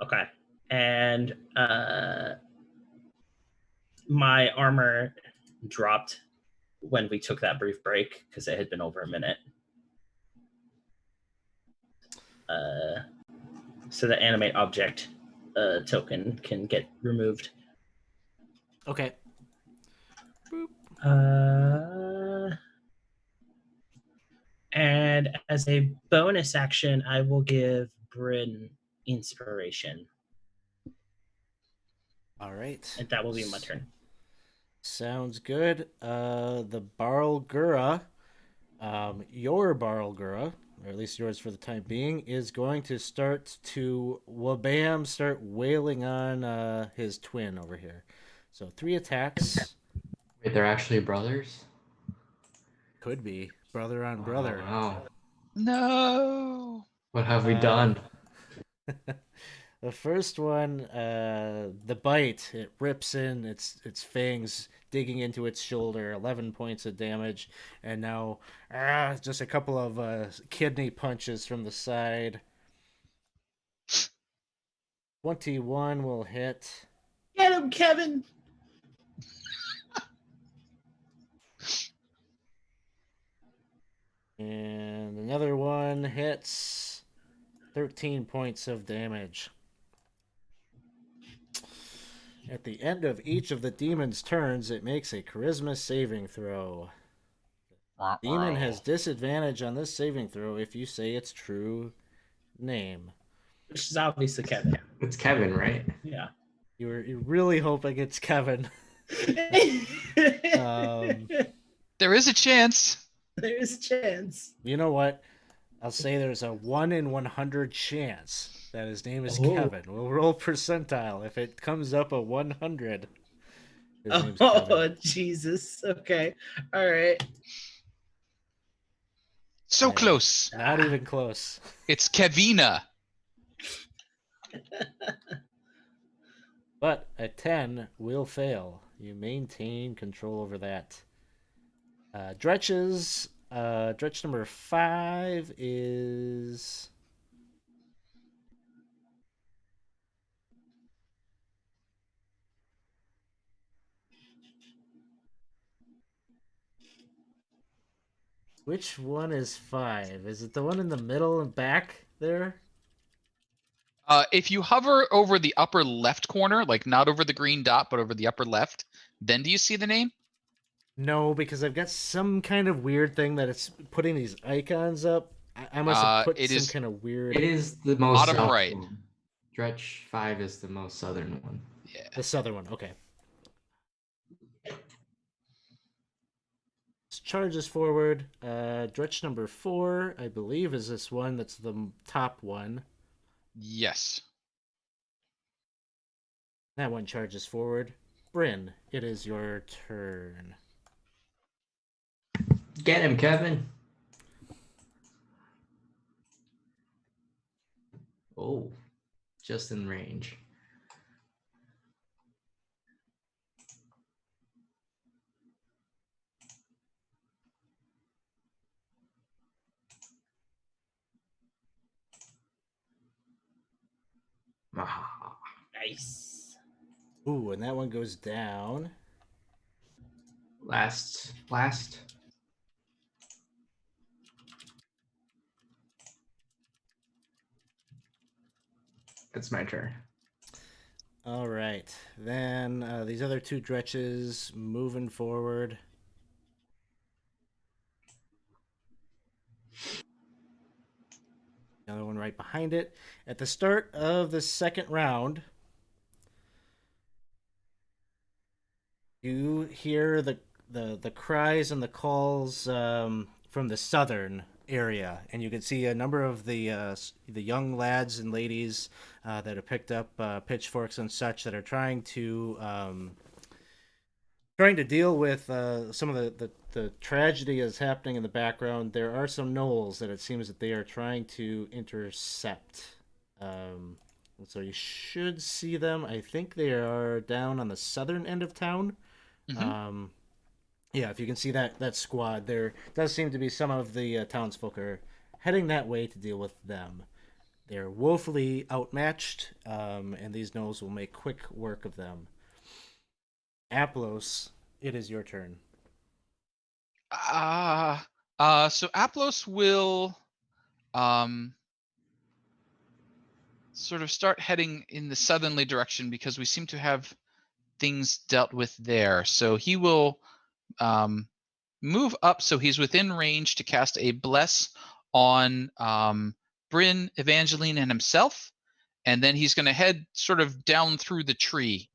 Okay, and my armor dropped when we took that brief break because it had been over a minute. So the animate object token can get removed. Okay. And as a bonus action, I will give Bryn inspiration. All right. And that will be my turn. Sounds good. The Barlgura, your Barlgura, or at least yours for the time being, is going to start wailing on his twin over here. So 3 attacks. Wait, they're actually brothers? Could be brother on brother. Oh, wow. No. What have we done? The first one, the bite, it rips in its fangs, digging into its shoulder, 11 points of damage, and now just a couple of kidney punches from the side. 21 will hit. Get him, Kevin! And another one hits. 13 points of damage. At the end of each of the demon's turns, it makes a charisma saving throw. Demon has disadvantage on this saving throw if you say its true name. Which is obviously Kevin. It's Kevin, right? Yeah. You're really hoping it's Kevin. There is a chance. There is a chance. You know what? I'll say there's a 1 in 100 chance that his name is Oh. Kevin. We'll roll percentile. If it comes up a 100, his name's Oh, Kevin. Jesus. Okay. All right. So close. Not even close. It's Kevina. But a 10 will fail. You maintain control over that. Dretch's Dretch number 5 is which one is 5? Is it the one in the middle and back there? If you hover over the upper left corner, like not over the green dot, but over the upper left, then do you see the name? No, because I've got some kind of weird thing that it's putting these icons up. I must have put some kind of weird. It is the most Bottom southern right. one. Dretch 5 is the most southern one. Yeah. The southern one, okay. Charges forward. Dretch number 4, I believe, is this one that's the top one. Yes. That one charges forward. Bryn, it is your turn. Get him, Kevin. Oh. just in range. Ah, Nice. Ooh, and that one goes down. last. It's my turn. All right. Then these other two dretches moving forward. Another one right behind it. At the start of the second round, you hear the cries and the calls from the southern area, and you can see a number of the young lads and ladies that have picked up pitchforks and such that are trying to deal with some of the tragedy that's happening in the background. There are some gnolls that it seems that they are trying to intercept. So you should see them. I think they are down on the southern end of town. Mhm. Yeah, if you can see that squad, there does seem to be some of the townsfolk are heading that way to deal with them. They're woefully outmatched, and these gnolls will make quick work of them. Aplos, it is your turn. So Aplos will sort of start heading in the southerly direction because we seem to have things dealt with there. So he will move up so he's within range to cast a bless on Bryn, Evangeline, and himself. And then he's going to head sort of down through the tree.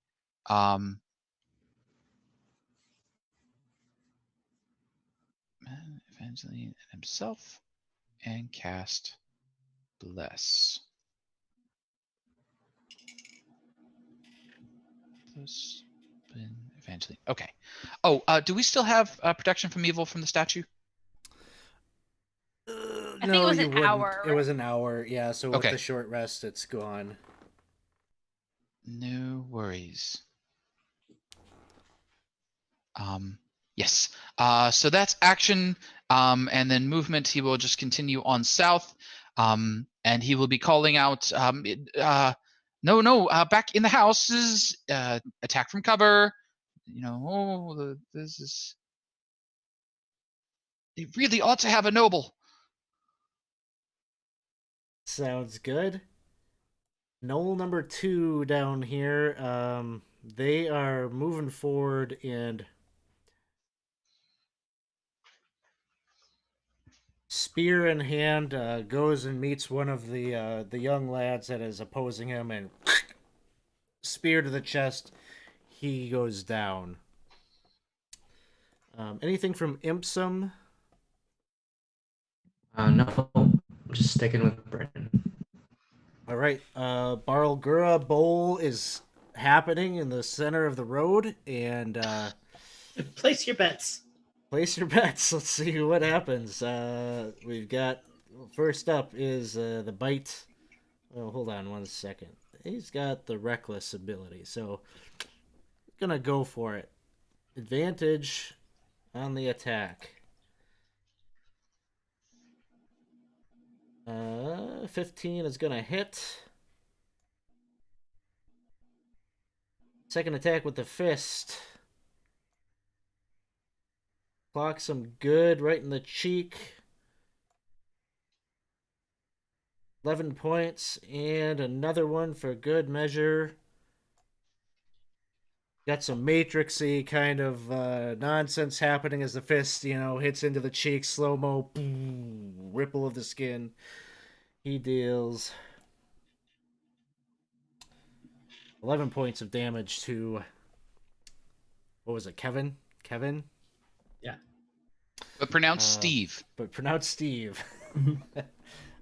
Evangeline and himself, and cast bless. Plus Evangeline. Okay. Oh, do we still have protection from evil from the statue? I think it was you an wouldn't. hour, It was an hour, yeah. So with Okay. the short rest, it's gone. No worries. Yes. So that's action, and then movement. He will just continue on south, and he will be calling out. No, back in the houses. Attack from cover. You know, this is. They really ought to have a noble. Sounds good. Knoll number 2 down here. They are moving forward, and spear in hand, goes and meets one of the young lads that is opposing him, and spear to the chest. He goes down. Anything from Impsum? No, I'm just sticking with Bryn. All right. Barlgura Bowl is happening in the center of the road, and Place your bets. place your bets. Let's see what happens. We've got first up is the bite. Oh, hold on one second. He's got the reckless ability, so gonna go for it. Advantage on the attack. 15 is gonna hit. Second attack with the fist. Clocks him good right in the cheek. 11 points, and another one for good measure. Got some matrixy kind of nonsense happening as the fist, hits into the cheek, slow-mo, boom, ripple of the skin. He deals 11 points of damage to, what was it, Kevin? Yeah. But pronounced Steve. But pronounced Steve.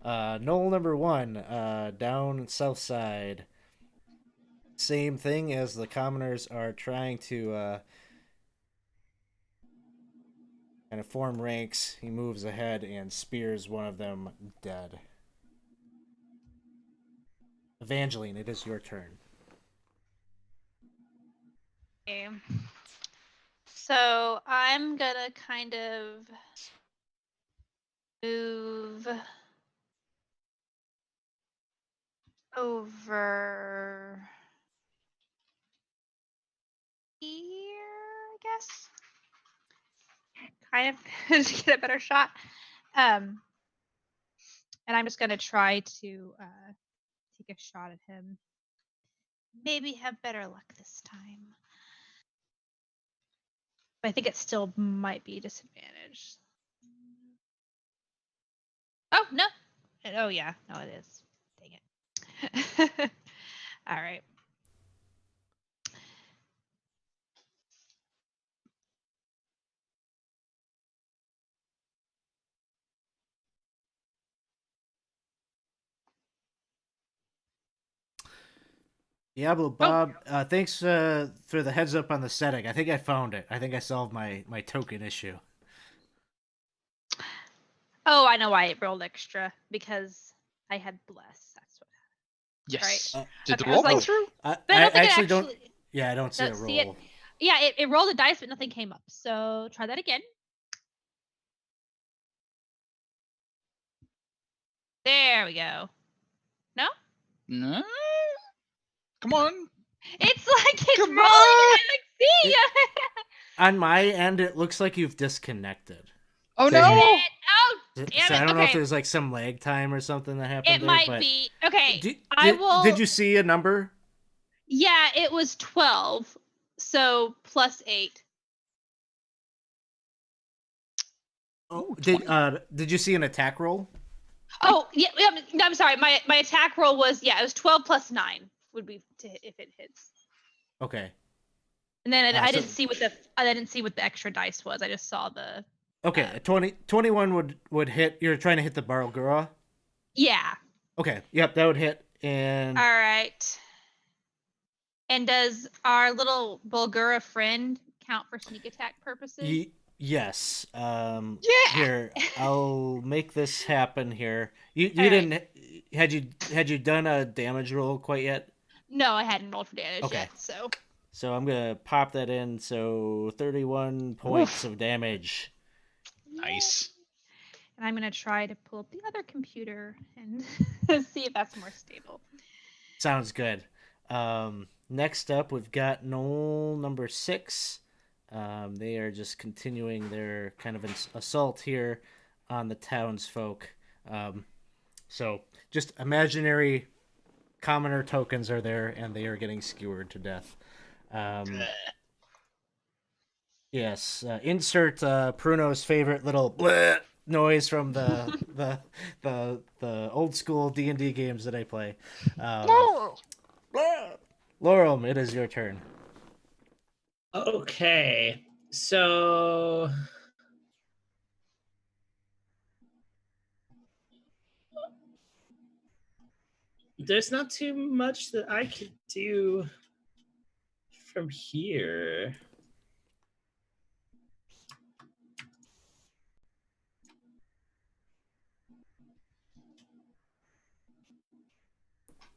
Knoll number 1, down south side. Same thing as the commoners are trying to kind of form ranks. He moves ahead and spears one of them dead. Evangeline, it is your turn. Okay. So I'm gonna kind of move over here, I guess. Kind of to get a better shot. And I'm just gonna try to take a shot at him. Maybe have better luck this time. But I think it still might be disadvantaged. Oh, no. Oh, yeah. No, it is. Dang it. All right. Diablo Bob, thanks for the heads up on the setting. I think I found it. I think I solved my token issue. Oh, I know why it rolled extra. Because I had bless. That's what. Yes. Right. Did the Okay, I roll was go like, through? But I don't think it actually don't. actually. Yeah, I don't see a Don't roll. see it. Yeah, it rolled a dice, but nothing came up. So try that again. There we go. No? No. Come on. It's like it's Come rolling. on! I like see ya. On my end, it looks like you've disconnected. Oh So Did no! it? Oh, So damn I it. don't know if Okay. there's like some lag time or something that happened It there. might But be. Okay. did, I will. Did you see a number? Yeah, it was 12. So plus 8. Oh, Ooh, 20. did you see an attack roll? Oh, yeah. No, I'm sorry. My attack roll was, it was 12 plus 9 would be if it hits. Okay. And then I So- didn't see what the extra dice was. I just saw the. Okay, 21 would hit. You're trying to hit the Barlgura. Yeah. Okay, yep, that would hit. And All right. And does our little Bulgura friend count for sneak attack purposes? yes. Yeah! Here, I'll make this happen. Here, you All right. didn't had you done a damage roll quite yet? No, I hadn't rolled for damage Okay. yet. So I'm gonna pop that in. So 31 points of damage. Nice. And I'm gonna try to pull up the other computer and see if that's more stable. Sounds good. Next up, we've got Knoll number 6. They are just continuing their kind of assault here on the townsfolk. So just imaginary commoner tokens are there, and they are getting skewered to death. Yes. Insert Pruno's favorite little bleh noise from the old school D&D games that I play. Laurel, it is your turn. Okay, so there's not too much that I could do from here.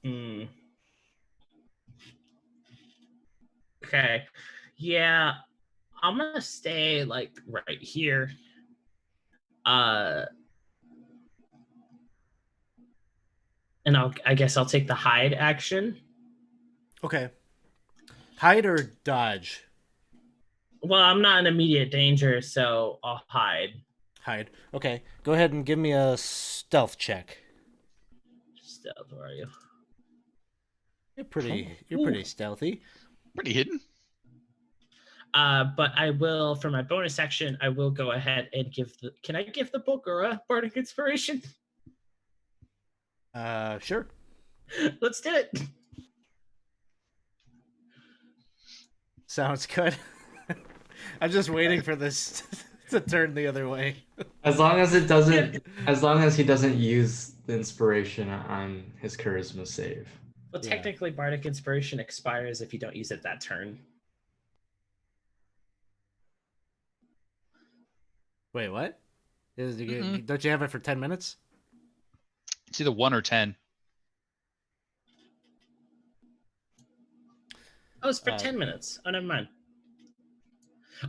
Hmm. Okay. Yeah, I'm gonna stay like right here. And I guess I'll take the hide action. Okay. Hide or dodge? Well, I'm not in immediate danger, so I'll hide. Hide. Okay. Go ahead and give me a stealth check. Stealth, where are you? You're pretty stealthy. Pretty hidden. But I will, for my bonus action, I will go ahead and give the. Can I give the Bulgura Bardic Inspiration? Sure. Let's do it. Sounds good. I'm just waiting for this to turn the other way. As long as he doesn't use the inspiration on his charisma save. Well, Yeah. technically, Bardic Inspiration expires if you don't use it that turn. Wait, what? Don't you have it for 10 minutes? It's either 1 or 10. Oh, it's for 10 minutes. Oh, never mind.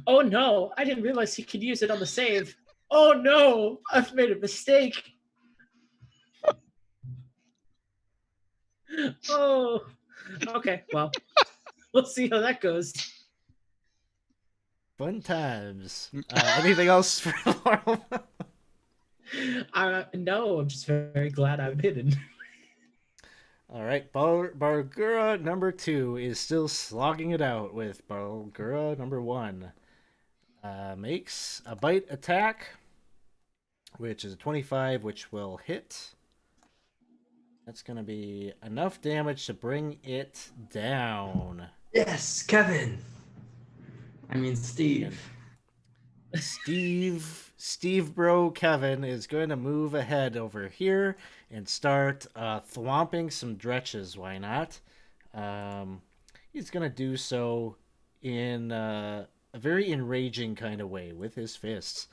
Oh no, I didn't realize he could use it on the save. Oh no, I've made a mistake. Oh, okay. Well, we'll see how that goes. Fun times. Anything else for Laurel? No, I'm just very glad I'm hidden. All right, Bargura number 2 is still slogging it out with Bargura number 1. Makes a bite attack, which is a 25, which will hit. That's going to be enough damage to bring it down. Yes, Kevin. I mean, Steve. Steve bro Kevin is going to move ahead over here and start thwomping some dretches. Why not? He's going to do so in a very enraging kind of way with his fists.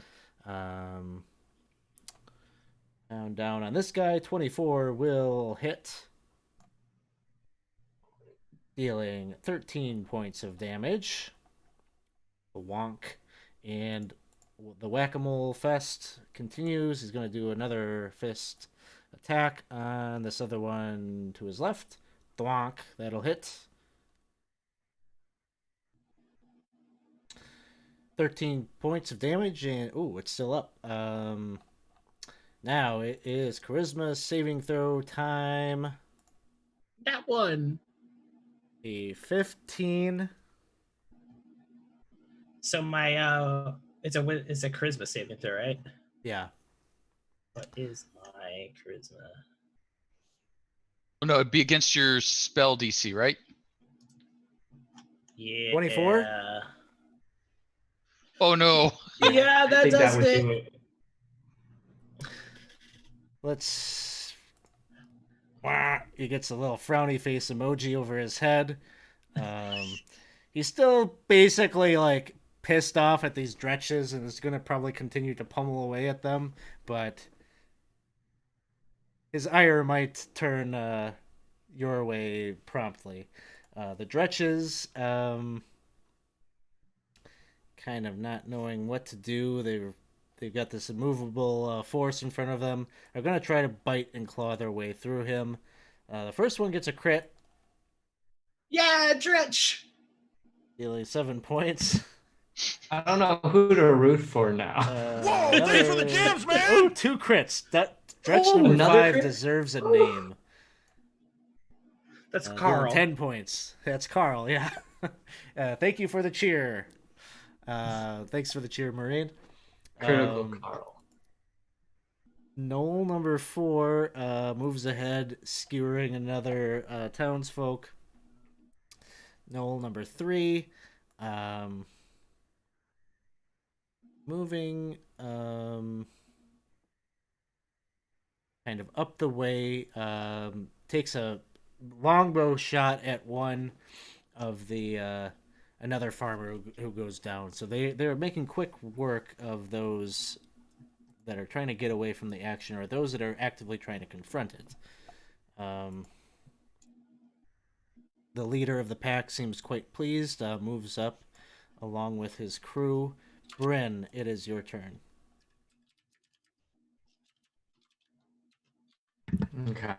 Down on this guy, 24 will hit, dealing 13 points of damage. A wonk. And the whack-a-mole fest continues. He's going to do another fist attack on this other one to his left. Thwonk. That'll hit. 13 points of damage, and it's still up. Now it is charisma saving throw time. That one. A 15. So my it's a charisma saving throw, right? Yeah. What is my charisma? Oh, no, it'd be against your spell DC, right? Yeah. 24? Oh no. Yeah, I that think does that would it. do it. Let's. He gets a little frowny face emoji over his head. He's still basically like pissed off at these dretches and is going to probably continue to pummel away at them, but his ire might turn your way promptly. The dretches, kind of not knowing what to do. They've got this immovable force in front of them. They're going to try to bite and claw their way through him. The first one gets a crit, Yeah, Dretch. dealing 7 points. I don't know who to root for now. Whoa, thanks for the jams, man! Oh, 2 crits. That Dretch number another 5 crit? deserves a name. That's Dealing Carl. 10 points. That's Carl, yeah. Thank you for the cheer. Thanks for the cheer, Marine. Critical Carl. Knoll number 4 moves ahead, skewering another townsfolk. Knoll number 3 moving kind of up the way, takes a longbow shot at one of the another farmer who goes down. So they're making quick work of those that are trying to get away from the action, or those that are actively trying to confront it. The leader of the pack seems quite pleased, moves up along with his crew. Bryn, it is your turn. Okay.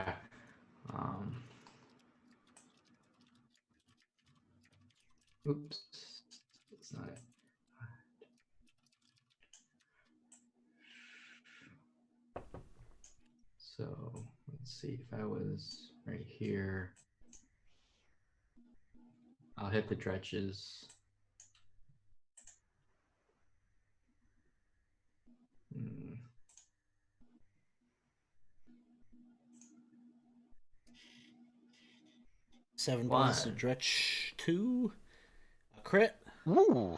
Oops. That's not it. So let's see if I was right here. I'll hit the dretches. Hmm. Seven points to Dretch 2. A crit. Ooh.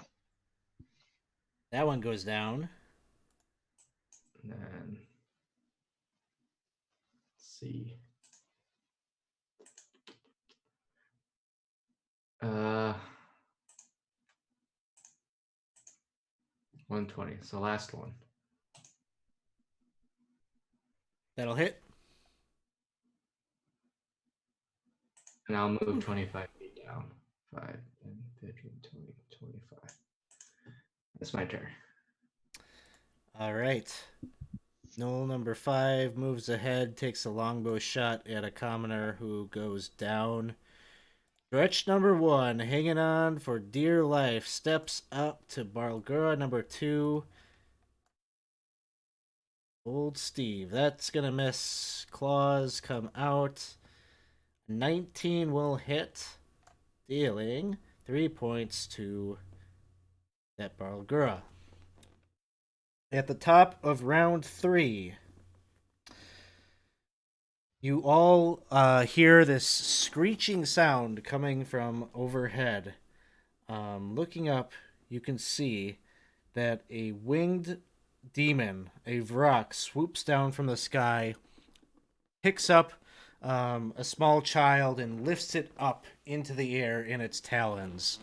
That one goes down. And then let's see. 120. It's the last one. That'll hit. And I'll move 25 feet down. 5, 10, 15, 20, 25. That's my turn. All right. Knoll number 5 moves ahead, takes a longbow shot at a commoner who goes down. Stretch number 1, hanging on for dear life, steps up to Barlgura number 2. Old Steve. That's going to miss. Claws come out. 19 will hit, dealing 3 points to that Barlgura. At the top of round 3, you all hear this screeching sound coming from overhead. Looking up, you can see that a winged demon, a Vrak, swoops down from the sky, picks up a small child, and lifts it up into the air in its talons.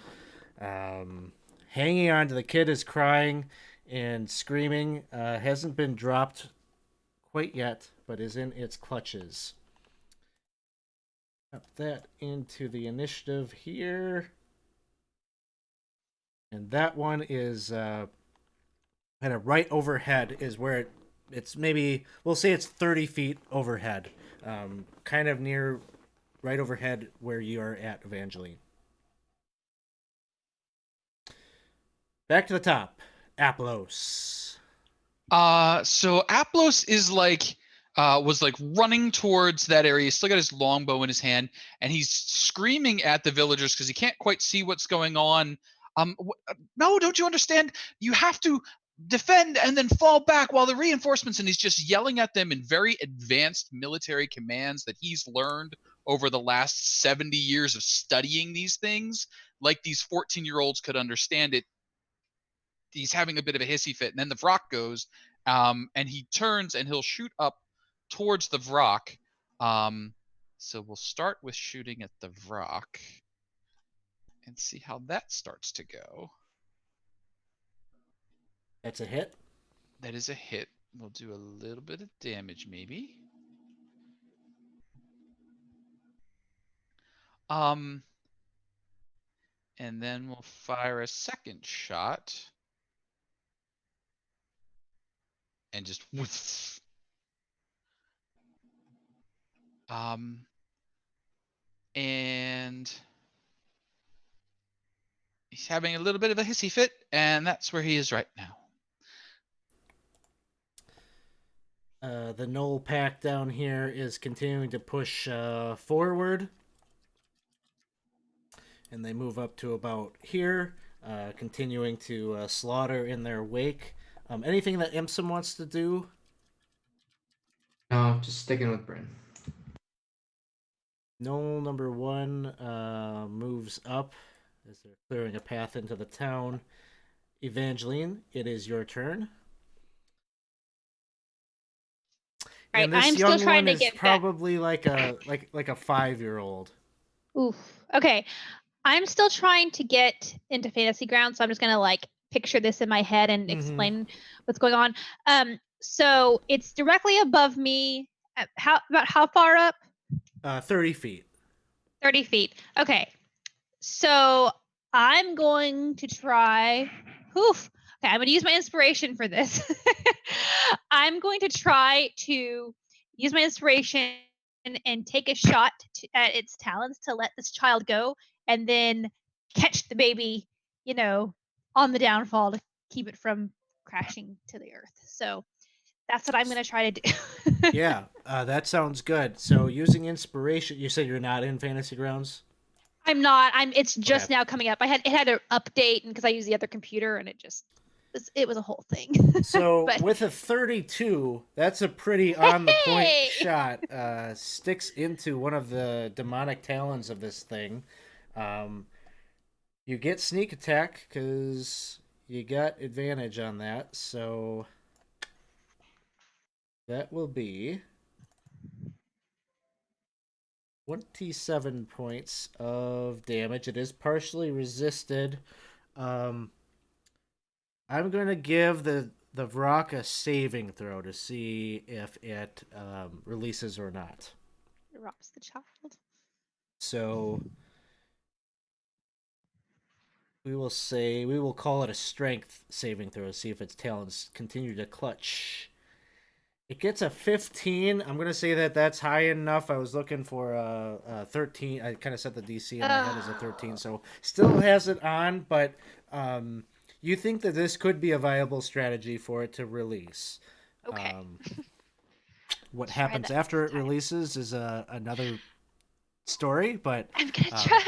Hanging on to the kid is crying and screaming. Hasn't been dropped quite yet, but is in its clutches. Up that into the initiative here. And that one is kind of right overhead is where it's maybe, we'll say it's 30 feet overhead. Kind of near, right overhead where you are at, Evangeline. Back to the top. Aplos. So Aplos is was running towards that area. He's still got his longbow in his hand, and he's screaming at the villagers because he can't quite see what's going on. No, don't you understand? You have to defend and then fall back while the reinforcements, and he's just yelling at them in very advanced military commands that he's learned over the last 70 years of studying these things. Like these 14-year-olds could understand it. He's having a bit of a hissy fit, and then the Vrak goes, and he turns and he'll shoot up towards the Vrak. So we'll start with shooting at the Vrak and see how that starts to go. That's a hit. That is a hit. We'll do a little bit of damage, maybe. And then we'll fire a second shot. And just and he's having a little bit of a hissy fit, and that's where he is right now. The Knoll pack down here is continuing to push forward. And they move up to about here, continuing to slaughter in their wake. Anything that Imsum wants to do? No, just sticking with Bryn. Knoll number 1 moves up as they're clearing a path into the town. Evangeline, it is your turn. Right, And this I'm young still trying one to is get probably like a 5-year-old. Oof. Okay. I'm still trying to get into fantasy ground, so I'm just gonna picture this in my head and explain what's going on. So it's directly above me. About how far up? 30 feet. 30 feet. Okay. So I'm going to try. Oof. Okay, I'm going to use my inspiration for this. I'm going to try to use my inspiration and take a shot at its talons to let this child go, and then catch the baby, on the downfall to keep it from crashing to the earth. So that's what I'm going to try to do. Yeah, that sounds good. So using inspiration, you said you're not in Fantasy Grounds? I'm not. It's just Okay. now coming up. It had to update, and because I use the other computer, and it was a whole thing. So But- with a 32, that's a pretty on the point Hey! shot. Sticks into one of the demonic talons of this thing. You get sneak attack because you got advantage on that. So that will be 27 points of damage. It is partially resisted. I'm going to give the Vrak a saving throw to see if it releases or not. It robs the child. So we will call it a strength saving throw to see if its talons continue to clutch. It gets a 15. I'm gonna say that's high enough. I was looking for a 13. I kind of set the DC in my head as a 13, so still has it on. But you think that this could be a viable strategy for it to release? Okay. What Try happens that after next it time. releases is another story. But I'm gonna try.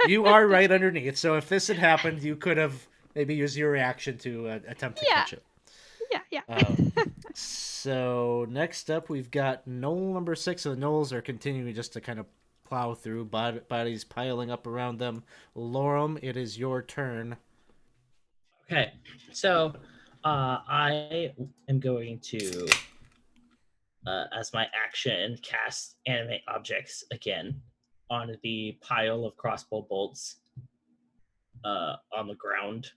you are right underneath. So if this had happened, you could have maybe used your reaction to attempt to Yeah. catch it. Yeah. So next up, we've got knoll number 6. So the knolls are continuing just to kind of plow through, bodies piling up around them. Lorem, it is your turn. Okay, so I am going to, as my action, cast Animate Objects again on the pile of crossbow bolts on the ground.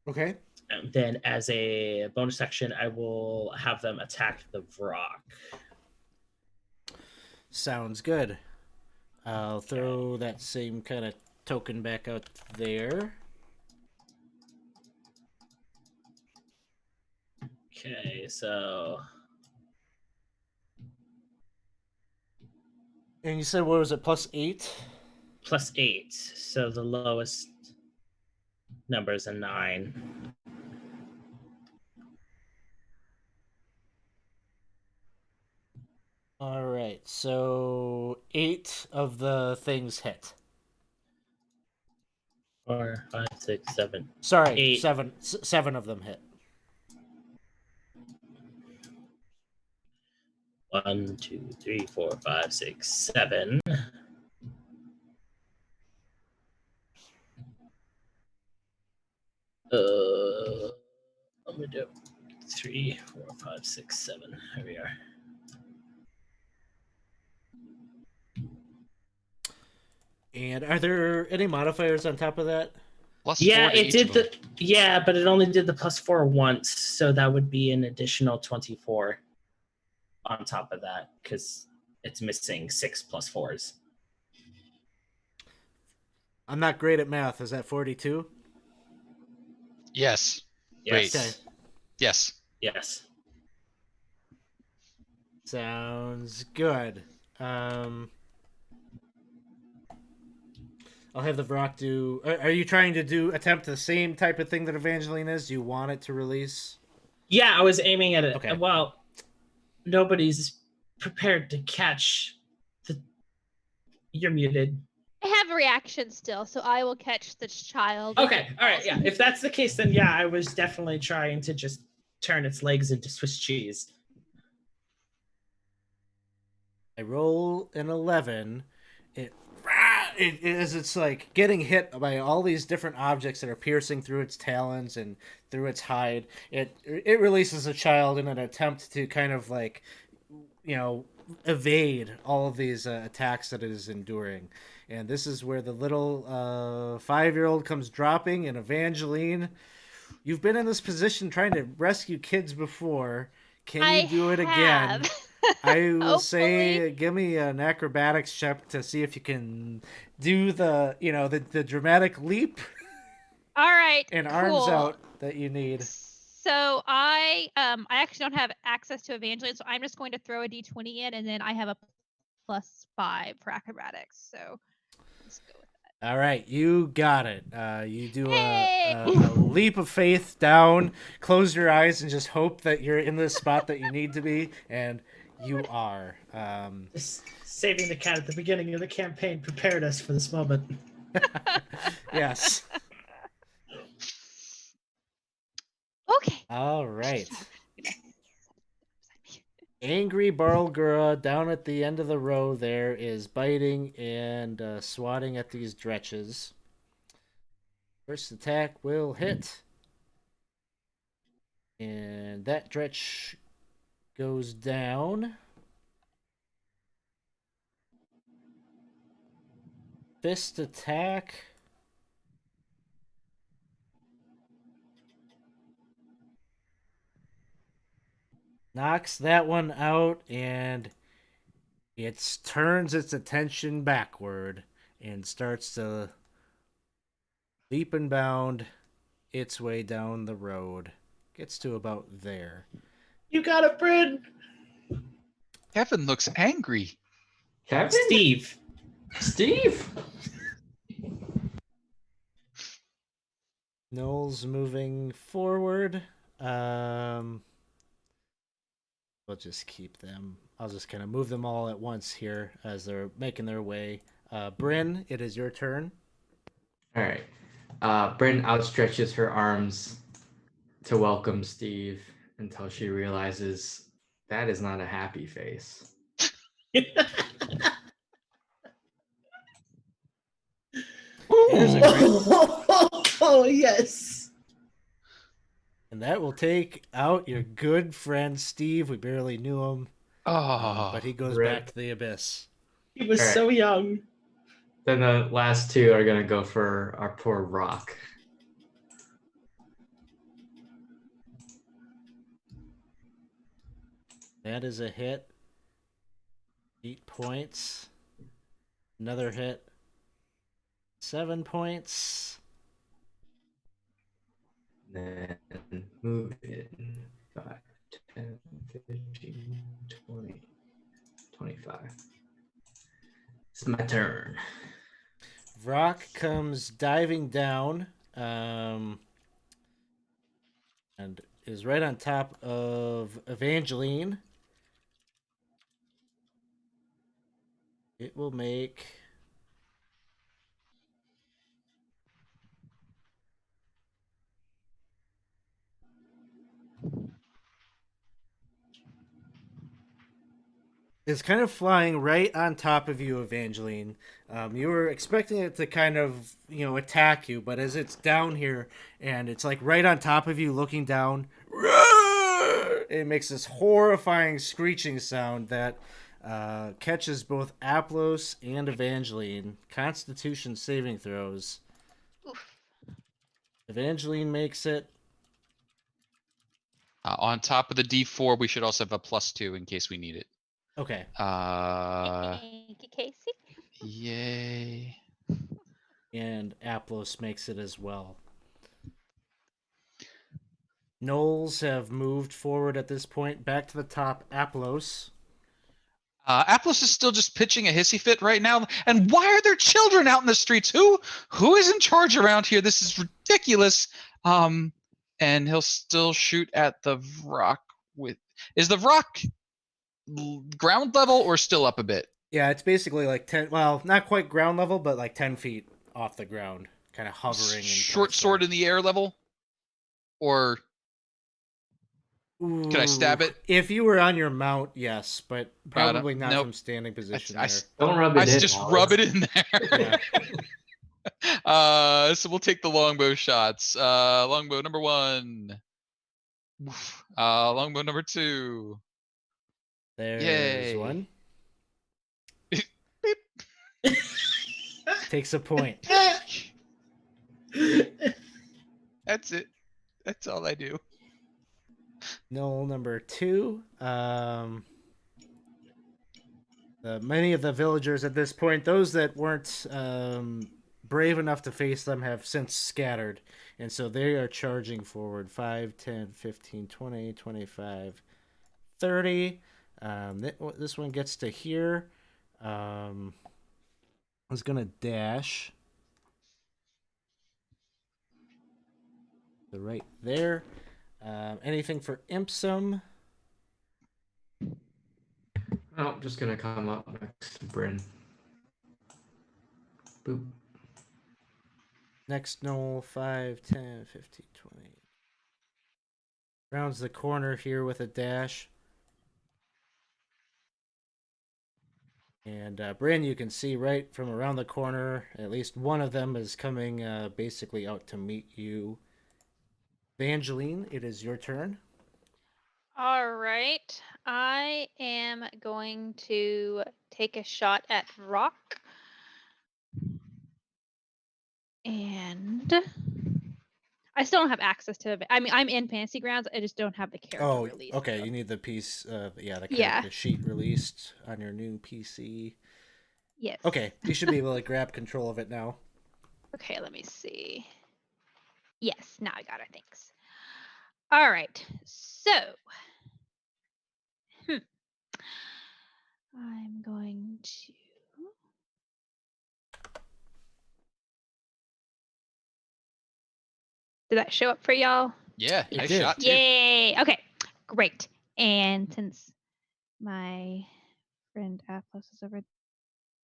Okay. And then as a bonus action, I will have them attack the Vrock. Sounds good. I'll throw that same kind of token back out there. Okay, so And you said, what was it, +8? +8. So the lowest number is a 9. All right, so 8 of the things hit. 4, 5, 6, 7. Sorry, 8. 7 of them hit. 1, 2, 3, 4, 5, 6, 7. I'm gonna do 3, 4, 5, 6, 7. Here we are. And are there any modifiers on top of that? +4 Yeah, to it each did of them. but it only did the +4 once, so that would be an additional 24 on top of that because it's missing 6 +4s. I'm not great at math. Is that 42? Yes. Yes. Okay. Yes. Yes. Sounds good. I'll have the Vrock do. Are you trying to attempt the same type of thing that Evangeline is? Do you want it to release? Yeah, I was aiming at it. Okay. Well, nobody's prepared to catch the. You're muted. I have a reaction still, so I will catch this child. Okay, all right, yeah. If that's the case, then yeah, I was definitely trying to just turn its legs into Swiss cheese. I roll an 11. It's like getting hit by all these different objects that are piercing through its talons and through its hide. It releases a child in an attempt to kind of like, evade all of these attacks that it is enduring. And this is where the little 5-year-old comes dropping. And Evangeline, you've been in this position trying to rescue kids before. Can you do it again? I will say, give me an acrobatics check to see if you can do the dramatic leap. All right. And cool. arms out that you need. So I actually don't have access to Evangeline, so I'm just going to throw a d20 in, and then I have a +5 for acrobatics. So let's go with that. All right, you got it. You do Hey! a leap of faith down, close your eyes, and just hope that you're in the spot that you need to be, and you are. Just saving the cat at the beginning of the campaign prepared us for this moment. Yes. Okay. All right. Angry Barlgura down at the end of the row there is biting and swatting at these dretches. First attack will hit. And that dretch goes down. Fist attack. Knocks that one out, and it turns its attention backward and starts to leap and bound its way down the road. Gets to about there. You got it, Bryn. Kevin looks angry. Kevin? Steve. Steve? Noel's moving forward. We'll just keep them. I'll just kind of move them all at once here as they're making their way. Bryn, it is your turn. All right. Bryn outstretches her arms to welcome Steve until she realizes that is not a happy face. Here's a great, Oh, yes. and that will take out your good friend Steve. We barely knew him, Oh, but he goes rip. back to the abyss. He was All right. so young. Then the last two are going to go for our poor Rock. That is a hit. 8 points. Another hit. 7 points. Then move in 5, 10, 15, 20, 25. It's my turn. Rock comes diving down and is right on top of Evangeline. It will make it's kind of flying right on top of you, Evangeline. You were expecting it to kind of, attack you, but as it's down here and it's like right on top of you looking down, it makes this horrifying screeching sound that catches both Aplos and Evangeline. Constitution saving throws. Oof. Evangeline makes it. on top of the D4, we should also have a +2 in case we need it. Okay. Thank you, Casey. Yay. And Aplos makes it as well. Knowles have moved forward at this point. Back to the top, Aplos. Aplos is still just pitching a hissy fit right now. And why are there children out in the streets? Who is in charge around here? This is ridiculous. And he'll still shoot at the rock with. Is the rock ground level or still up a bit? Yeah, it's basically like 10. Well, not quite ground level, but like 10 feet off the ground, kind of hovering. Short sword in the air level, or Ooh, can I stab it? If you were on your mount, yes, but probably not Nope. from standing position. Don't rub it I in. just Alex. rub it in there. Yeah. So we'll take the longbow shots. Longbow number 1. Longbow number 2. There's Yay. one. Beep. Takes a point. That's it. That's all I do. Null number 2. Many of the villagers at this point, those that weren't brave enough to face them, have since scattered. And so they are charging forward 5, 10, 15, 20, 25, 30. This one gets to here. I was going to dash. So right there. Anything for Impsum? Oh, I'm just gonna come up next to Bryn. Boop. Next Knoll, 5, 10, 15, 20. Rounds the corner here with a dash. And Bryn, you can see right from around the corner, at least one of them is coming basically out to meet you. Evangeline, it is your turn. All right. I am going to take a shot at Rock. And I still don't have access to it. I mean, I'm in Fantasy Grounds. I just don't have the character released. Okay. though. You need the piece, the character Yeah. sheet released on your new PC. Yes. Okay, you should be able to grab control of it now. Okay, let me see. Yes, now I got it. Thanks. All right. So, I'm going to. Did that show up for y'all? Yeah, It nice did. shot too. Yay! Okay, great. And since my friend Aplos is over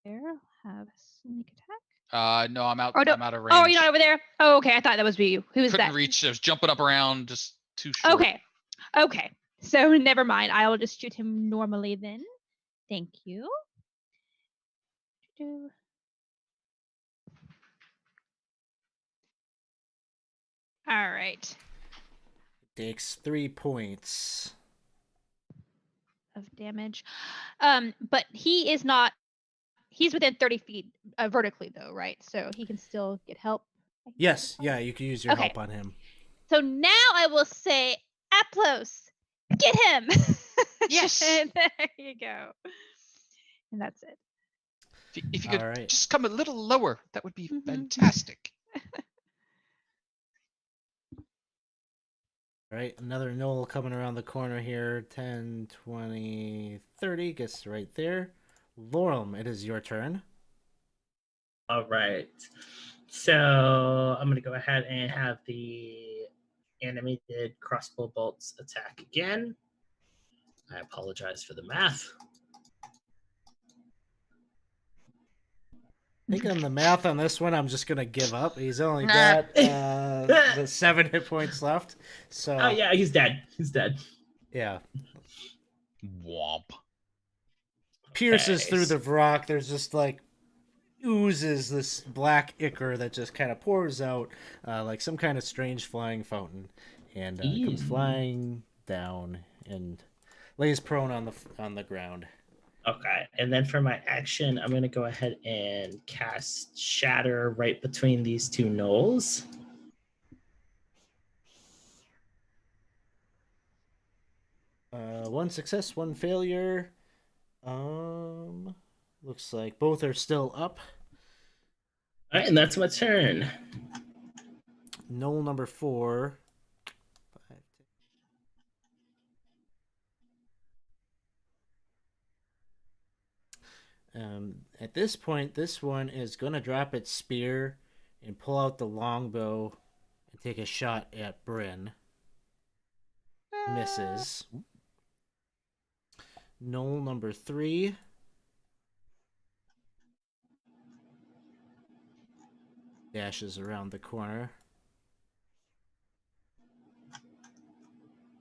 there, I'll have a sneak attack. No, I'm out. Oh, no. I'm out of range. Oh, you're not over there? Oh, okay. I thought that was you. Who is Couldn't that? reach. I was jumping up around, just too short. Okay. So never mind. I will just shoot him normally then. Thank you. All right. Takes 3 points of damage. But he is not. He's within 30 feet vertically, though, right? So he can still get help. Yes, yeah, you can use your help on him. So now I will say, Aplos, get him. Yes. And there you go. And that's it. If you could All right. just come a little lower, that would be fantastic. All right, another knoll coming around the corner here. 10, 20, 30. Gets right there. Lorem, it is your turn. All right. So I'm going to go ahead and have the animated crossbow bolts attack again. I apologize for the math. I think on the math on this one, I'm just going to give up. He's only got the 7 hit points left. So. Oh, yeah, he's dead. He's dead. Yeah. Womp. Pierces Okay. through the rock. There's just like oozes this black ichor that just kind of pours out like some kind of strange flying fountain, and comes flying down and lays prone on the ground. Okay, and then for my action, I'm going to go ahead and cast Shatter right between these two knolls. One success, one failure. Looks like both are still up. All right, and that's my turn. Knoll number 4. 5, 10. At this point, this one is going to drop its spear and pull out the longbow and take a shot at Bryn. Misses. Knoll number 3. Dashes around the corner.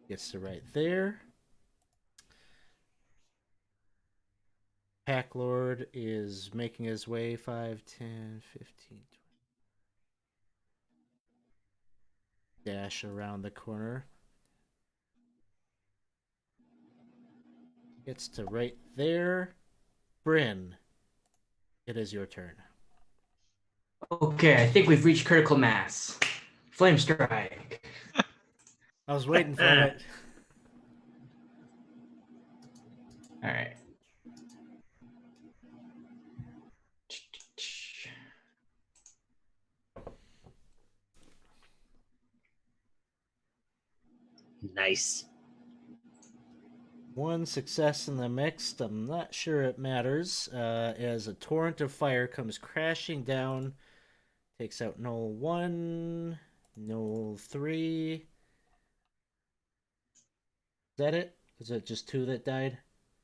Gets to right there. Pack Lord is making his way 5, 10, 15, 20. Dash around the corner. Gets to right there. Bryn, it is your turn. Okay, I think we've reached critical mass. Flame strike. I was waiting for it. All right. Nice. One success in the mixed. I'm not sure it matters. As a torrent of fire comes crashing down, takes out Knoll 1, Knoll 3. Is that it? Is it just 2 that died?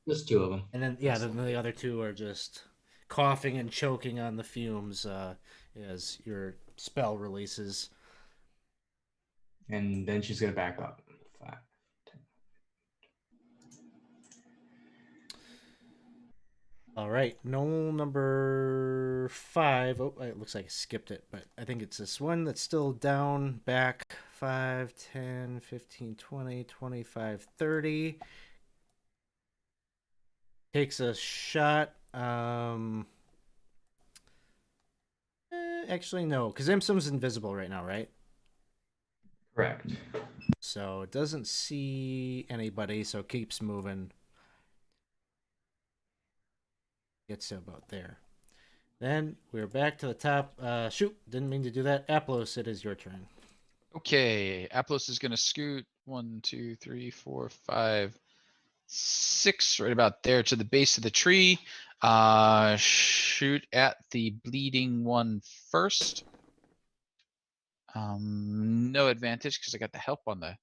Just 2 of them. And then, yeah, then the other 2 are just coughing and choking on the fumes as your spell releases. And then she's going to back up. 5, 10. All right, Knoll number 5. Oh, it looks like I skipped it, but I think it's this one that's still down, back 5, 10, 15, 20, 25, 30. Takes a shot. Actually, no, because Imsum's invisible right now, right? Correct. So it doesn't see anybody, so it keeps moving. Gets to about there. Then we're back to the top. Shoot, didn't mean to do that. Aplos, it is your turn. Okay, Aplos is going to scoot 1, 2, 3, 4, 5, 6, right about there to the base of the tree. Shoot at the bleeding one first. No advantage because I got the help on the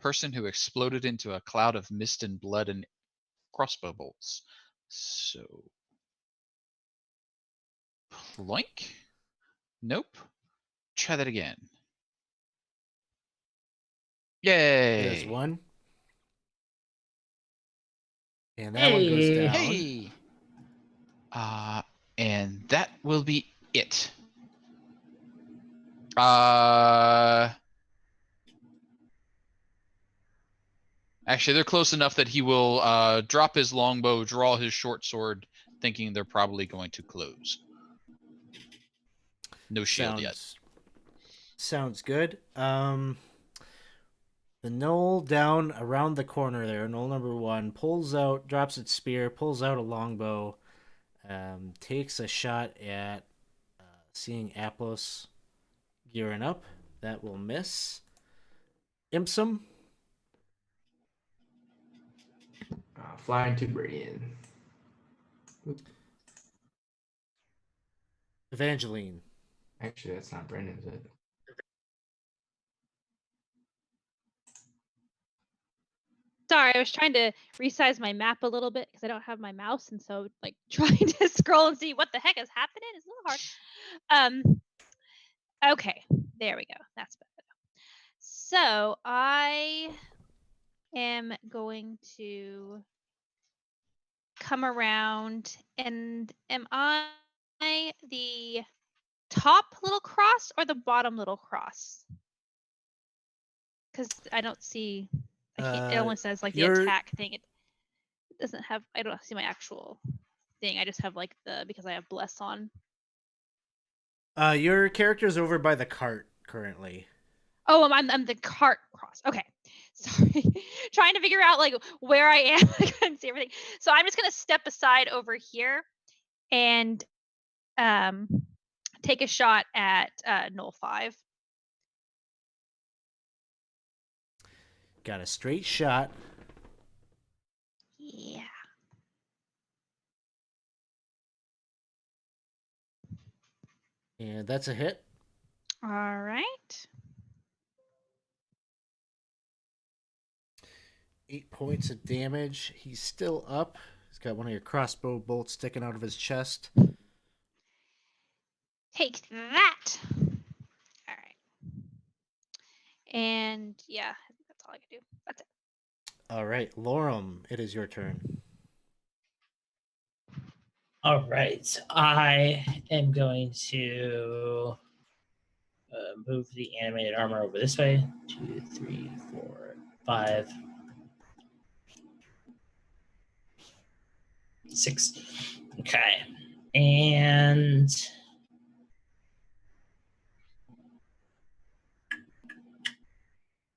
person who exploded into a cloud of mist and blood and crossbow bolts. So, ploink. Nope. Try that again. Yay! There's one. And that one goes Hey. down. Hey! And that will be it. Actually, they're close enough that he will drop his longbow, draw his short sword, thinking they're probably going to close. No shield yet. Sounds good. The knoll down around the corner there, knoll number 1, drops its spear, pulls out a longbow, takes a shot at seeing Aplos gearing up. That will miss. Impsum. Flying to Brian. Evangeline. Actually, that's not Brendan, is it? Sorry, I was trying to resize my map a little bit because I don't have my mouse, and so like trying to scroll and see what the heck is happening is a little hard. Okay, there we go. That's better. So I am going to come around, and am I the top little cross or the bottom little cross? Because I don't see. I can't, it only says like the attack thing. It doesn't have. I don't see my actual thing. I just have like because I have bless on. Your character's over by the cart currently. Oh, I'm the cart cross. Okay, sorry. Trying to figure out like where I am. I couldn't see everything. So I'm just gonna step aside over here and take a shot at Knoll 5. Got a straight shot. Yeah. And that's a hit. All right. 8 points of damage. He's still up. He's got one of your crossbow bolts sticking out of his chest. Take that. All right. And yeah, that's all I can do. That's it. All right, Lorem, it is your turn. All right. I am going to move the animated armor over this way. 2, 3, 4, 5, 6. Okay. And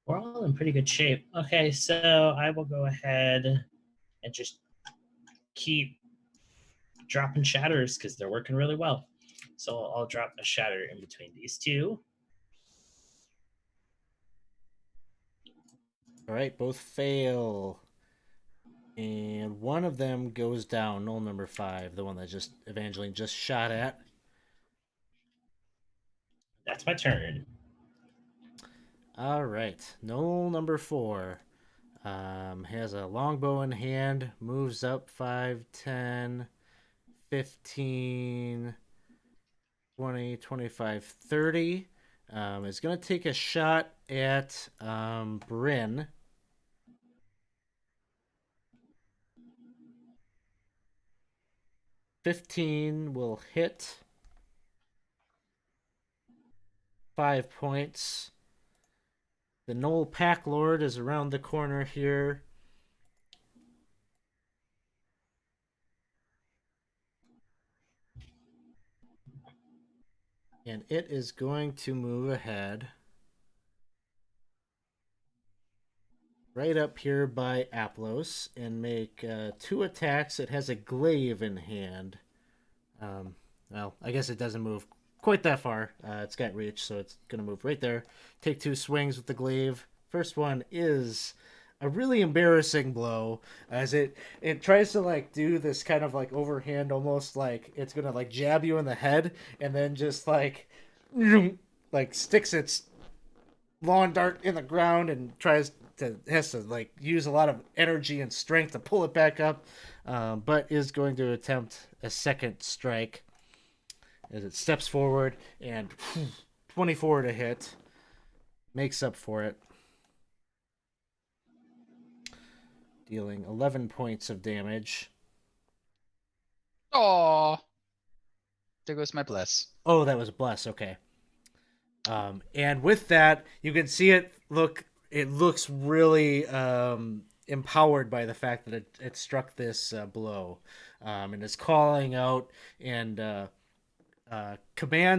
we're all in pretty good shape. Okay, so I will go ahead and just keep dropping shatters because they're working really well. So I'll drop a shatter in between these two. All right, both fail. And one of them goes down, knoll number 5, the one that just Evangeline just shot at. That's my turn. All right, knoll number 4 has a longbow in hand, moves up 5, 10, 15, 20, 25, 30. Is going to take a shot at Bryn. $15 will hit. 5 points. The Knoll Pack Lord is around the corner here. And it is going to move ahead. Right up here by Aplos and make 2 attacks. It has a glaive in hand. Well, I guess it doesn't move quite that far. It's got reach, so it's going to move right there. Take 2 swings with the glaive. First one is a really embarrassing blow as it tries to like do this kind of like overhand, almost like it's going to like jab you in the head, and then just like sticks its lawn dart in the ground and has to like use a lot of energy and strength to pull it back up, but is going to attempt a second strike as it steps forward, and 24 to hit makes up for it, dealing 11 points of damage. Oh, there goes my bless. Oh, that was a bless. Okay. And with that, you can see it looks really empowered by the fact that it struck this blow, and is calling out and commands